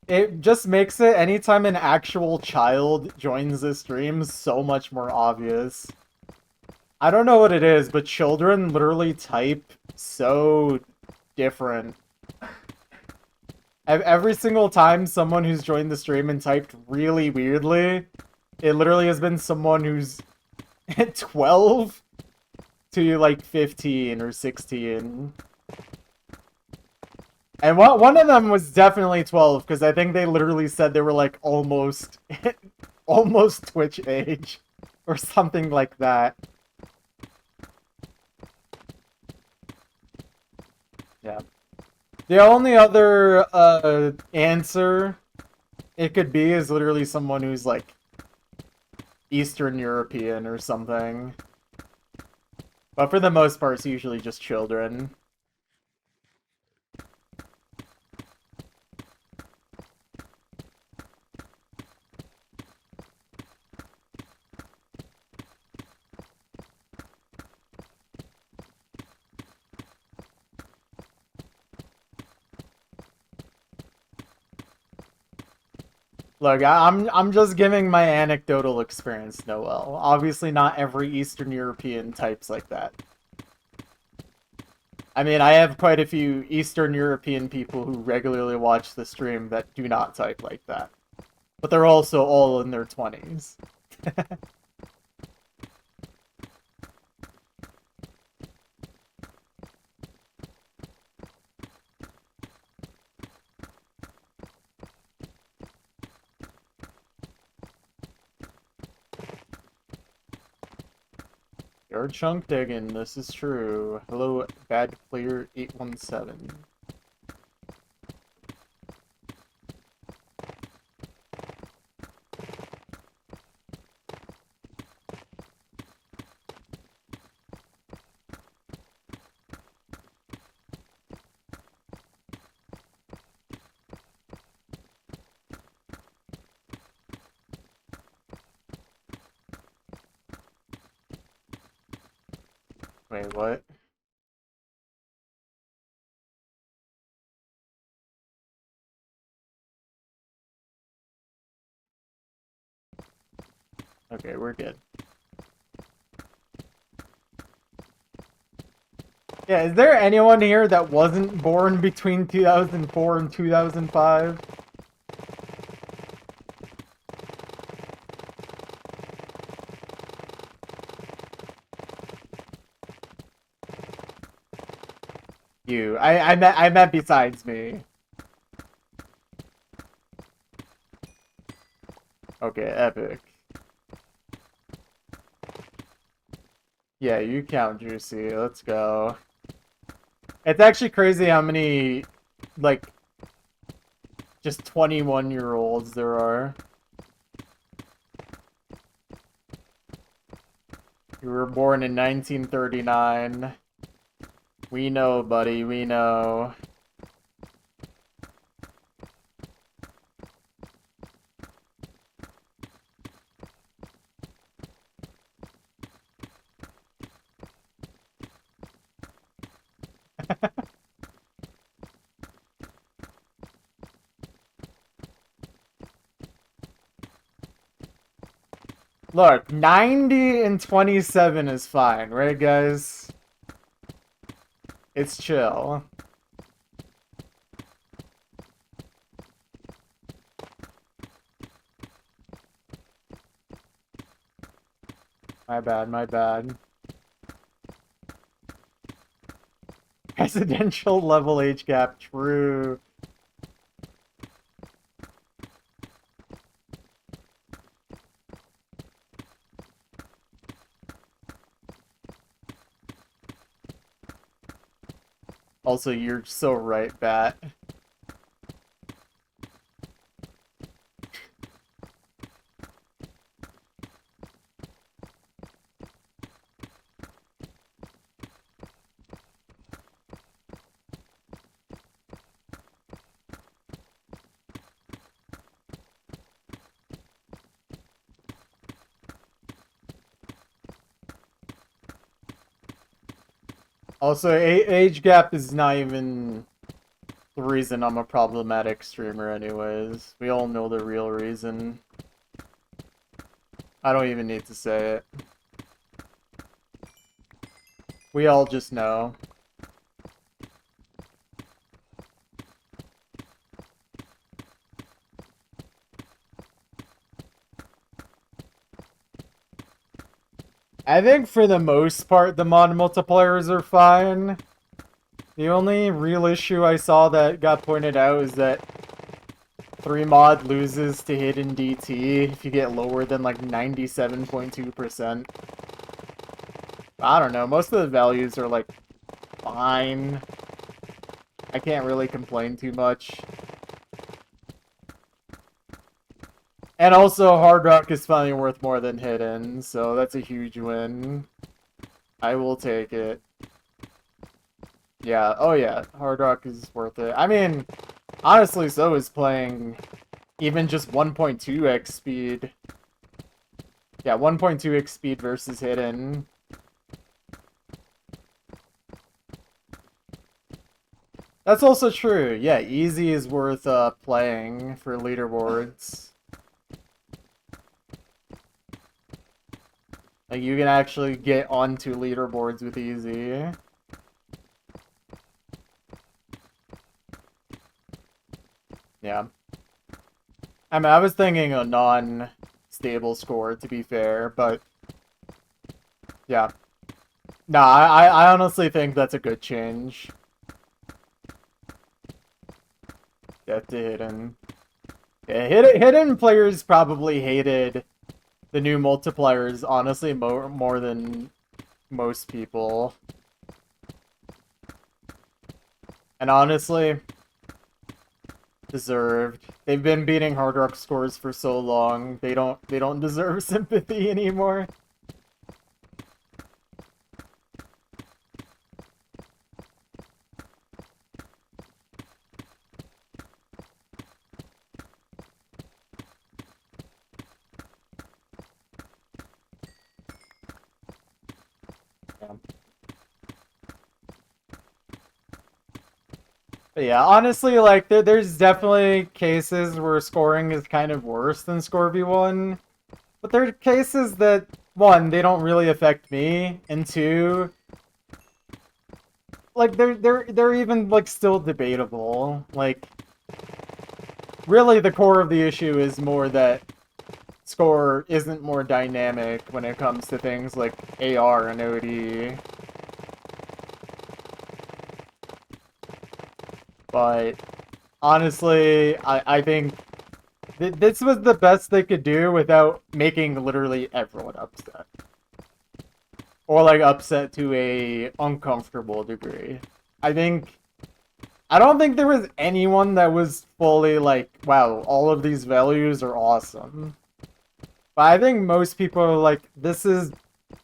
It just makes it anytime an actual child joins the stream so much more obvious. I don't know what it is, but children literally type so different. Every single time someone who's joined the stream and typed really weirdly, it literally has been someone who's 12 to like 15 or 16. And one of them was definitely 12, because I think they literally said they were like almost almost Twitch age or something like that. Yeah. The only other answer it could be is literally someone who's like Eastern European or something. But for the most part, it's usually just children. Look, I'm just giving my anecdotal experience, Noel. Obviously, not every Eastern European types like that. I mean, I have quite a few Eastern European people who regularly watch the stream that do not type like that. But they're also all in their 20s. You're chunk digging, this is true. Hello, bad player 817. Wait, what? Okay, we're good. Yeah, is there anyone here that wasn't born between 2004 and 2005? You. I meant besides me. Okay, epic. Yeah, you count, Juicy. Let's go. It's actually crazy how many, like, just 21-year-olds there are. You were born in 1939. We know, buddy, we know. Look, 90 and 27 is fine, right, guys? It's chill. My bad, my bad. Presidential level age gap, true. Also, you're so right, Bat. Also, age gap is not even the reason I'm a problematic streamer anyways. We all know the real reason. I don't even need to say it. We all just know. I think for the most part, the mod multipliers are fine. The only real issue I saw that got pointed out is that 3 mod loses to hidden DT if you get lower than like 97.2%. I don't know, most of the values are like fine. I can't really complain too much. And also, Hard Rock is finally worth more than Hidden, so that's a huge win. I will take it. Yeah, oh yeah, Hard Rock is worth it. I mean, honestly, so is playing even just 1.2x speed. Yeah, 1.2x speed versus Hidden. That's also true. Yeah, easy is worth playing for leaderboards. Like, you can actually get onto leaderboards with easy. Yeah. I mean, I was thinking a non-stable score, to be fair, but... Yeah. Nah, I honestly think that's a good change. Death to Hidden. Yeah, hidden players probably hated the new multipliers, honestly, more than most people. And honestly, deserved. They've been beating Hard Rock scores for so long. They don't deserve sympathy anymore. Yeah. But yeah, honestly, like there's definitely cases where scoring is kind of worse than Score v1. But there are cases that, one, they don't really affect me, and two, like they're even like still debatable. Like really the core of the issue is more that Score isn't more dynamic when it comes to things like AR and OD. But honestly, I think this was the best they could do without making literally everyone upset. Or like upset to a uncomfortable degree. I don't think there was anyone that was fully like, wow, all of these values are awesome. But I think most people are like, this is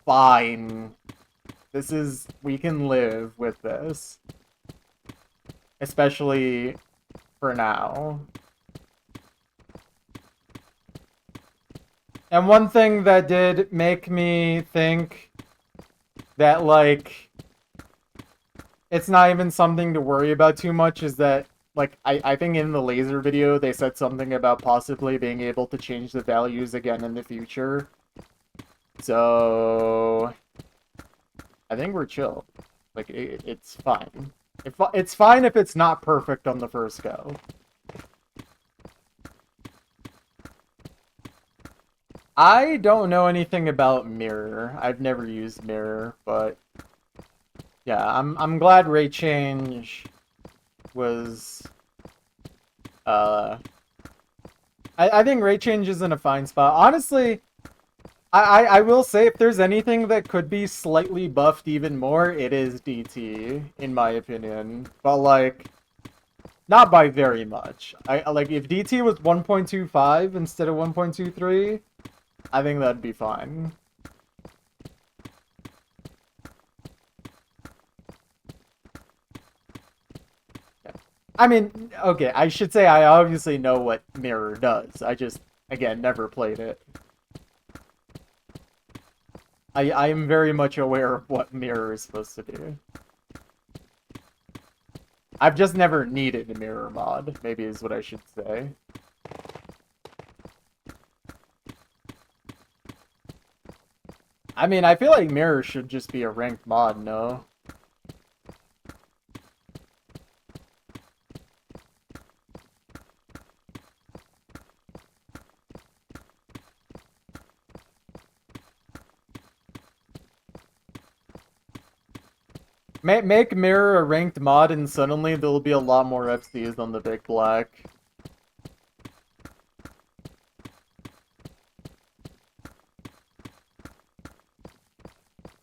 fine. We can live with this. Especially for now. And one thing that did make me think that, like, it's not even something to worry about too much is that, like, I think in the laser video they said something about possibly being able to change the values again in the future. So I think we're chill. Like, it's fine. It's fine if it's not perfect on the first go. I don't know anything about Mirror. I've never used Mirror, but yeah, I'm glad rate change was I think rate change is in a fine spot. Honestly, I will say if there's anything that could be slightly buffed even more, it is DT, in my opinion. But like not by very much. I like if DT was 1.25 instead of 1.23, I think that'd be fine. I mean, okay, I should say I obviously know what Mirror does. I just, again, never played it. I am very much aware of what Mirror is supposed to do. I've just never needed a Mirror mod, maybe is what I should say. I mean, I feel like Mirror should just be a ranked mod, no? Make Mirror a ranked mod and suddenly there'll be a lot more FCs on the Big Black.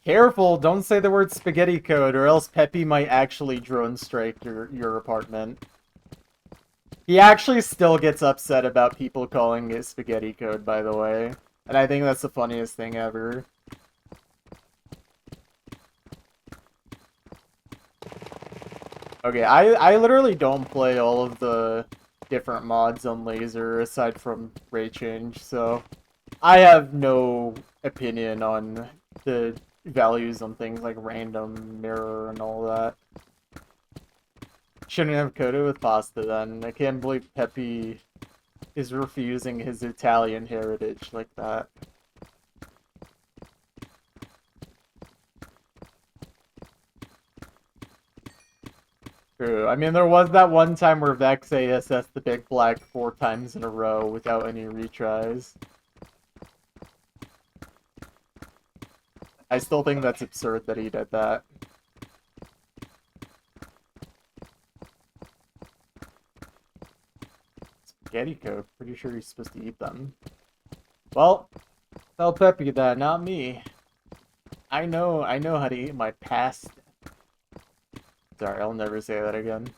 Careful, don't say the word spaghetti code or else Peppy might actually drone strike your apartment. He actually still gets upset about people calling it spaghetti code, by the way. And I think that's the funniest thing ever. Okay, I literally don't play all of the different mods on Laser aside from Ray Change, so I have no opinion on the values on things like random, mirror, and all that. Shouldn't have coded with pasta then. I can't believe Peppy is refusing his Italian heritage like that. True. I mean, there was that one time where Vex ASS the Big Black 4 times in a row without any retries. I still think that's absurd that he did that. Spaghetti code. Pretty sure he's supposed to eat them. Well, tell Peppy that, not me. I know how to eat my past. Sorry, I'll never say that again.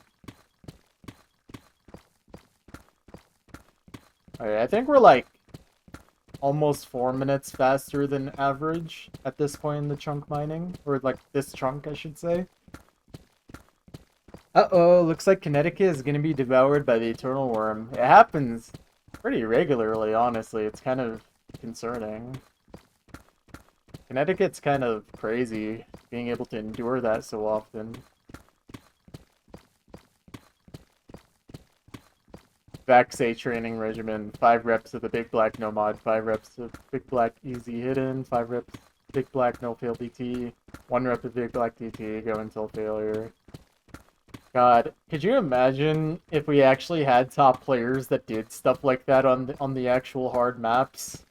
Alright, I think we're like almost 4 minutes faster than average at this point in the chunk mining. Or like this chunk, I should say. Uh-oh, looks like Connecticut is gonna be devoured by the Eternal Worm. It happens pretty regularly, honestly. It's kind of concerning. Connecticut's kind of crazy, being able to endure that so often. Vaxay training regimen, 5 reps of the Big Black No Mod, 5 reps of Big Black Easy Hidden, 5 reps Big Black No Fail DT, 1 rep of Big Black DT, go until failure. God, could you imagine if we actually had top players that did stuff like that on the actual hard maps?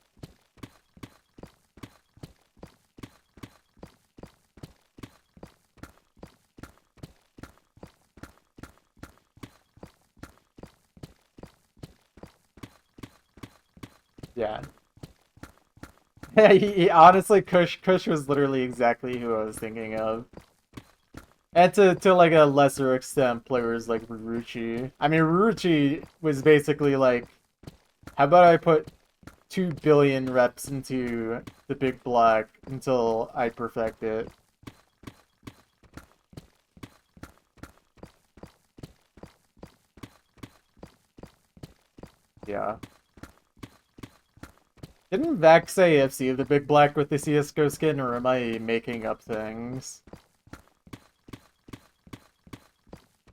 Yeah. Honestly, Kush was literally exactly who I was thinking of. And to like a lesser extent, players like Ruruchi. I mean, Ruruchi was basically like, how about I put 2 billion reps into the Big Black until I perfect it? Yeah. Didn't Vax say AFC the Big Black with the CSGO skin, or am I making up things?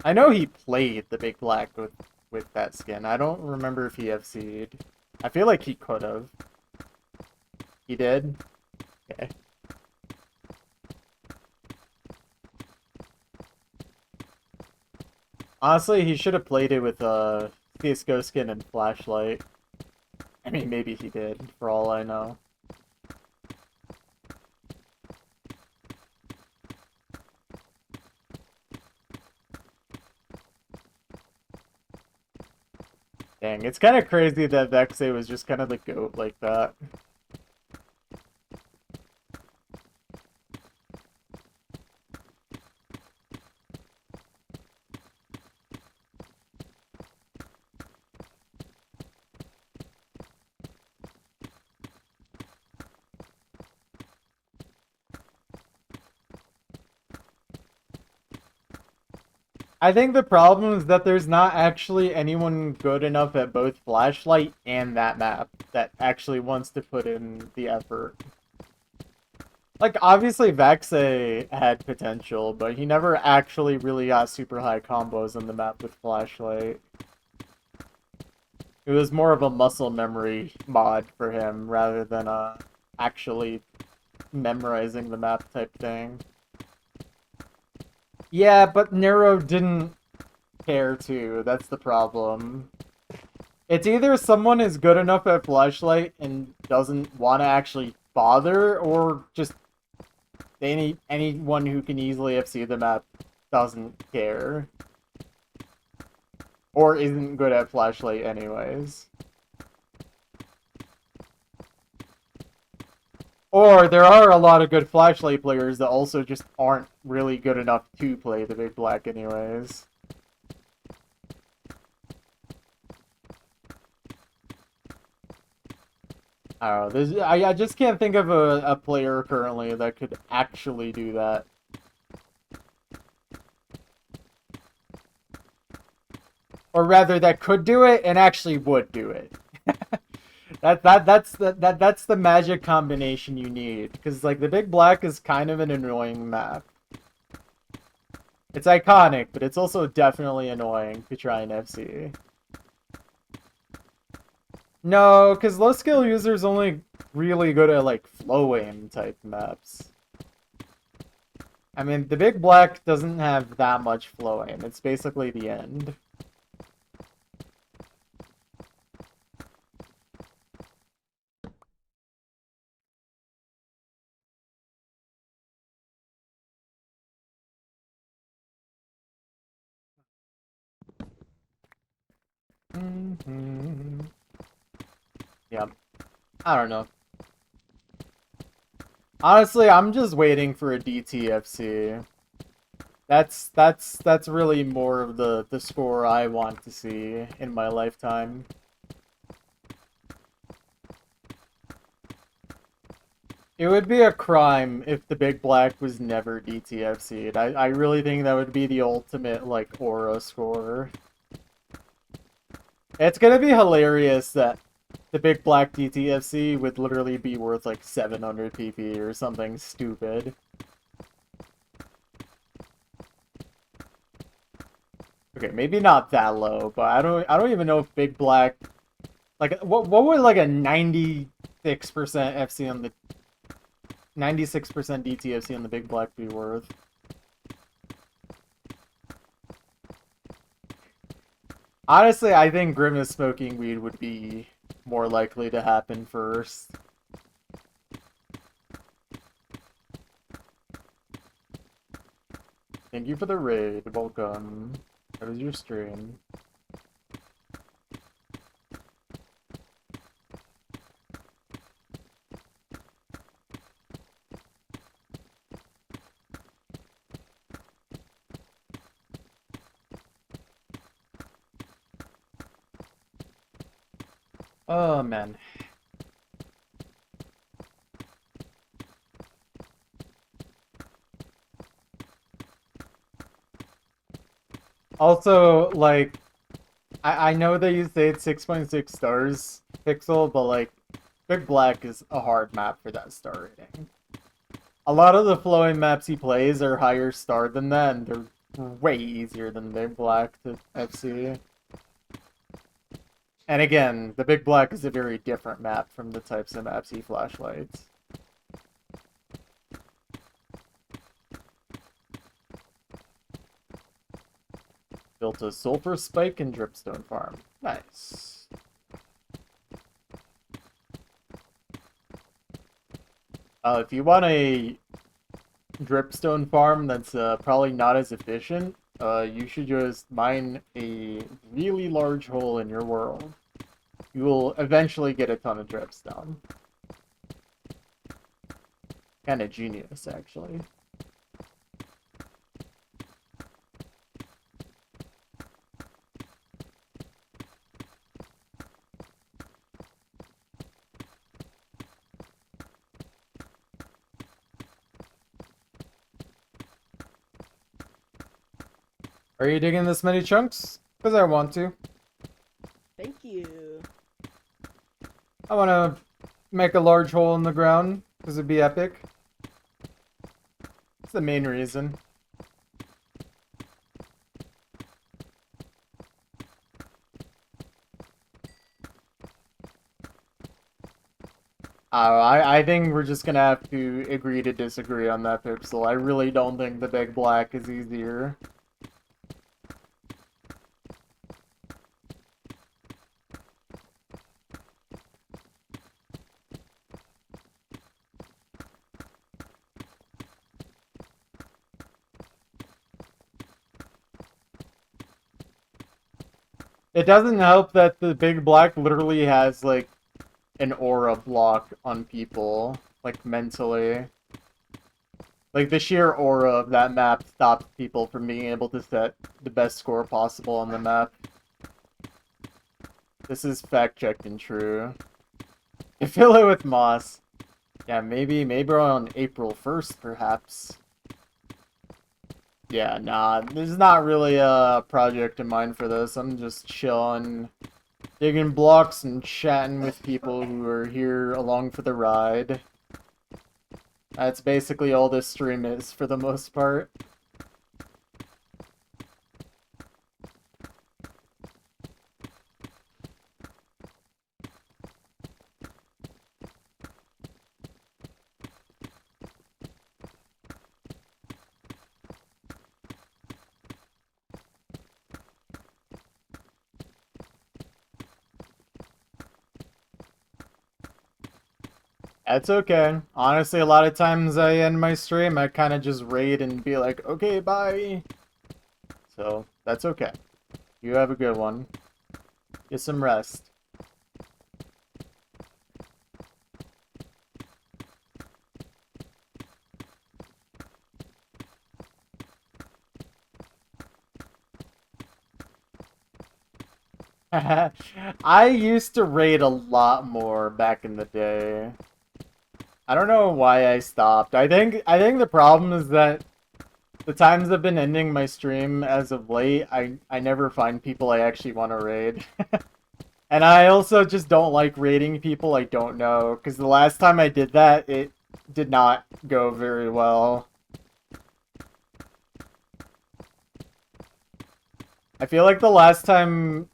I know he played the Big Black with that skin. I don't remember if he FC'd. I feel like he could have. He did? Okay. Honestly, he should have played it with CSGO skin and flashlight. I mean, maybe he did, for all I know. Dang, it's kind of crazy that Vexay was just kind of the GOAT like that. I think the problem is that there's not actually anyone good enough at both Flashlight and that map that actually wants to put in the effort. Like, obviously Vexay had potential, but he never actually really got super high combos on the map with Flashlight. It was more of a muscle memory mod for him rather than actually memorizing the map type thing. Yeah, but Nero didn't care to. That's the problem. It's either someone is good enough at Flashlight and doesn't want to actually bother, or just anyone who can easily FC the map doesn't care. Or isn't good at Flashlight anyways. Or there are a lot of good Flashlight players that also just aren't really good enough to play the Big Black anyways. I don't know. I just can't think of a player currently that could actually do that. Or rather, that could do it and actually would do it. That's the magic combination you need. Because like the Big Black is kind of an annoying map. It's iconic, but it's also definitely annoying to try and FC. No, because low skill users only really good at like flow aim type maps. I mean, the Big Black doesn't have that much flow aim. It's basically the end. Yeah. I don't know. Honestly, I'm just waiting for a DTFC. That's really more of the score I want to see in my lifetime. It would be a crime if the Big Black was never DTFC'd. I really think that would be the ultimate, like, aura score. It's gonna be hilarious that the Big Black DTFC would literally be worth, like, 700 PP or something stupid. Okay, maybe not that low, but I don't even know if Big Black, like, what would like a 96% FC on the 96% DTFC on the Big Black be worth? Honestly, I think Grimace smoking weed would be more likely to happen first. Thank you for the raid. Welcome. How was your stream? Oh, man. Also, like, I know that you say it's 6.6 stars pixel, but, like, Big Black is a hard map for that star rating. A lot of the flowing maps he plays are higher star than that, and they're way easier than Big Black to FC. And again, the Big Black is a very different map from the types of maps he flashlights. Built a sulfur spike and dripstone farm. Nice. If you want a dripstone farm that's probably not as efficient, you should just mine a really large hole in your world. You will eventually get a ton of dripstone. Kind of genius, actually. Are you digging this many chunks? Because I want to. Thank you. I want to make a large hole in the ground because it'd be epic. It's the main reason. I think we're just gonna have to agree to disagree on that, Pixel. I really don't think the Big Black is easier. It doesn't help that the Big Black literally has, like, an aura block on people, like, mentally. Like, the sheer aura of that map stops people from being able to set the best score possible on the map. This is fact-checked and true. You fill it with moss. Yeah, maybe on April 1st, perhaps. Yeah, nah, there's not really a project in mind for this. I'm just chilling, digging blocks and chatting with people who are here along for the ride. That's basically all this stream is for the most part. That's okay. Honestly, a lot of times I end my stream, I kind of just raid and be like, okay, bye. So, that's okay. You have a good one. Get some rest. . . . . . . . . . . . . . . . . . . . . . . . . . . . . . . . . . . . . . . . . . . . . . . . . . . . . . . . . . . . . . . . . . . . . . . . . . . . . . . . . . . . . . . . . . . . . . . . . . . . . . . . . . . . . . . . . . . . . . . . . . . . . . . . . . . . . . . . . . . . . . . . . . . . . . . . . . . . . . . . . . . . . . . . . . . . . . . . . . . . . . . . . . . . . . . . . . . . . . . . . . . . . . . . . . . . . . . . . . . . . . . . . . . . . . . . . . . . . . . . . . . . . . . .. I used to raid a lot more back in the day. I don't know why I stopped. I think the problem is that the times I've been ending my stream as of late, I never find people I actually want to raid. And I also just don't like raiding people I don't know, because the last time I did that, it did not go very well. I feel like the last time...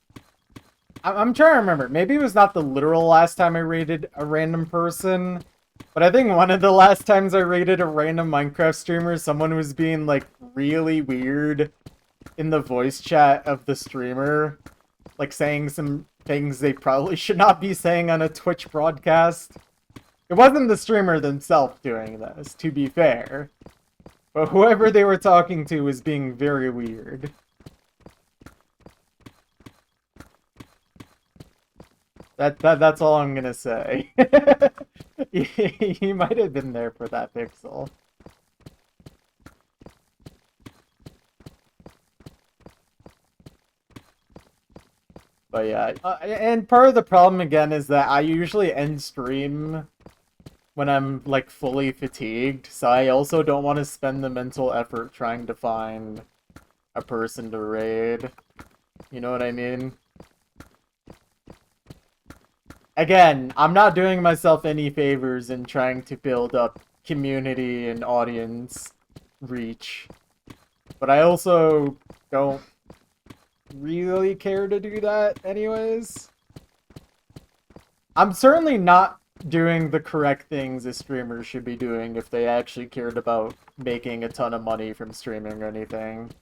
I'm trying to remember. Maybe it was not the literal last time I raided a random person, but I think one of the last times I raided a random Minecraft streamer, someone was being, like, really weird in the voice chat of the streamer. Like, saying some things they probably should not be saying on a Twitch broadcast. It wasn't the streamer themselves doing this, to be fair. But whoever they were talking to was being very weird. That's all I'm gonna say. He might have been there for that pixel. But yeah, and part of the problem again is that I usually end stream when I'm like fully fatigued, so I also don't want to spend the mental effort trying to find a person to raid. You know what I mean? Again, I'm not doing myself any favors in trying to build up community and audience reach. But I also don't really care to do that anyways. I'm certainly not doing the correct things a streamer should be doing if they actually cared about making a ton of money from streaming or anything.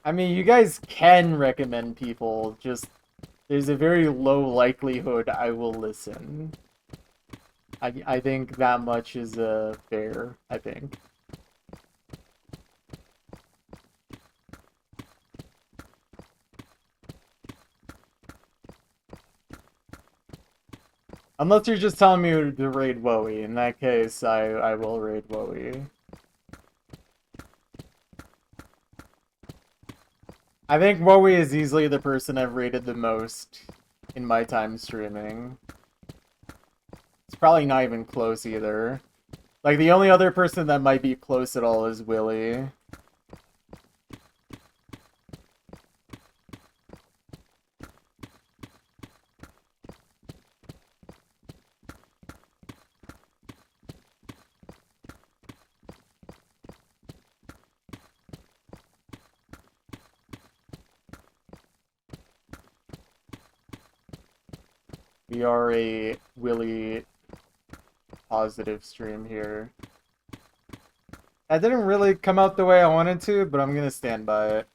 I mean, you guys can recommend people, just there's a very low likelihood I will listen. I think that much is fair, I think. Unless you're just telling me to raid Wowie. In that case, I will raid Wowie. I think Wowie is easily the person I've rated the most in my time streaming. It's probably not even close either. Like, the only other person that might be close at all is Willy. We are a Willy positive stream here. That didn't really come out the way I wanted to, but I'm gonna stand by it.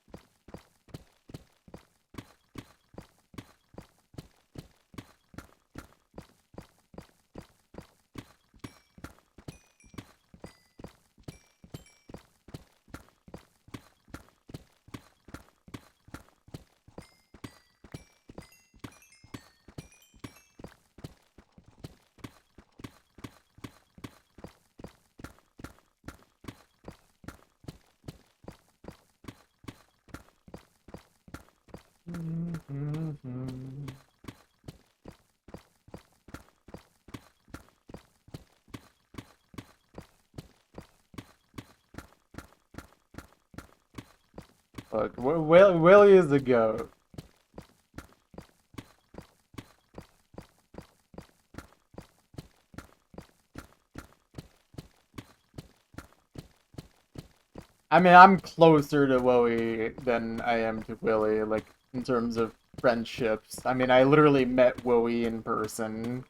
Look, Willy is the GOAT. I mean, I'm closer to Wowie than I am to Willy, like, in terms of friendships. I mean, I literally met Wowie in person.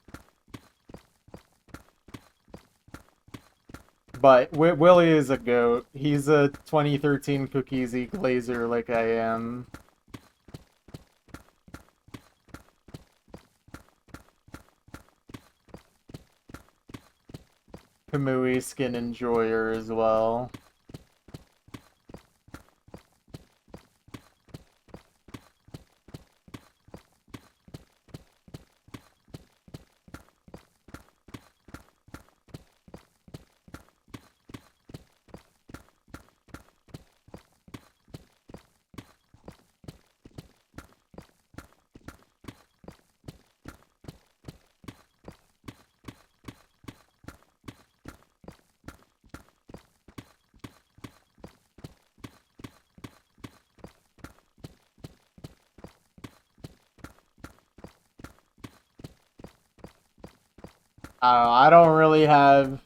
But Willy is a GOAT. He's a 2013 Cookiesy Glazer like I am. Kamui skin enjoyer as well. I don't really have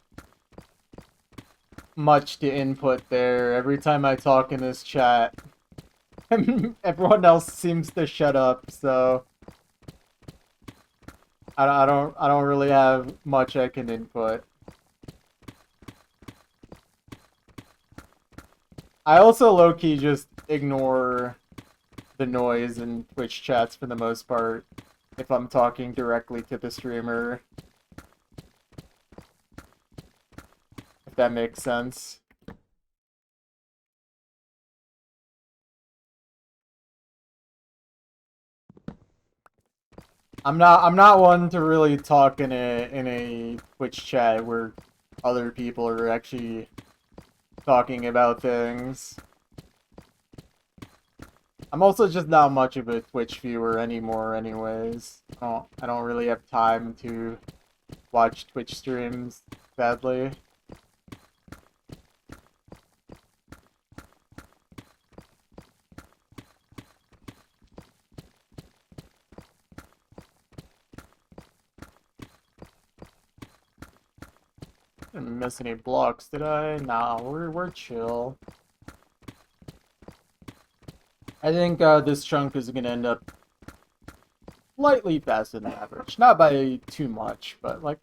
much to input there. Every time I talk in this chat, everyone else seems to shut up, so I don't really have much I can input. I also low-key just ignore the noise in Twitch chats for the most part if I'm talking directly to the streamer. If that makes sense. I'm not one to really talk in a Twitch chat where other people are actually talking about things. I'm also just not much of a Twitch viewer anymore anyways. I don't really have time to watch Twitch streams, sadly. Didn't miss any blocks, did I? Nah, we're chill. I think this chunk is gonna end up slightly faster than average. Not by too much, but like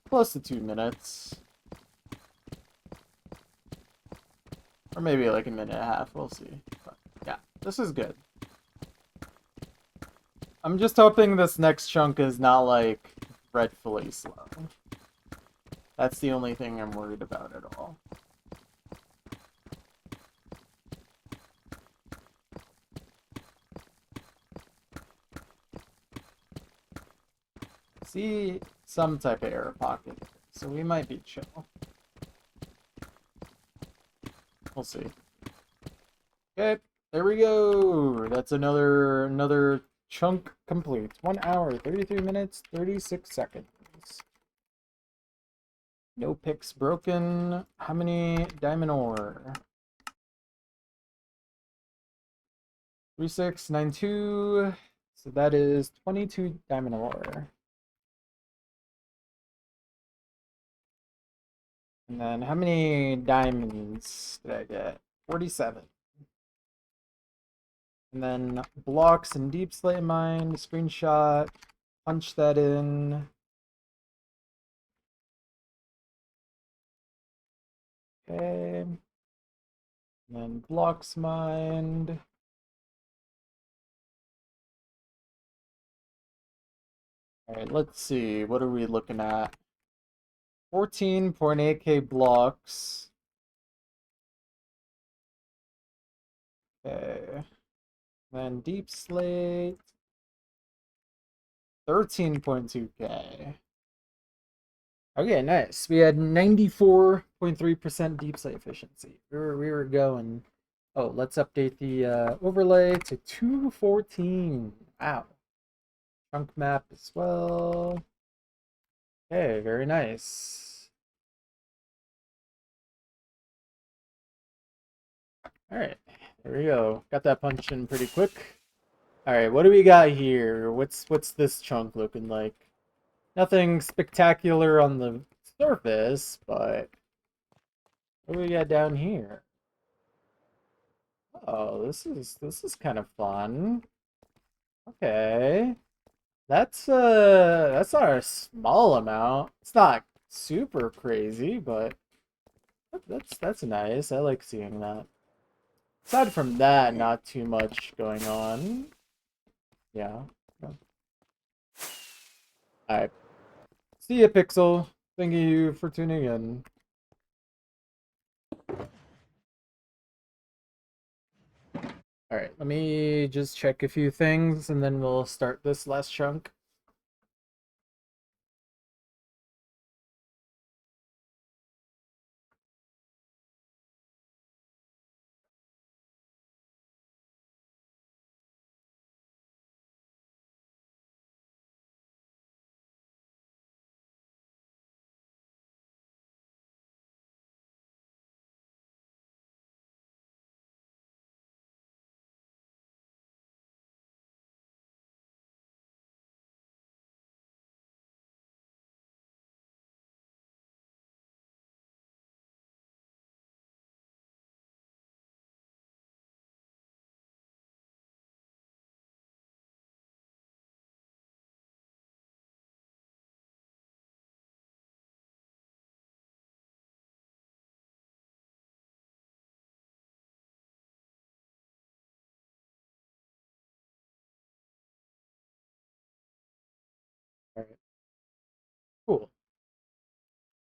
close to 2 minutes. Or maybe like a minute and a half, we'll see. But yeah, this is good. I'm just hoping this next chunk is not like dreadfully slow. That's the only thing I'm worried about at all. See some type of air pocket, so we might be chill. We'll see. Okay, there we go. That's another chunk complete. 1 hour, 33 minutes, 36 seconds. No picks broken. How many diamond ore? 3692. So that is 22 diamond ore. And then how many diamonds did I get? 47. And then blocks and deep slate mine, screenshot, punch that in. Okay. And then blocks mined. Alright, let's see. What are we looking at? 14.8k blocks. Okay. Then deep slate. 13.2k. Okay, nice. We had 94.3% deep slate efficiency. We were going. Oh, let's update the overlay to 214. Wow. Chunk map as well. Okay, very nice. Alright, there we go. Got that punch in pretty quick. Alright, what do we got here? What's this chunk looking like? Nothing spectacular on the surface, but what do we got down here? Oh, this is kind of fun. Okay. That's not a small amount. It's not super crazy, but that's nice. I like seeing that. Aside from that, not too much going on. Yeah. Alright. See ya, Pixel. Thank you for tuning in. Alright, let me just check a few things and then we'll start this last chunk.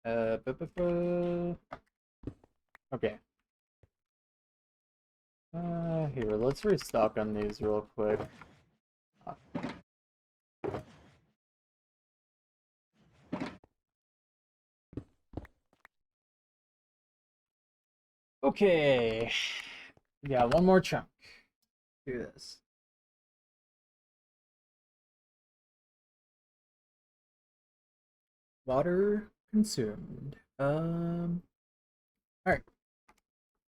Okay. Here, let's restock on these real quick. Okay. Yeah, one more chunk. Do this. Water consumed. Alright.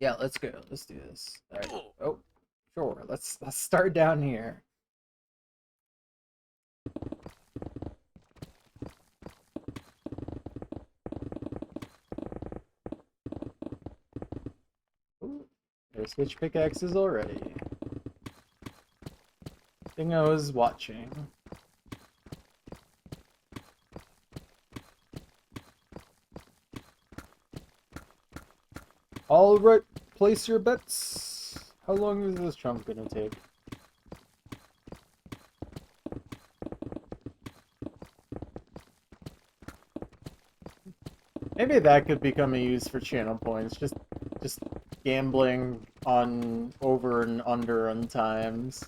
Yeah, let's go. Let's do this. Alright. Oh, sure. Let's start down here. Ooh, there's switch pickaxes already. Thing I was watching. Alright, place your bets. How long is this chunk gonna take? Maybe that could become a use for channel points. Just gambling on over and under on times.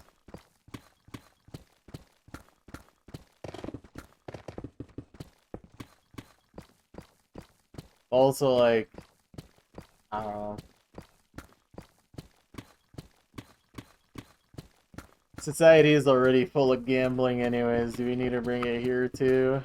Also, like, I don't know. Society is already full of gambling anyways. Do we need to bring it here too?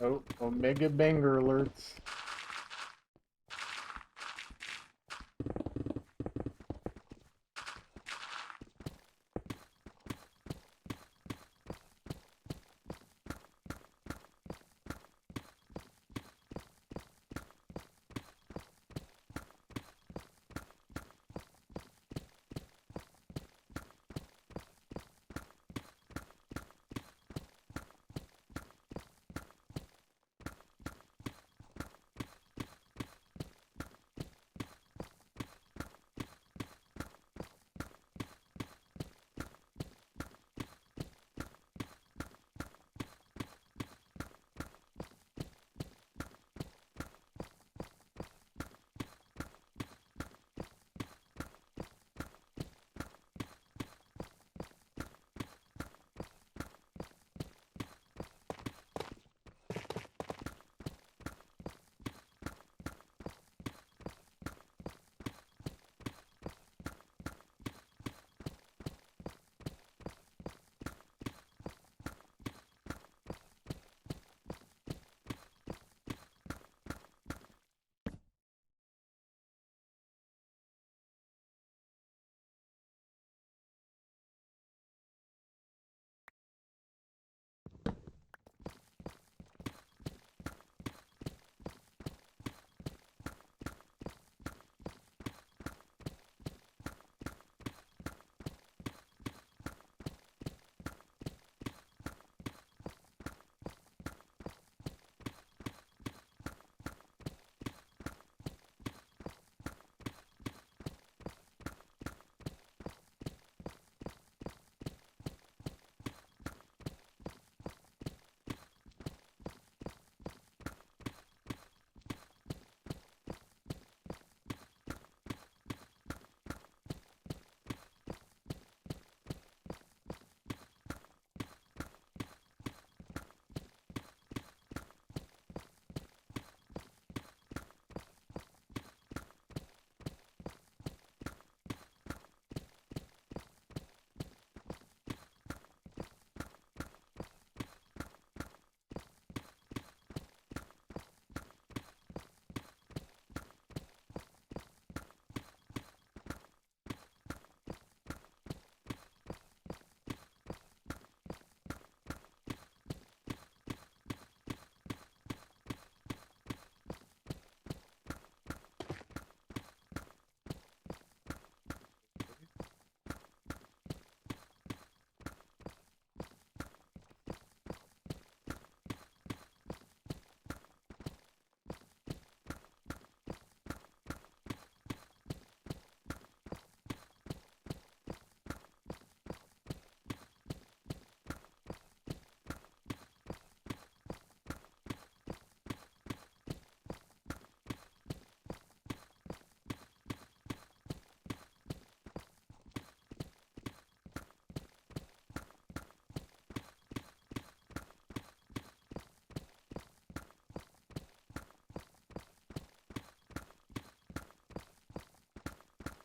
Oh, Omega Banger alerts.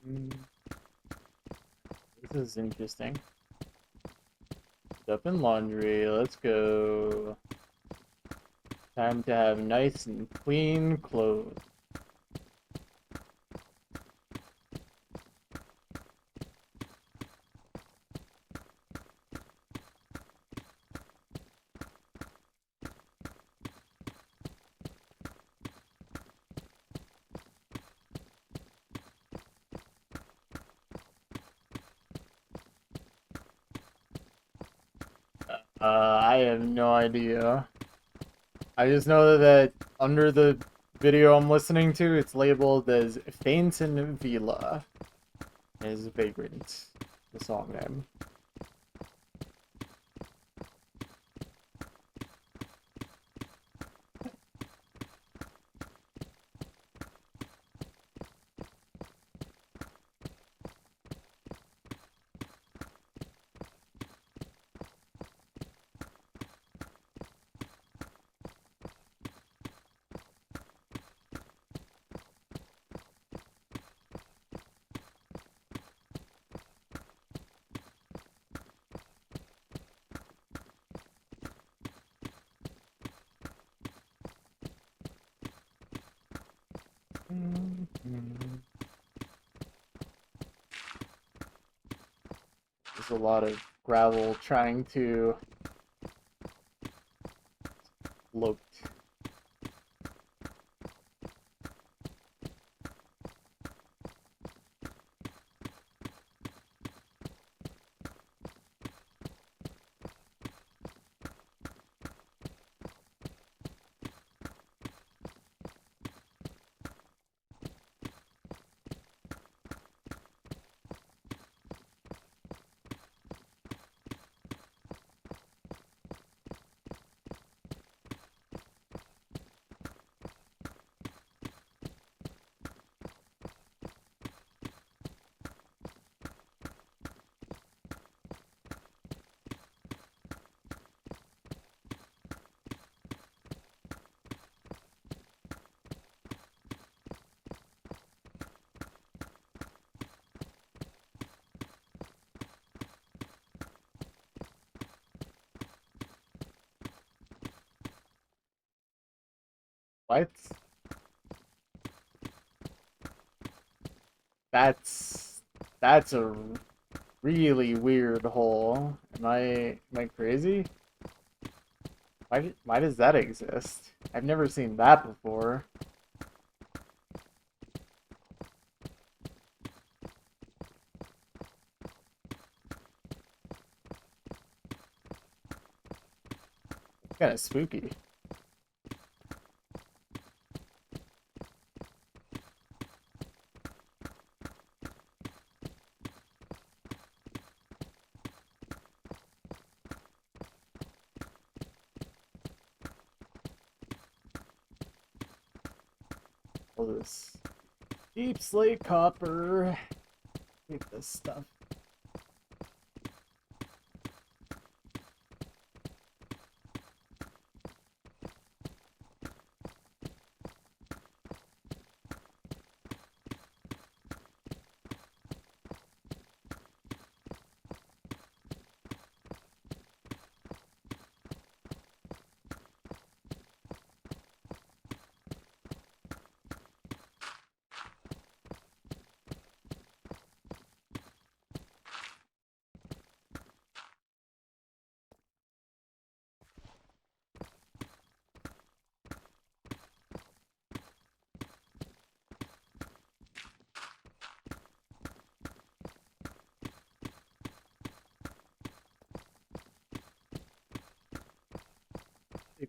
Mm, this is interesting. Up in laundry, let's go. Time to have nice and clean clothes. I have no idea. I just know that under the video I'm listening to, it's labeled as Faint and Vila is Vagrant, the song name. There's a lot of gravel trying to float. What? That's a really weird hole. Am I crazy? Why does that exist? I've never seen that before. It's kind of spooky. All this deep slate copper. Take this stuff.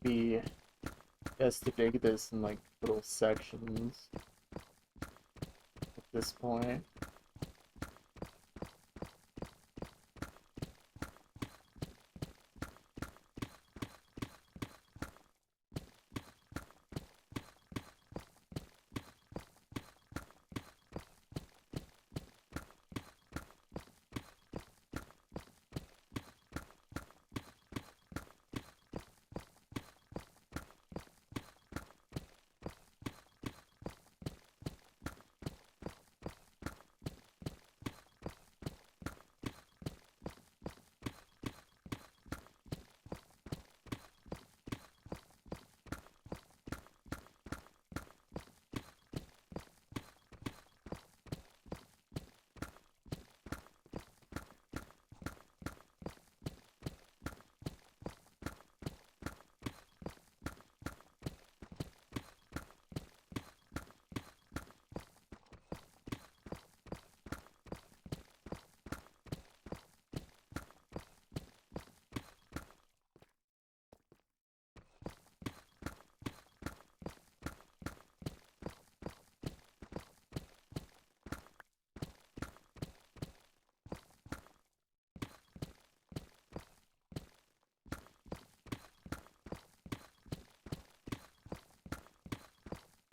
Maybe best to dig this in like little sections at this point.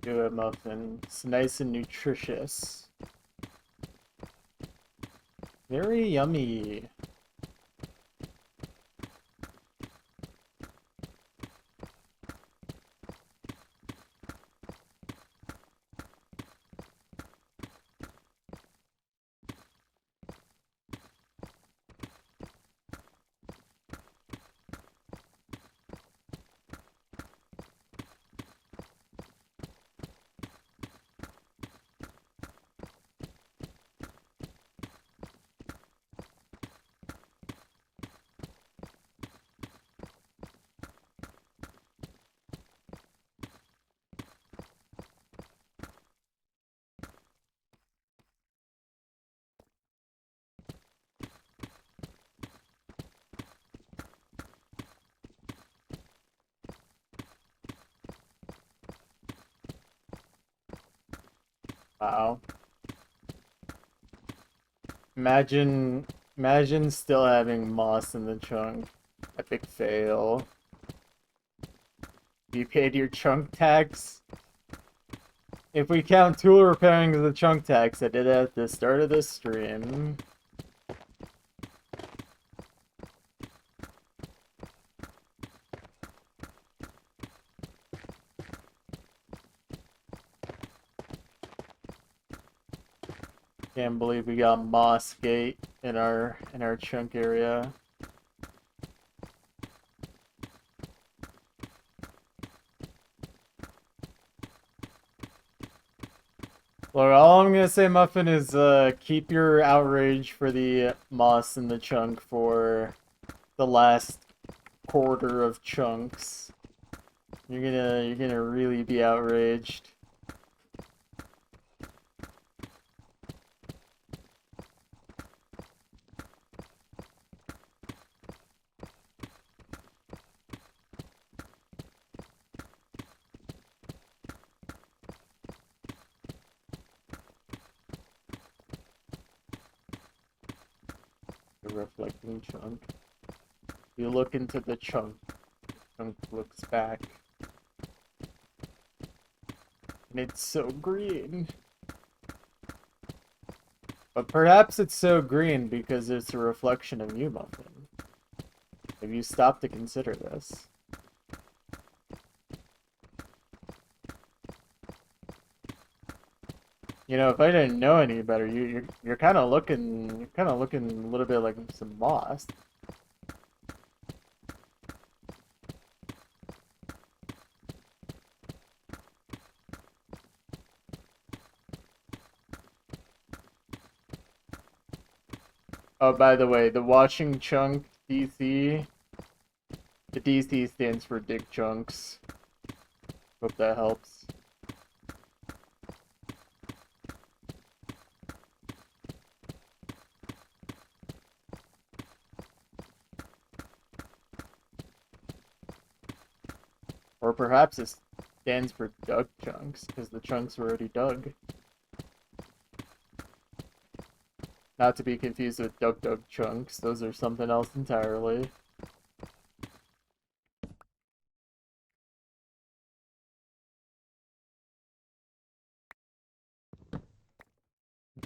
Do a muffin. It's nice and nutritious. Very yummy. Wow. Imagine still having moss in the chunk. Epic fail. You paid your chunk tax? If we count tool repairing as the chunk tax, I did it at the start of the stream. Can't believe we got Moss Gate in our chunk area. Well, all I'm gonna say, Muffin, is keep your outrage for the moss in the chunk for the last quarter of chunks. You're gonna really be outraged. The reflecting chunk. You look into the chunk looks back. And it's so green. But perhaps it's so green because it's a reflection of you, Muffin. Have you stopped to consider this? You know, if I didn't know any better, you're kind of looking a little bit like some moss. Oh, by the way, the watching chunk DC, the DC stands for Dick Chunks. Hope that helps. Or perhaps it stands for Dug Chunks, because the chunks were already dug. Not to be confused with Dug Dug Chunks, those are something else entirely.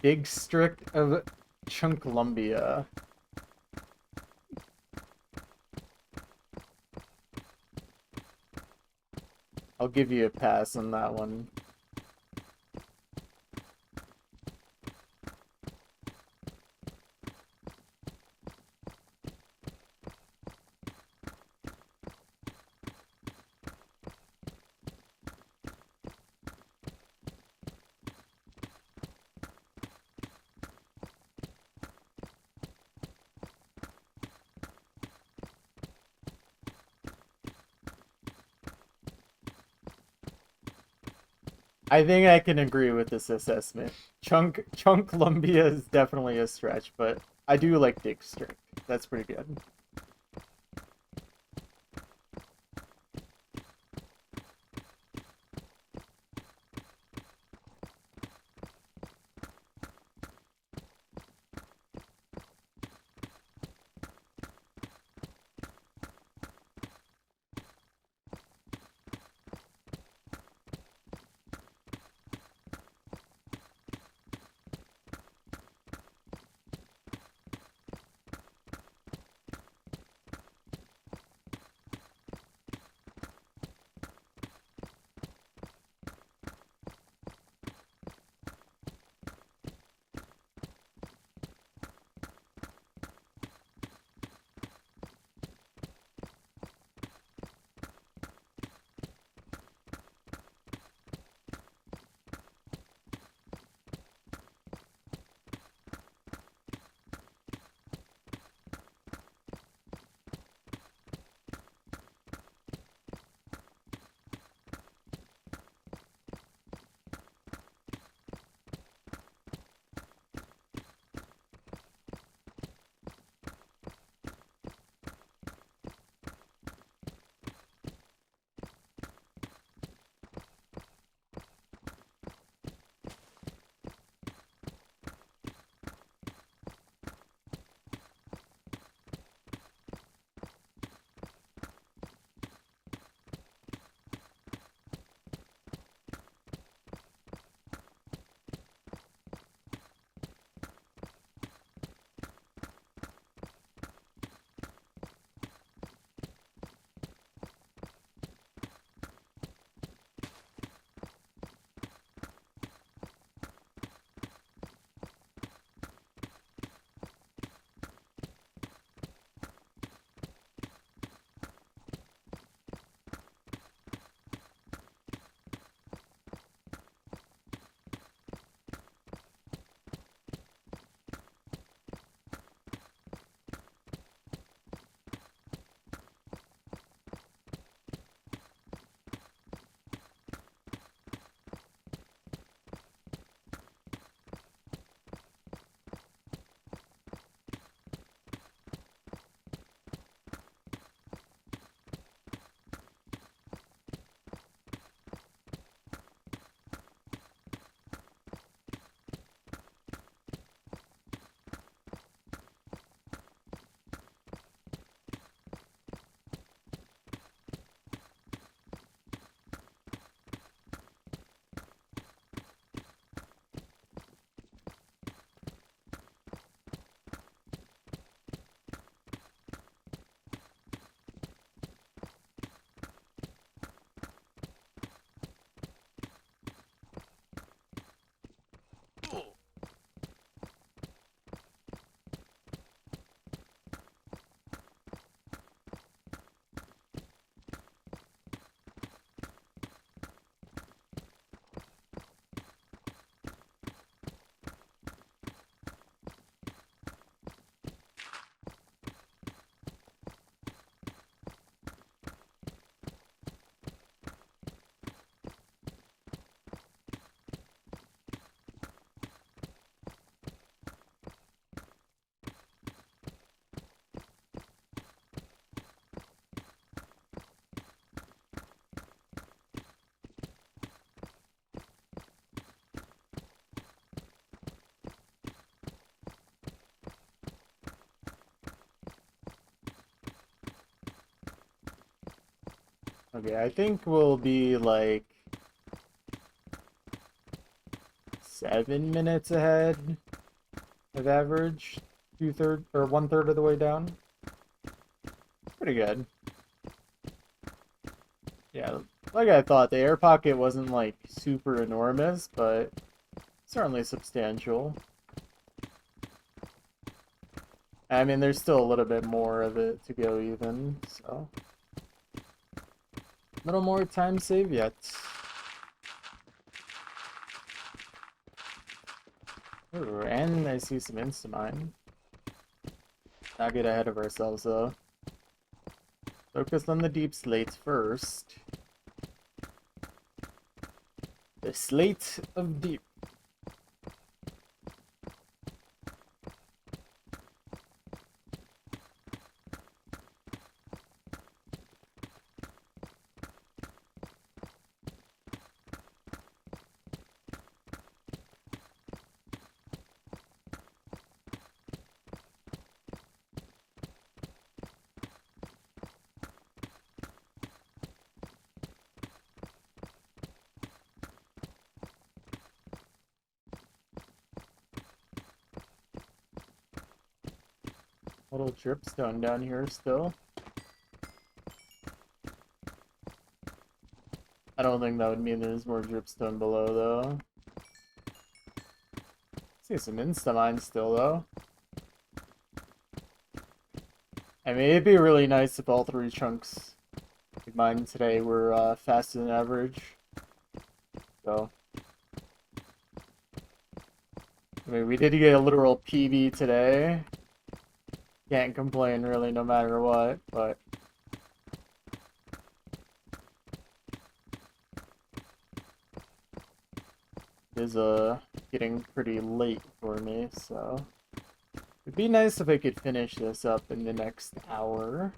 Big Strict of Chunklumbia. I'll give you a pass on that one. I think I can agree with this assessment. Chunklumbia is definitely a stretch, but I do like Dick Strict. That's pretty good. Okay, I think we'll be like 7 minutes ahead of average, 2/3 or 1/3 of the way down. Pretty good. Yeah, like I thought, the air pocket wasn't like super enormous, but certainly substantial. I mean, there's still a little bit more of it to go even, so. A little more time save yet. Ooh, and I see some Instamine. Not get ahead of ourselves though. Focus on the deep slates first. The slate of deep. Little dripstone down here still. I don't think that would mean there's more dripstone below though. See some Instamine still though. I mean, it'd be really nice if all 3 chunks of mine today were faster than average. So, I mean, we did get a literal PB today. Can't complain really no matter what, but it is getting pretty late for me, so it'd be nice if I could finish this up in the next hour.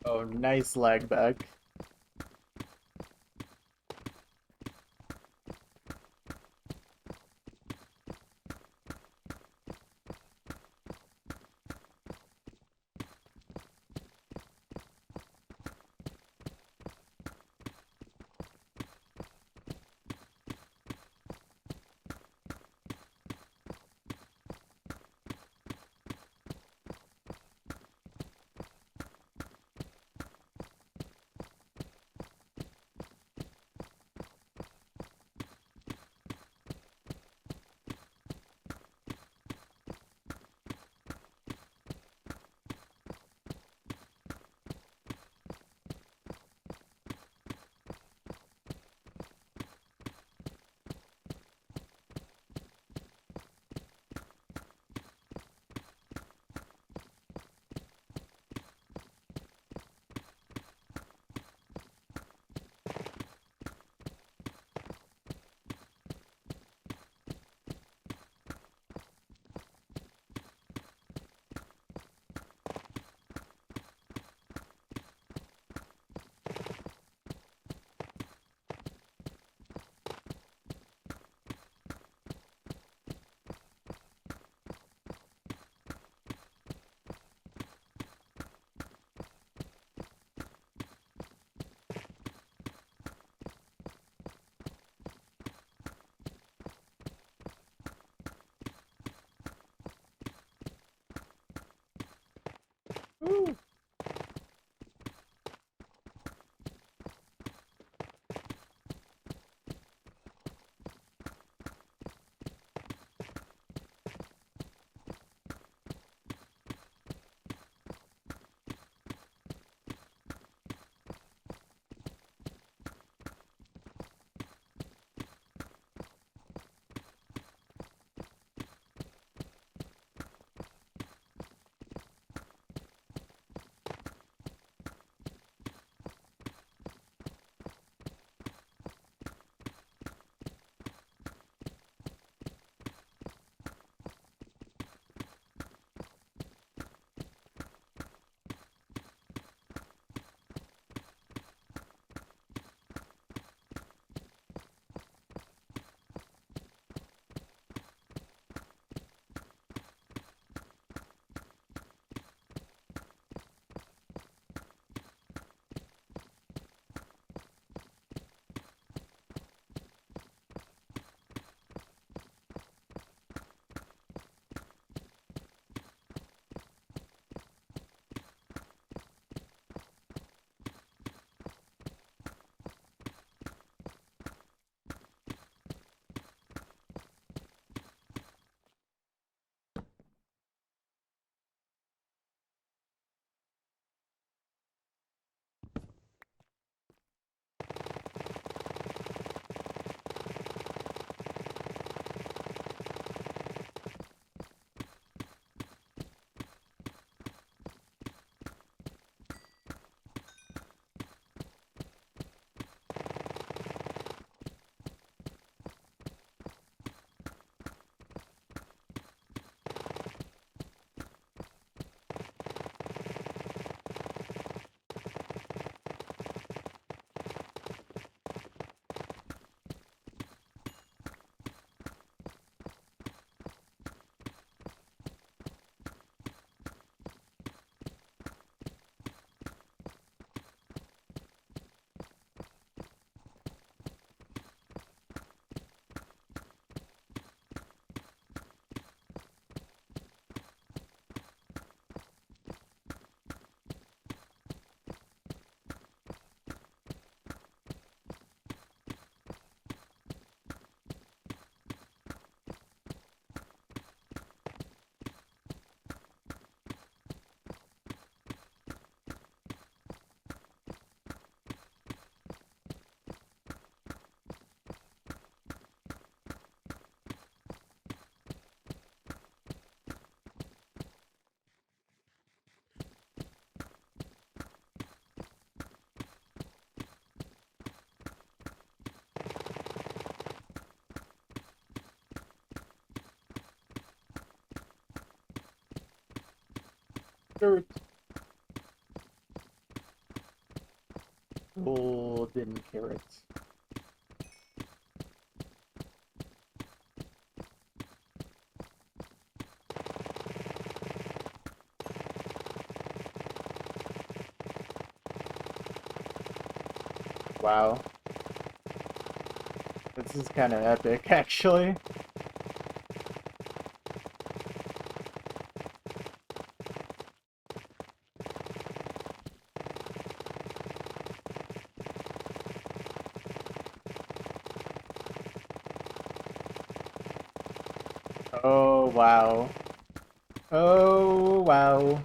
Oh, nice lag back. Woo! Dirt. Golden carrot. Wow. This is kind of epic, actually. Oh, wow. Oh, wow.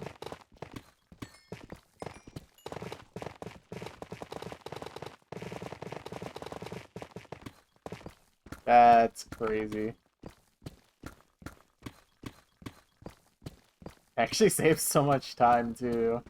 That's crazy. Actually saves so much time, too.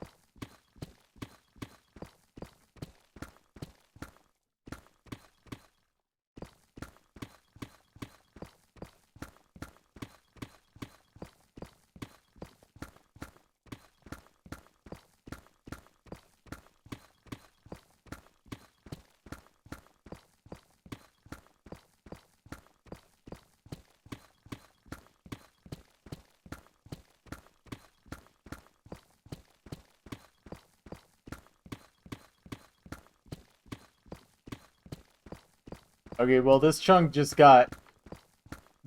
Okay, well, this chunk just got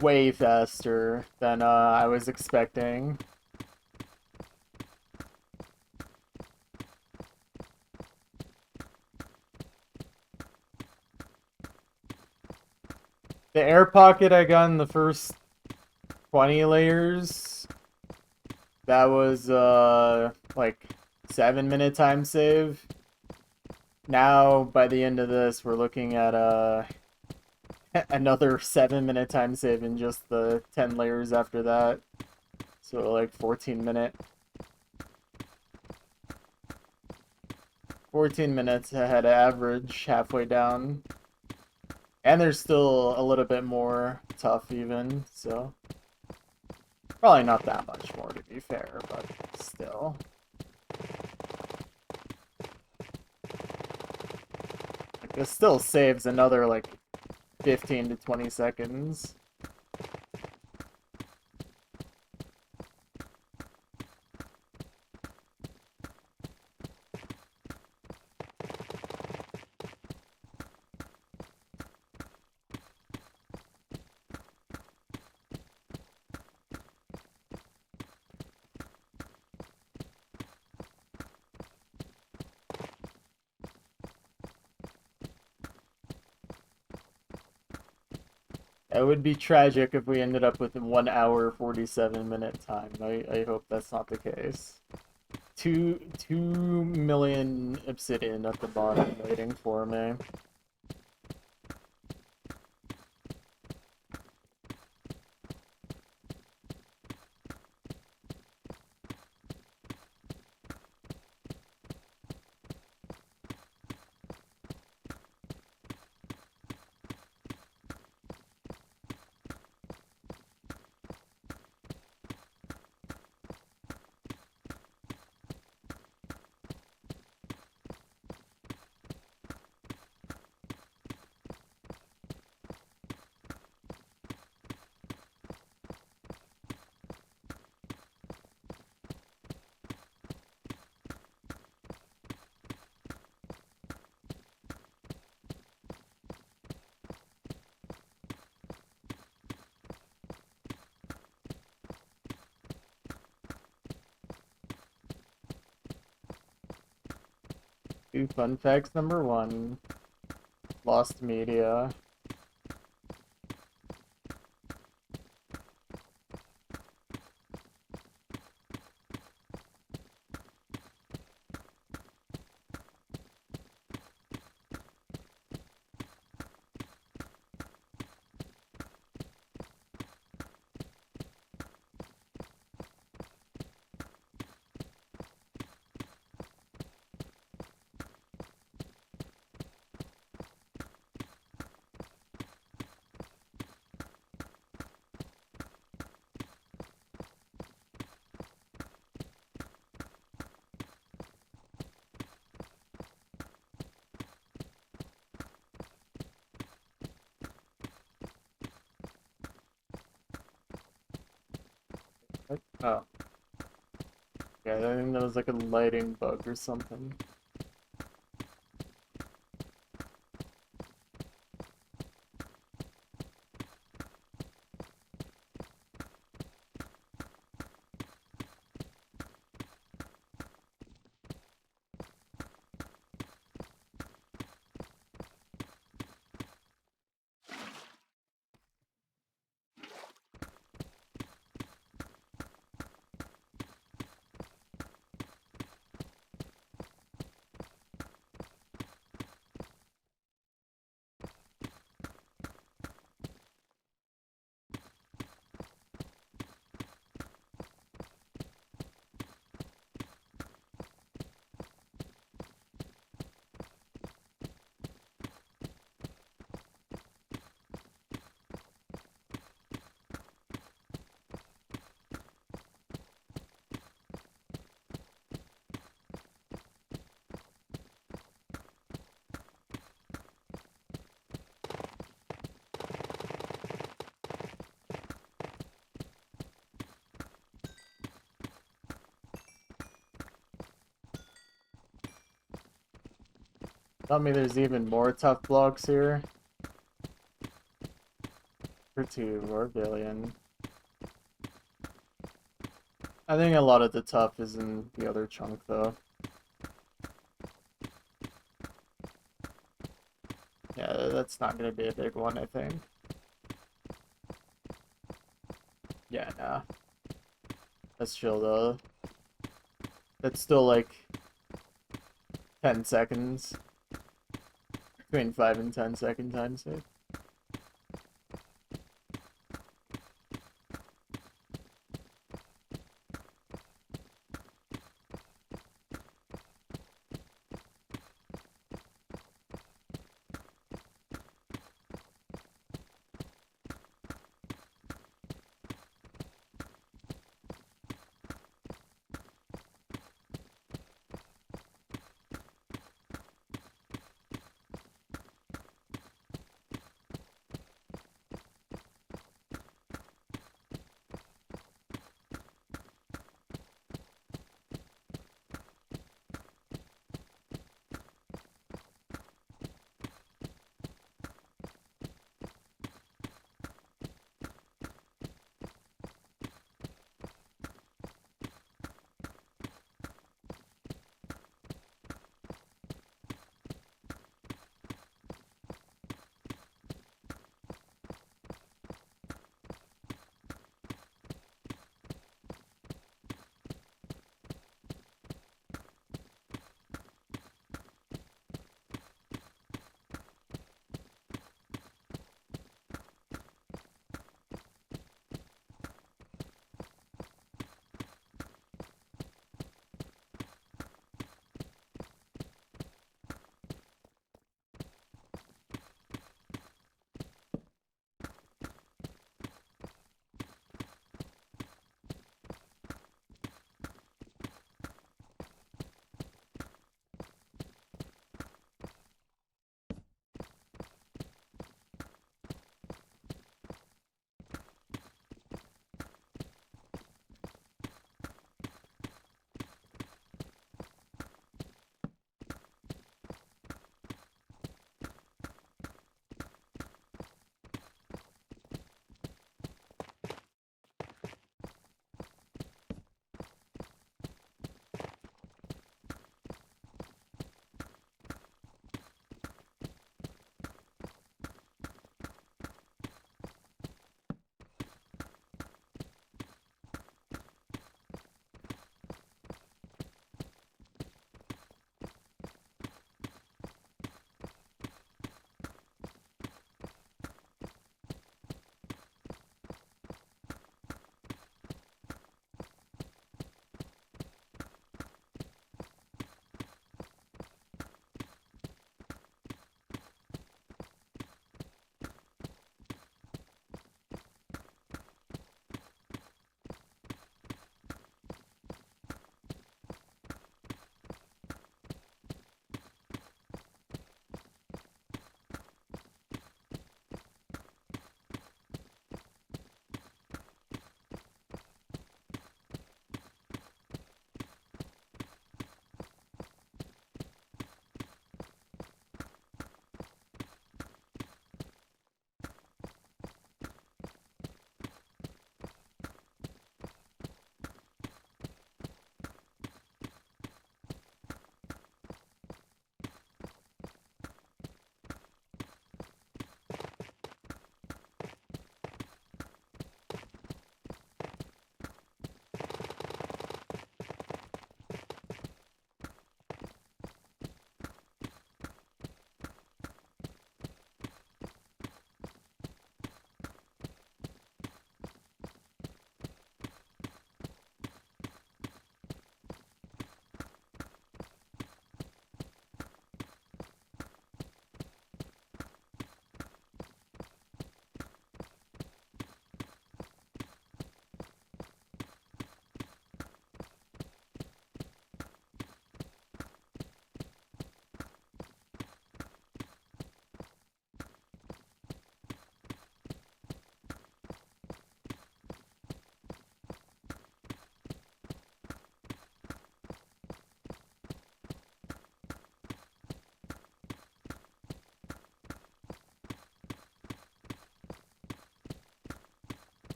way faster than I was expecting. The air pocket I got in the first 20 layers, that was like 7-minute time save. Now by the end of this we're looking at another 7-minute time save in just the 10 layers after that. So like 14 minutes ahead of average halfway down. And there's still a little bit more tough even, so probably not that much more to be fair, but still. Like, this still saves another like 15 to 20 seconds. It would be tragic if we ended up with a 1 hour 47-minute time. I hope that's not the case. 2 million obsidian at the bottom waiting for me. Do fun facts number 1. Lost media. What? Oh. Yeah, I think that was like a lighting bug or something. Tell me there's even more tough blocks here. For 2 or billion. I think a lot of the tough is in the other chunk though. Yeah, that's not gonna be a big one, I think. Yeah, nah. That's chill though. That's still like 10 seconds. Between 5 and 10-second time save.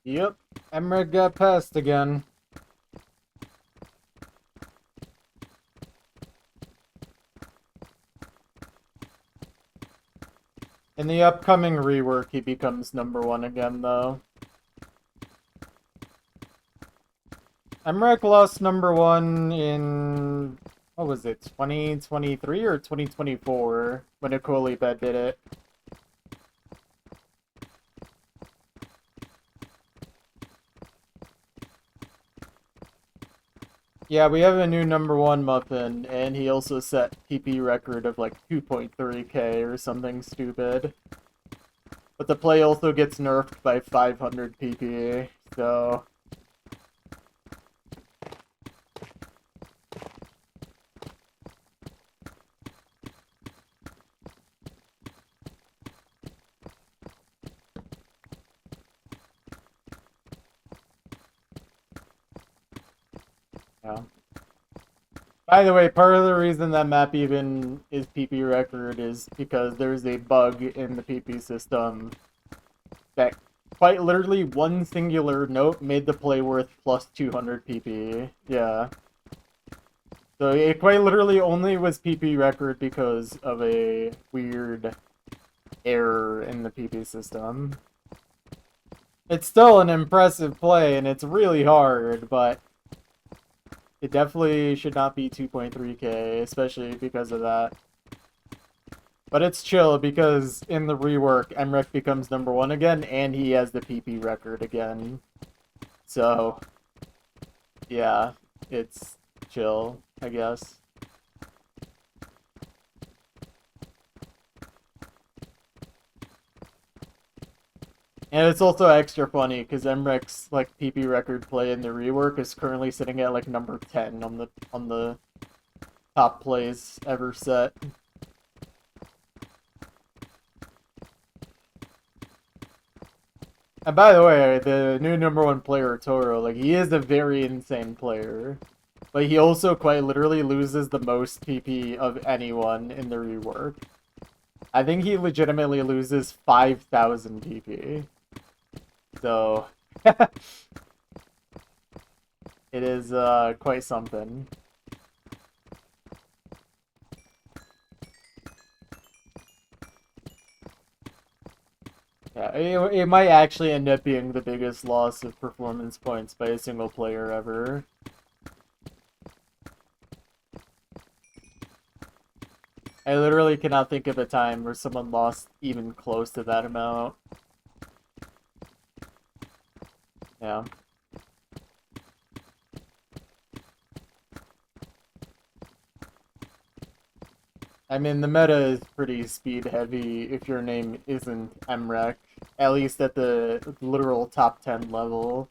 Yep, Emmerich got passed again. In the upcoming rework, he becomes #1 again, though. Emmerich lost #1 in, what was it, 2023 or 2024, when Equalibet did it. Yeah, we have a new #1 Muffin, and he also set PP record of like 2.3k or something stupid. But the play also gets nerfed by 500 PP, so... Yeah. By the way, part of the reason that map even is PP record is because there's a bug in the PP system that quite literally one singular note made the play worth plus 200 PP. Yeah. So it quite literally only was PP record because of a weird error in the PP system. It's still an impressive play and it's really hard, but it definitely should not be 2.3k, especially because of that. But it's chill because in the rework, Emmerich becomes #1 again, and he has the PP record again. So, yeah, it's chill, I guess. And it's also extra funny because Emmerich's like PP record play in the rework is currently sitting at like #10 on the top plays ever set. And by the way, the new #1 player, Toro, like, he is a very insane player. But he also quite literally loses the most PP of anyone in the rework. I think he legitimately loses 5,000 PP. So, it is quite something. Yeah, it might actually end up being the biggest loss of performance points by a single player ever. I literally cannot think of a time where someone lost even close to that amount. Yeah. I mean, the meta is pretty speed heavy if your name isn't Emrek, at least at the literal top 10 level.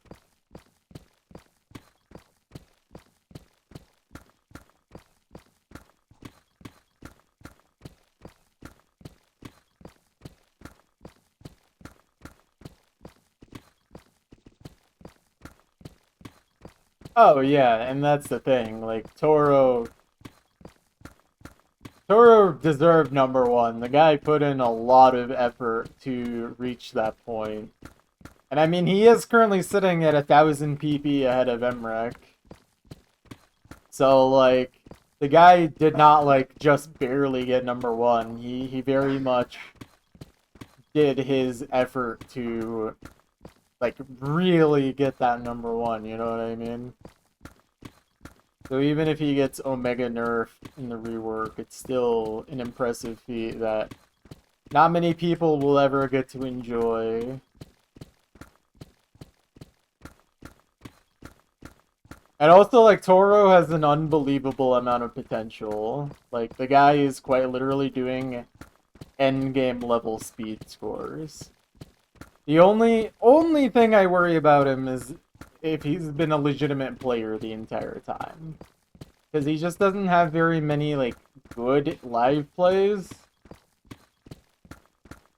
Oh yeah, and that's the thing, like, Toro deserved #1. The guy put in a lot of effort to reach that point. And I mean, he is currently sitting at 1,000 PP ahead of Emrek. So, like, the guy did not, like, just barely get #1. He very much did his effort to, like, really get that #1, you know what I mean? So even if he gets Omega nerfed in the rework, it's still an impressive feat that not many people will ever get to enjoy. And also, like, Toro has an unbelievable amount of potential. Like, the guy is quite literally doing endgame level speed scores. The only thing I worry about him is if he's been a legitimate player the entire time. Because he just doesn't have very many, like, good live plays.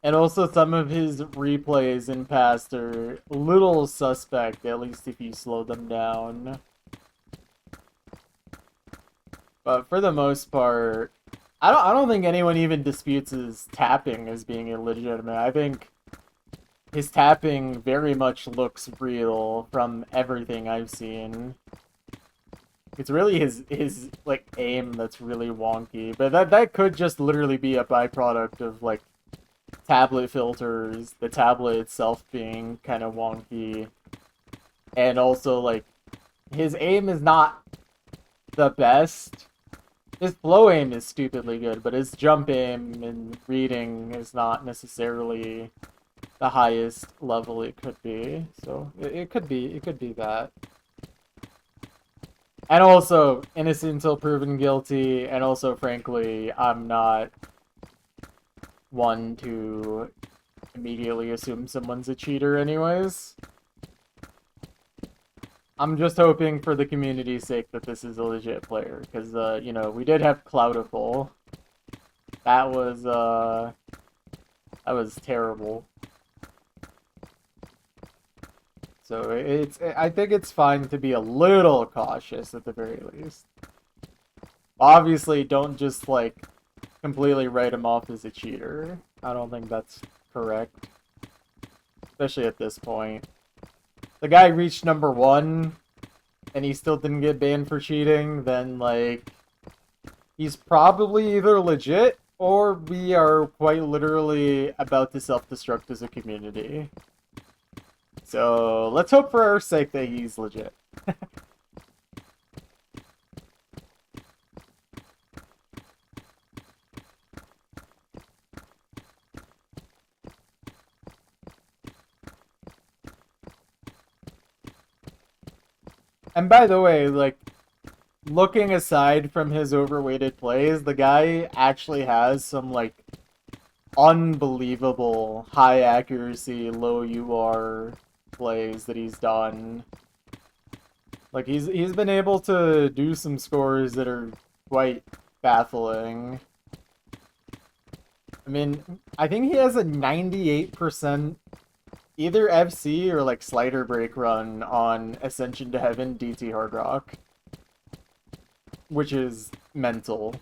And also some of his replays in past are a little suspect, at least if you slow them down. But for the most part, I don't think anyone even disputes his tapping as being illegitimate. I think his tapping very much looks real from everything I've seen. It's really his like aim that's really wonky, but that could just literally be a byproduct of like tablet filters, the tablet itself being kind of wonky, and also like his aim is not the best. His flow aim is stupidly good, but his jump aim and reading is not necessarily the highest level it could be. So it could be that. And also, innocent until proven guilty, and also, frankly, I'm not one to immediately assume someone's a cheater anyways. I'm just hoping for the community's sake that this is a legit player, because, you know, we did have Cloudiful. That was terrible. So I think it's fine to be a little cautious at the very least. Obviously, don't just, like, completely write him off as a cheater. I don't think that's correct. Especially at this point. The guy reached number 1, and he still didn't get banned for cheating, then, like, he's probably either legit, or we are quite literally about to self-destruct as a community. So, let's hope for our sake that he's legit. And by the way, like, looking aside from his overweighted plays, the guy actually has some, like, unbelievable high accuracy, low UR plays that he's done. Like, he's been able to do some scores that are quite baffling. I mean, I think he has a 98% either FC or like slider break run on Ascension to Heaven DT Hard Rock, which is mental.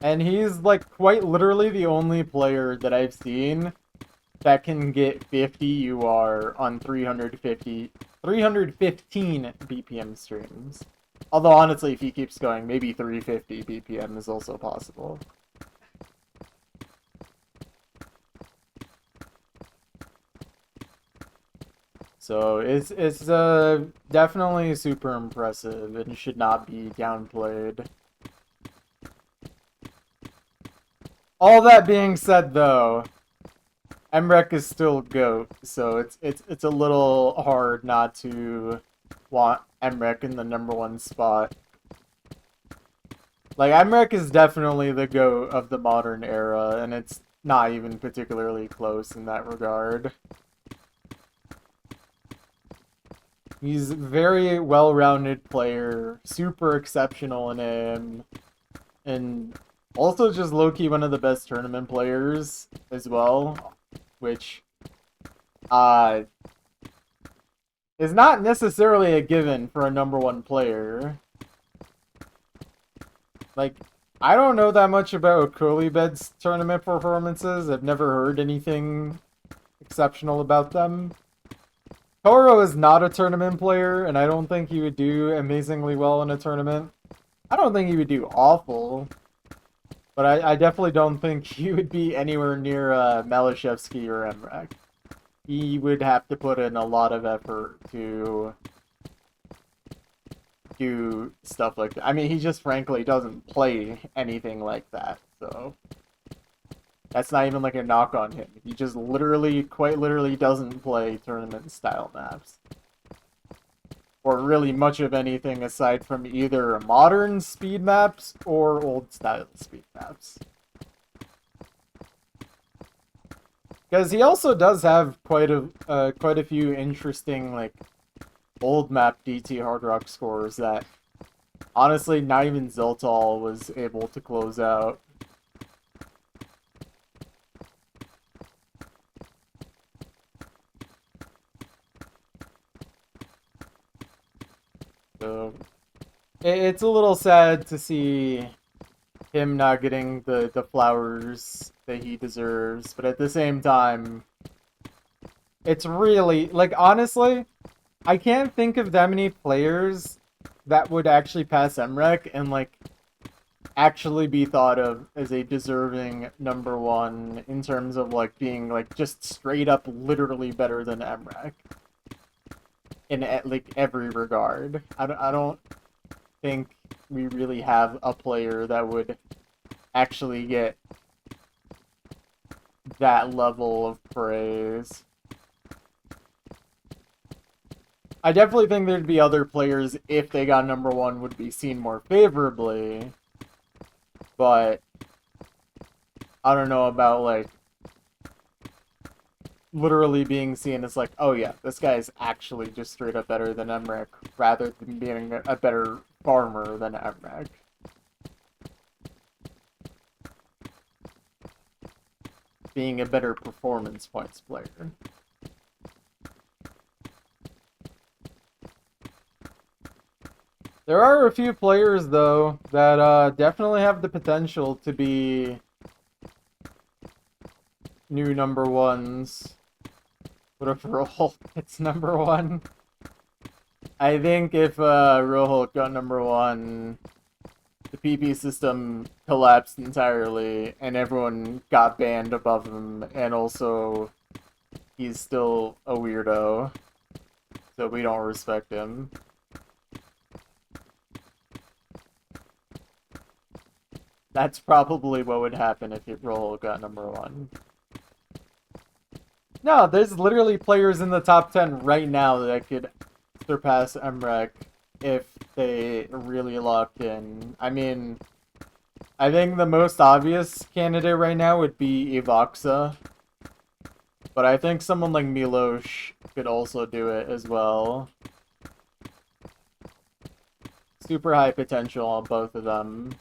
And he's like quite literally the only player that I've seen that can get 50 UR on 315 BPM streams. Although honestly, if he keeps going, maybe 350 BPM is also possible. So it's definitely super impressive and should not be downplayed. All that being said, though, Emrek is still GOAT, so it's a little hard not to want Emrek in the #1 spot. Like, Emrek is definitely the GOAT of the modern era, and it's not even particularly close in that regard. He's a very well-rounded player, super exceptional in aim, and also just low-key one of the best tournament players as well, which is not necessarily a given for a #1 player. Like, I don't know that much about Colibed's tournament performances. I've never heard anything exceptional about them. Toro is not a tournament player, and I don't think he would do amazingly well in a tournament. I don't think he would do awful, but I definitely don't think he would be anywhere near Malashevsky or Emrek. He would have to put in a lot of effort to do stuff like that. I mean, he just frankly doesn't play anything like that, so that's not even like a knock on him. He just literally, quite literally doesn't play tournament-style maps. Or really much of anything aside from either modern speed maps or old-style speed maps. Because he also does have quite a few interesting, like, old map DT Hard Rock scores that, honestly, not even Ziltal was able to close out. So it's a little sad to see him not getting the flowers that he deserves, but at the same time, it's really, like, honestly, I can't think of that many players that would actually pass MREC and, like, actually be thought of as a deserving number one in terms of, like, being, like, just straight up literally better than MREC in, like, every regard. I don't think we really have a player that would actually get that level of praise. I definitely think there'd be other players, if they got number one, would be seen more favorably. But I don't know about, like, literally being seen as, like, oh yeah, this guy is actually just straight up better than Emmerich, rather than being a better farmer than Emmerich. Being a better performance points player. There are a few players, though, that definitely have the potential to be new number ones. What if Rohulk gets number one? I think if Rohulk got number one, the PP system collapsed entirely, and everyone got banned above him, and also he's still a weirdo, so we don't respect him. That's probably what would happen if Rohulk got number one. No, there's literally players in the top 10 right now that could surpass Emrek if they really locked in. I mean, I think the most obvious candidate right now would be Evoxa. But I think someone like Milosh could also do it as well. Super high potential on both of them.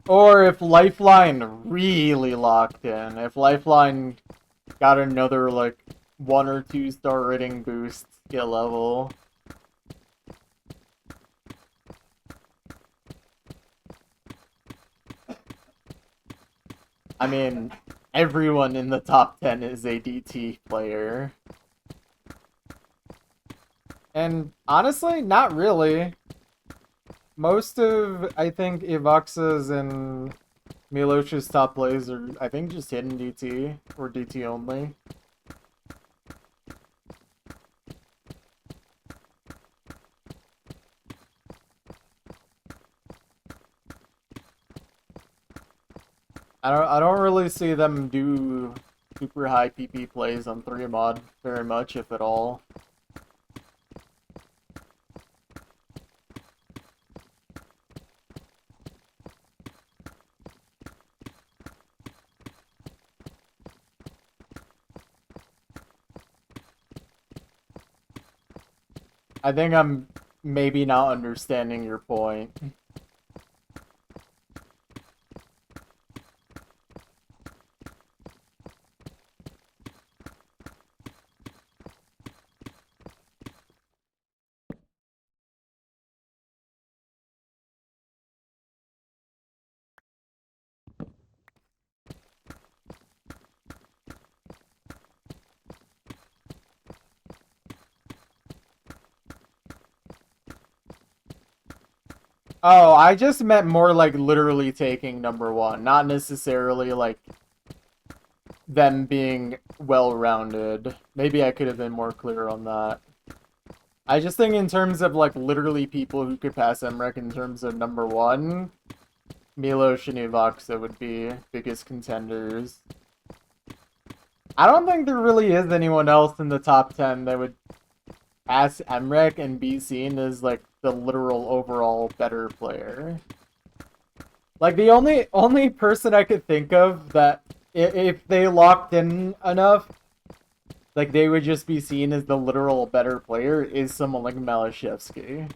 Or if Lifeline really locked in. If Lifeline got another, like, 1 or 2 star rating boost skill level. I mean, everyone in the top 10 is a DT player. And honestly, not really. Most of, I think, Evoxa's and Milosh's top plays are, I think, just hidden DT, or DT only. I don't really see them do super high PP plays on 3 mod very much, if at all. I think I'm maybe not understanding your point. Oh, I just meant more like literally taking number one, not necessarily like them being well-rounded. Maybe I could have been more clear on that. I just think in terms of like literally people who could pass MREC in terms of number one, Milosh and Evoxa would be biggest contenders. I don't think there really is anyone else in the top 10 that would pass MREC and be seen as like the literal overall better player. Like the only person I could think of that if they locked in enough, like they would just be seen as the literal better player is someone like Malashevsky.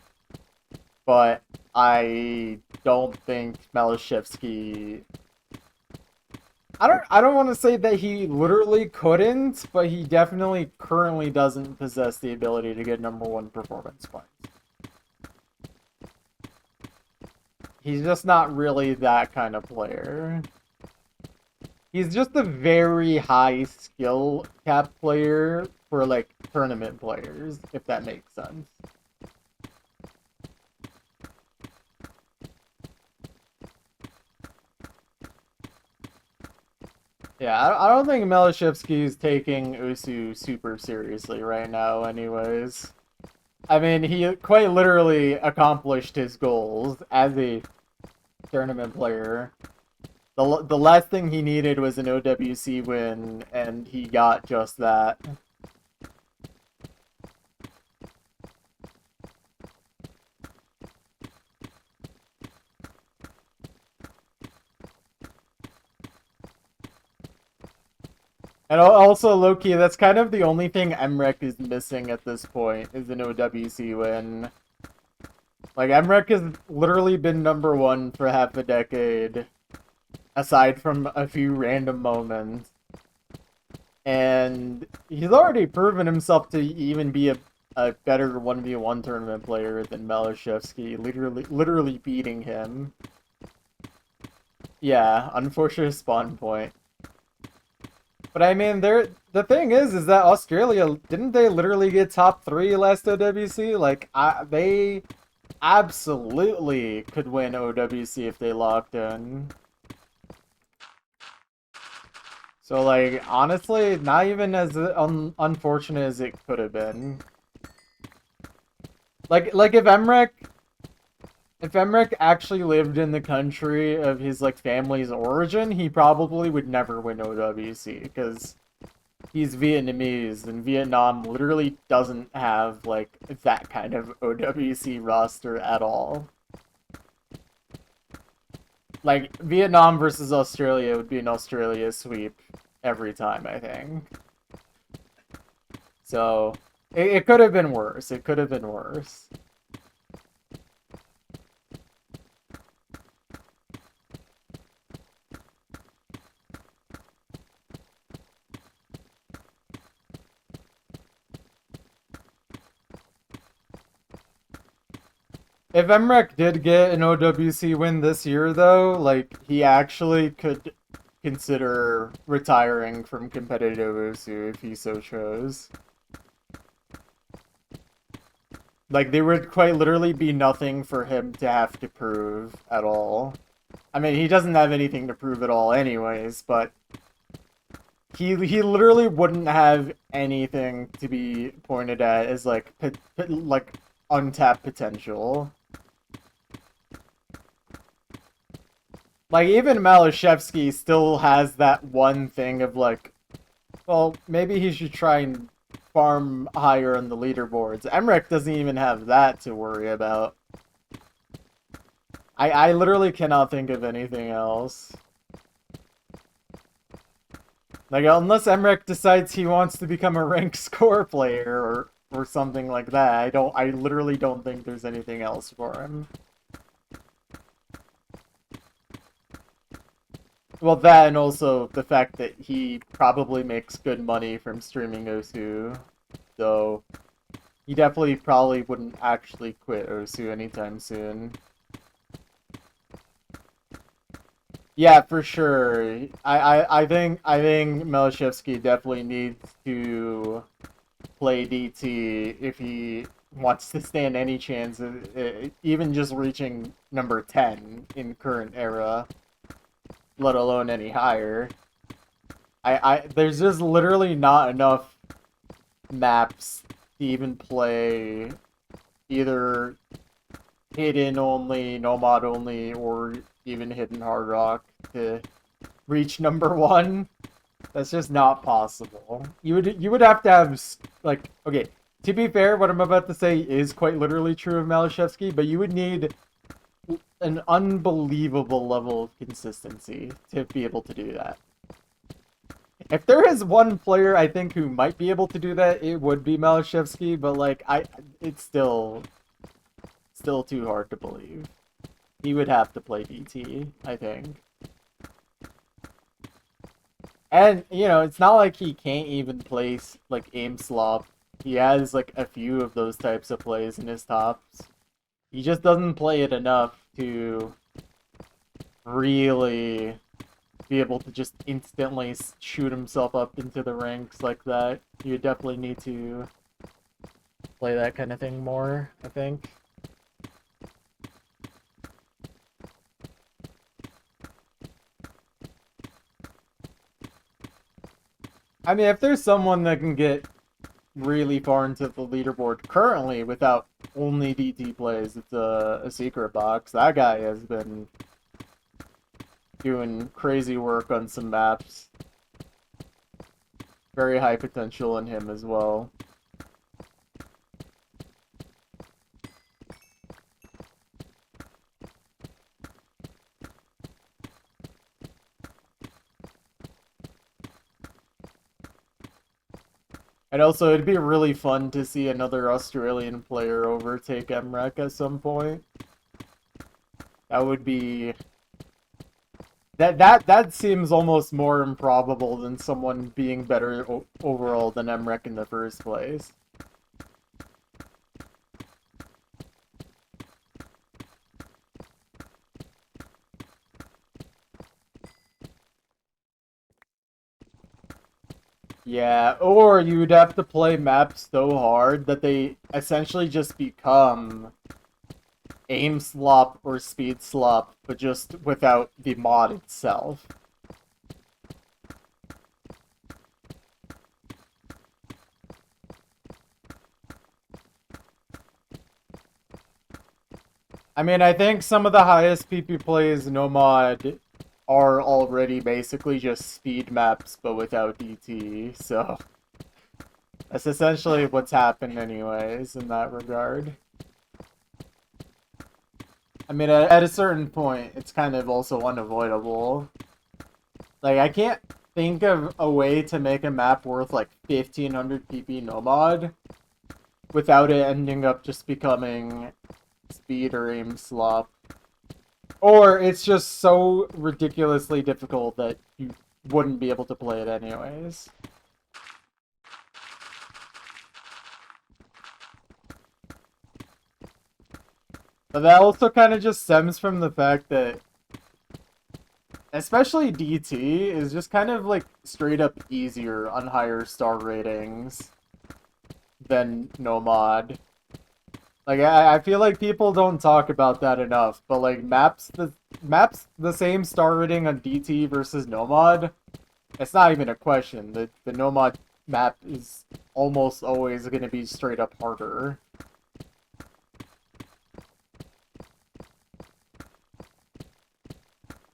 But I don't think Malashevsky I don't want to say that he literally couldn't, but he definitely currently doesn't possess the ability to get #1 performance points. He's just not really that kind of player. He's just a very high skill cap player for like tournament players, if that makes sense. Yeah, I don't think Malashevsky is taking Osu super seriously right now anyways. I mean, he quite literally accomplished his goals as a tournament player. The last thing he needed was an OWC win, and he got just that. And also, Loki, that's kind of the only thing Emrek is missing at this point, is an OWC win. Like, Emrek has literally been #1 for half a decade, aside from a few random moments. And he's already proven himself to even be a better 1v1 tournament player than Malashevsky, literally beating him. Yeah, unfortunate spawn point. But I mean, the thing is that Australia, didn't they literally get top 3 last OWC? Like, they absolutely could win OWC if they locked in. So, like, honestly, not even as unfortunate as it could have been. Like if Emrek actually lived in the country of his, like, family's origin, he probably would never win OWC, because he's Vietnamese, and Vietnam literally doesn't have, like, that kind of OWC roster at all. Like, Vietnam versus Australia would be an Australia sweep every time, I think. So, it could have been worse. It could have been worse. If Emrek did get an OWC win this year, though, like, he actually could consider retiring from competitive OSU if he so chose. Like, there would quite literally be nothing for him to have to prove at all. I mean, he doesn't have anything to prove at all anyways, but he literally wouldn't have anything to be pointed at as, like, untapped potential. Like, even Malashevsky still has that one thing of, like, well, maybe he should try and farm higher on the leaderboards. Emrek doesn't even have that to worry about. I literally cannot think of anything else. Like, unless Emrek decides he wants to become a rank score player or something like that, I literally don't think there's anything else for him. Well, that, and also the fact that he probably makes good money from streaming Osu, so he definitely probably wouldn't actually quit Osu anytime soon. Yeah, for sure. I think Malashevsky definitely needs to play DT if he wants to stand any chance of even just reaching #10 in current era, let alone any higher. There's just literally not enough maps to even play either hidden only, nomad only, or even hidden hard rock to reach #1. That's just not possible. You would have to have, like, okay, to be fair, what I'm about to say is quite literally true of Malashevsky, but you would need an unbelievable level of consistency to be able to do that. If there is one player I think who might be able to do that, it would be Malashevsky, but like it's still too hard to believe. He would have to play DT, I think. And, you know, it's not like he can't even play, like, aim slop. He has, like, a few of those types of plays in his tops. He just doesn't play it enough to really be able to just instantly shoot himself up into the ranks like that. You definitely need to play that kind of thing more, I think. I mean, if there's someone that can get really far into the leaderboard currently without only DT plays, it's a secret box. That guy has been doing crazy work on some maps. Very high potential in him as well. And also, it'd be really fun to see another Australian player overtake MREC at some point. That would be... That seems almost more improbable than someone being better overall than MREC in the first place. Yeah, or you'd have to play maps so hard that they essentially just become aim slop or speed slop, but just without the mod itself. I mean, I think some of the highest PP plays no mod are already basically just speed maps, but without DT, so... That's essentially what's happened anyways, in that regard. I mean, at a certain point, it's kind of also unavoidable. Like, I can't think of a way to make a map worth, like, 1500 PP no mod without it ending up just becoming speed or aim slop. Or it's just so ridiculously difficult that you wouldn't be able to play it anyways. But that also kind of just stems from the fact that, especially DT, is just kind of like straight up easier on higher star ratings than no mod. Like, I feel like people don't talk about that enough, but like maps the same star rating on DT versus no mod, it's not even a question. The no mod map is almost always going to be straight up harder.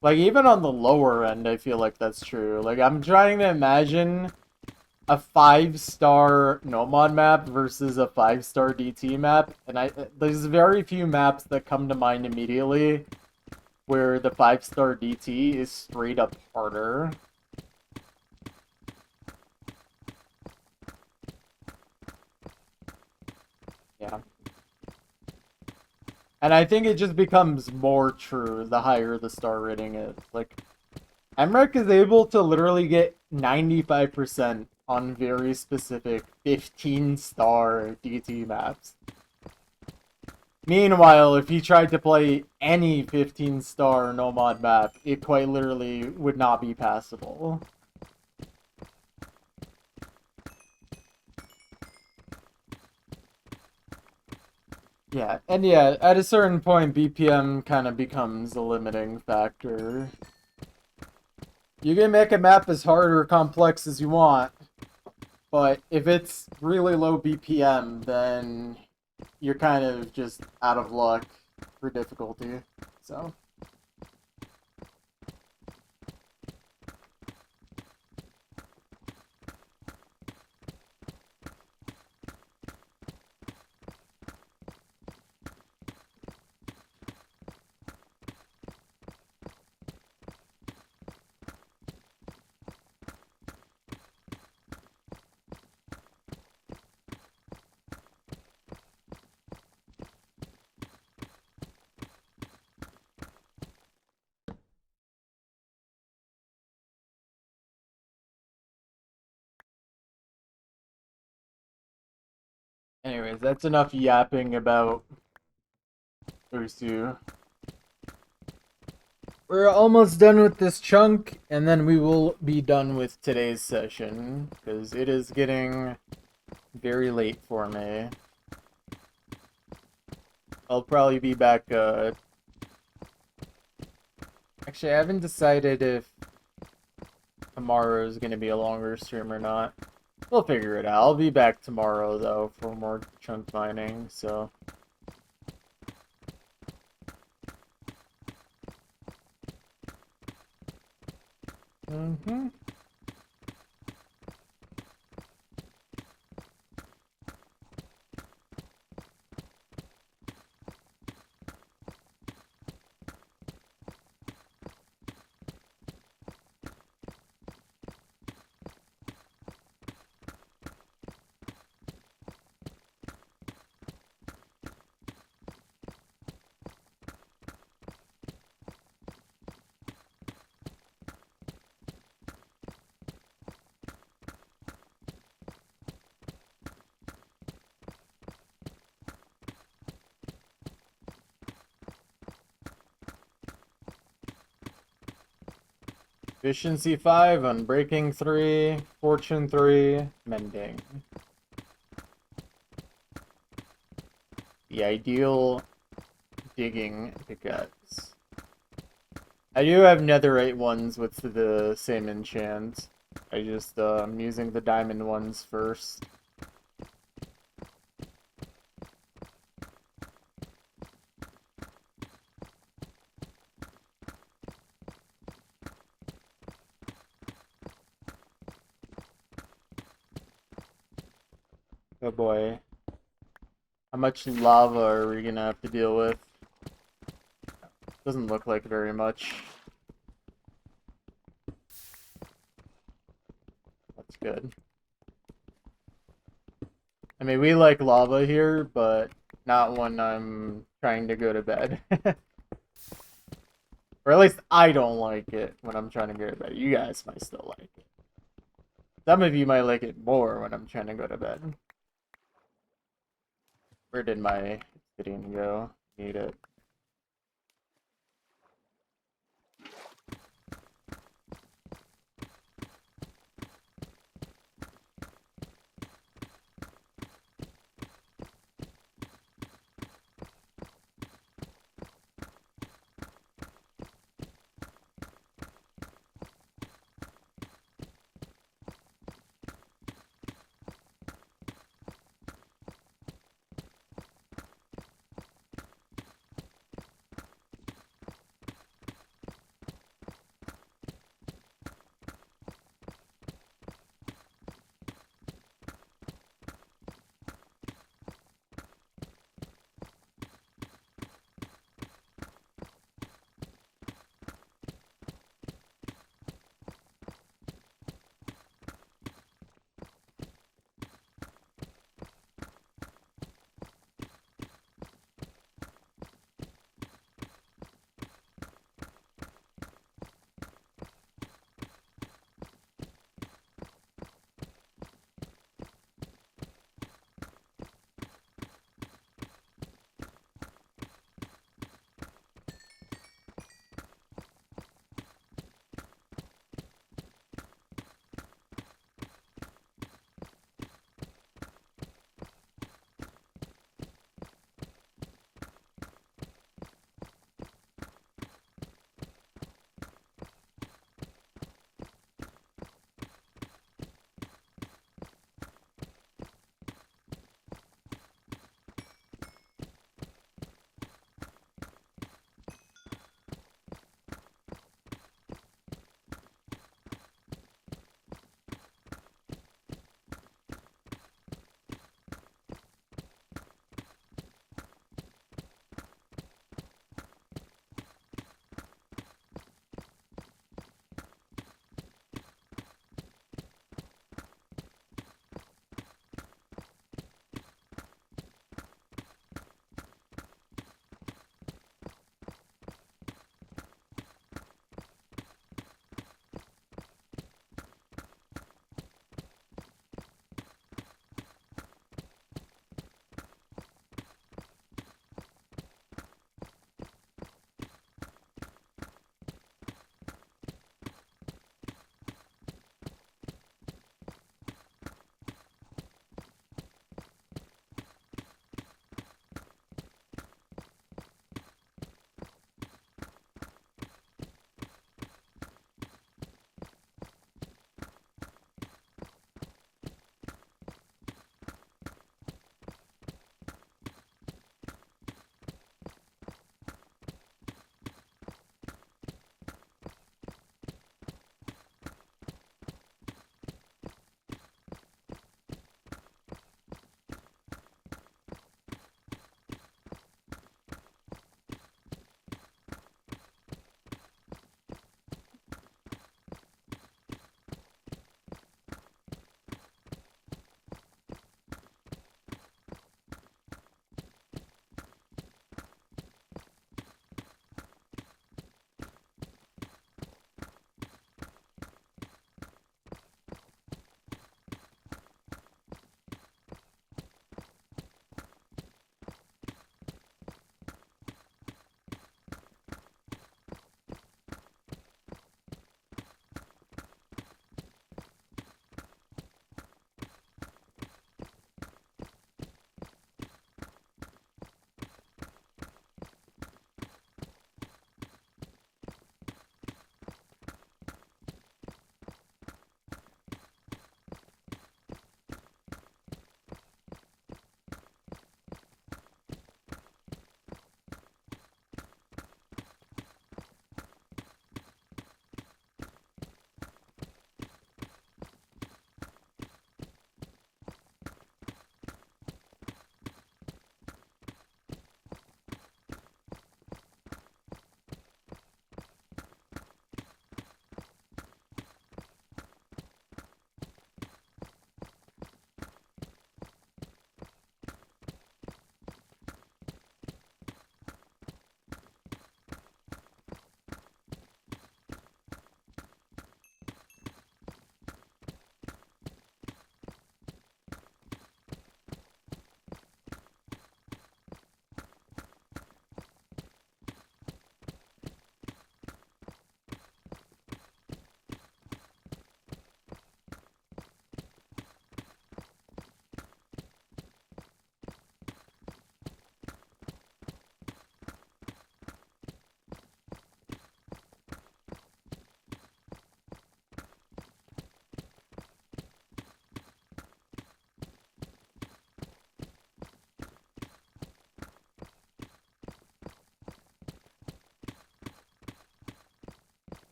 Like, even on the lower end, I feel like that's true. Like, I'm trying to imagine a 5-star no-mod map versus a 5-star DT map, and there's very few maps that come to mind immediately where the 5-star DT is straight up harder. Yeah. And I think it just becomes more true the higher the star rating is. Like, MREC is able to literally get 95% on very specific 15-star DT maps. Meanwhile, if he tried to play any 15-star no-mod map, it quite literally would not be passable. Yeah, and yeah, at a certain point, BPM kind of becomes a limiting factor. You can make a map as hard or complex as you want, but if it's really low BPM, then you're kind of just out of luck for difficulty, so... Anyways, that's enough yapping about Ursu. We're almost done with this chunk, and then we will be done with today's session, because it is getting very late for me. I'll probably be back, Actually, I haven't decided if tomorrow is going to be a longer stream or not. We'll figure it out. I'll be back tomorrow, though, for more chunk mining, so... Mm-hmm. Efficiency 5, Unbreaking 3, Fortune 3, Mending. The ideal digging pickaxe. I do have netherite ones with the same enchant. I just, I'm using the diamond ones first. Oh boy. How much lava are we gonna have to deal with? Doesn't look like very much. That's good. I mean, we like lava here, but not when I'm trying to go to bed. Or at least I don't like it when I'm trying to go to bed. You guys might still like it. Some of you might like it more when I'm trying to go to bed. Where did my obsidian go? Need it.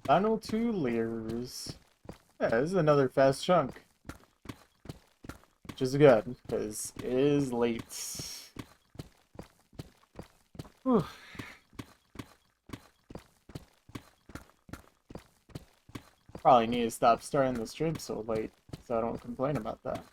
Final 2 layers. Yeah, this is another fast chunk. Which is good, because it is late. Whew. Probably need to stop starting the stream so late, so I don't complain about that.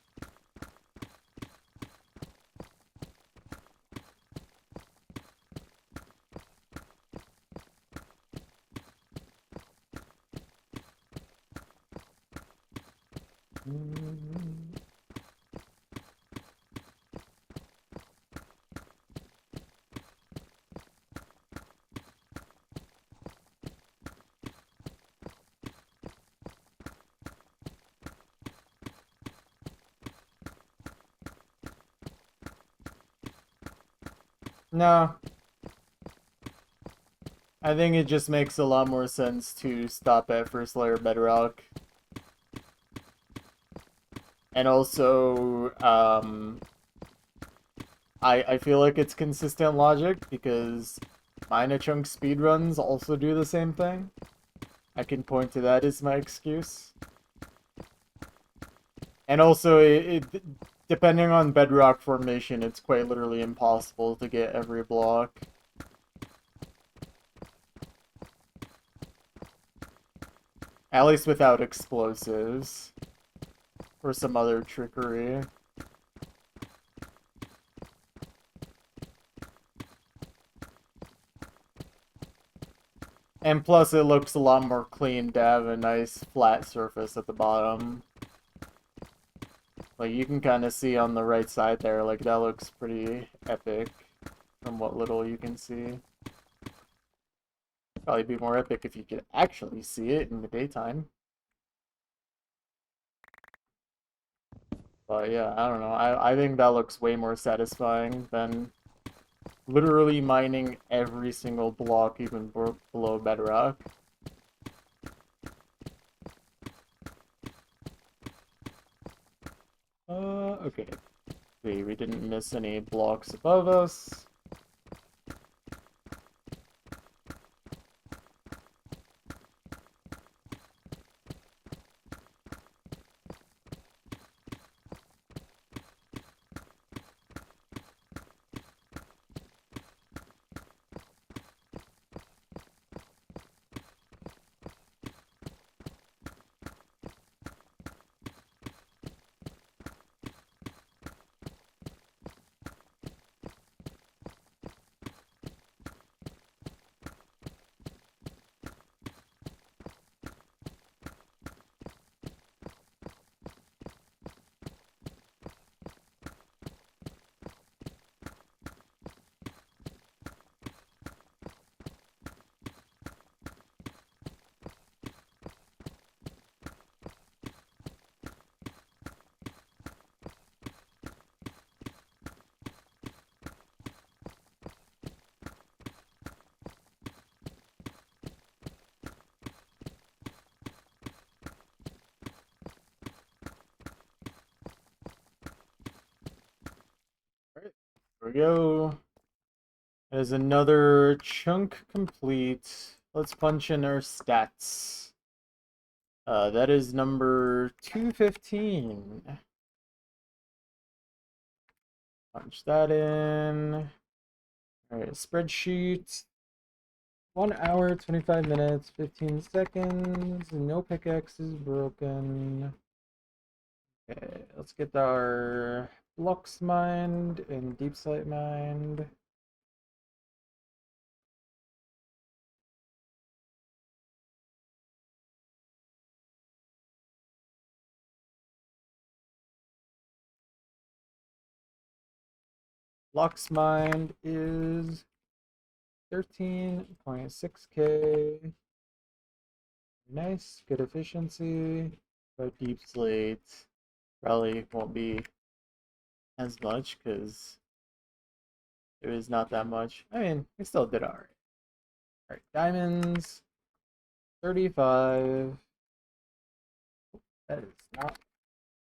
No. I think it just makes a lot more sense to stop at first layer bedrock. And also, I feel like it's consistent logic because Minachunk speedruns also do the same thing. I can point to that as my excuse. And also, depending on bedrock formation, it's quite literally impossible to get every block. At least without explosives. Or some other trickery. And plus it looks a lot more clean to have a nice flat surface at the bottom. Like you can kind of see on the right side there, like that looks pretty epic from what little you can see. Probably be more epic if you could actually see it in the daytime. But yeah, I don't know. I think that looks way more satisfying than literally mining every single block even below bedrock. Okay. See, we didn't miss any blocks above us. Alright, here we go. There's another chunk complete. Let's punch in our stats. That is number 215. Punch that in. Alright, spreadsheet. 1 hour, 25 minutes, 15 seconds. No pickaxe is broken. Okay, let's get our blocks mined and deep slate mined. Blocks mined is 13.6k. Nice, good efficiency. But deep slate probably won't be as much because it was not that much. I mean, we still did alright. Alright, diamonds 35. That is not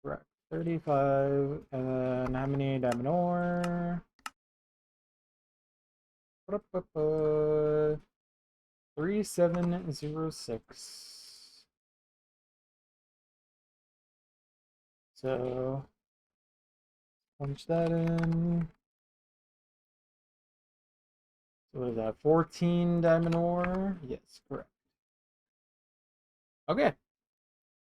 correct. 35. And then how many diamond ore? 3706. So punch that in. So what is that? 14 diamond ore? Yes, correct. Okay.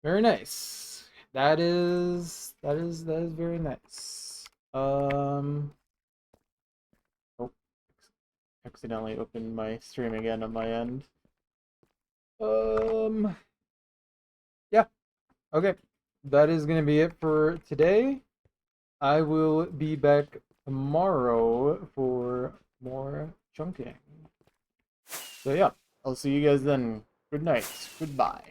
Very nice. That is very nice. Oh, accidentally opened my stream again on my end. Yeah. Okay. That is gonna be it for today. I will be back tomorrow for more chunking. So yeah, I'll see you guys then. Good night. Goodbye.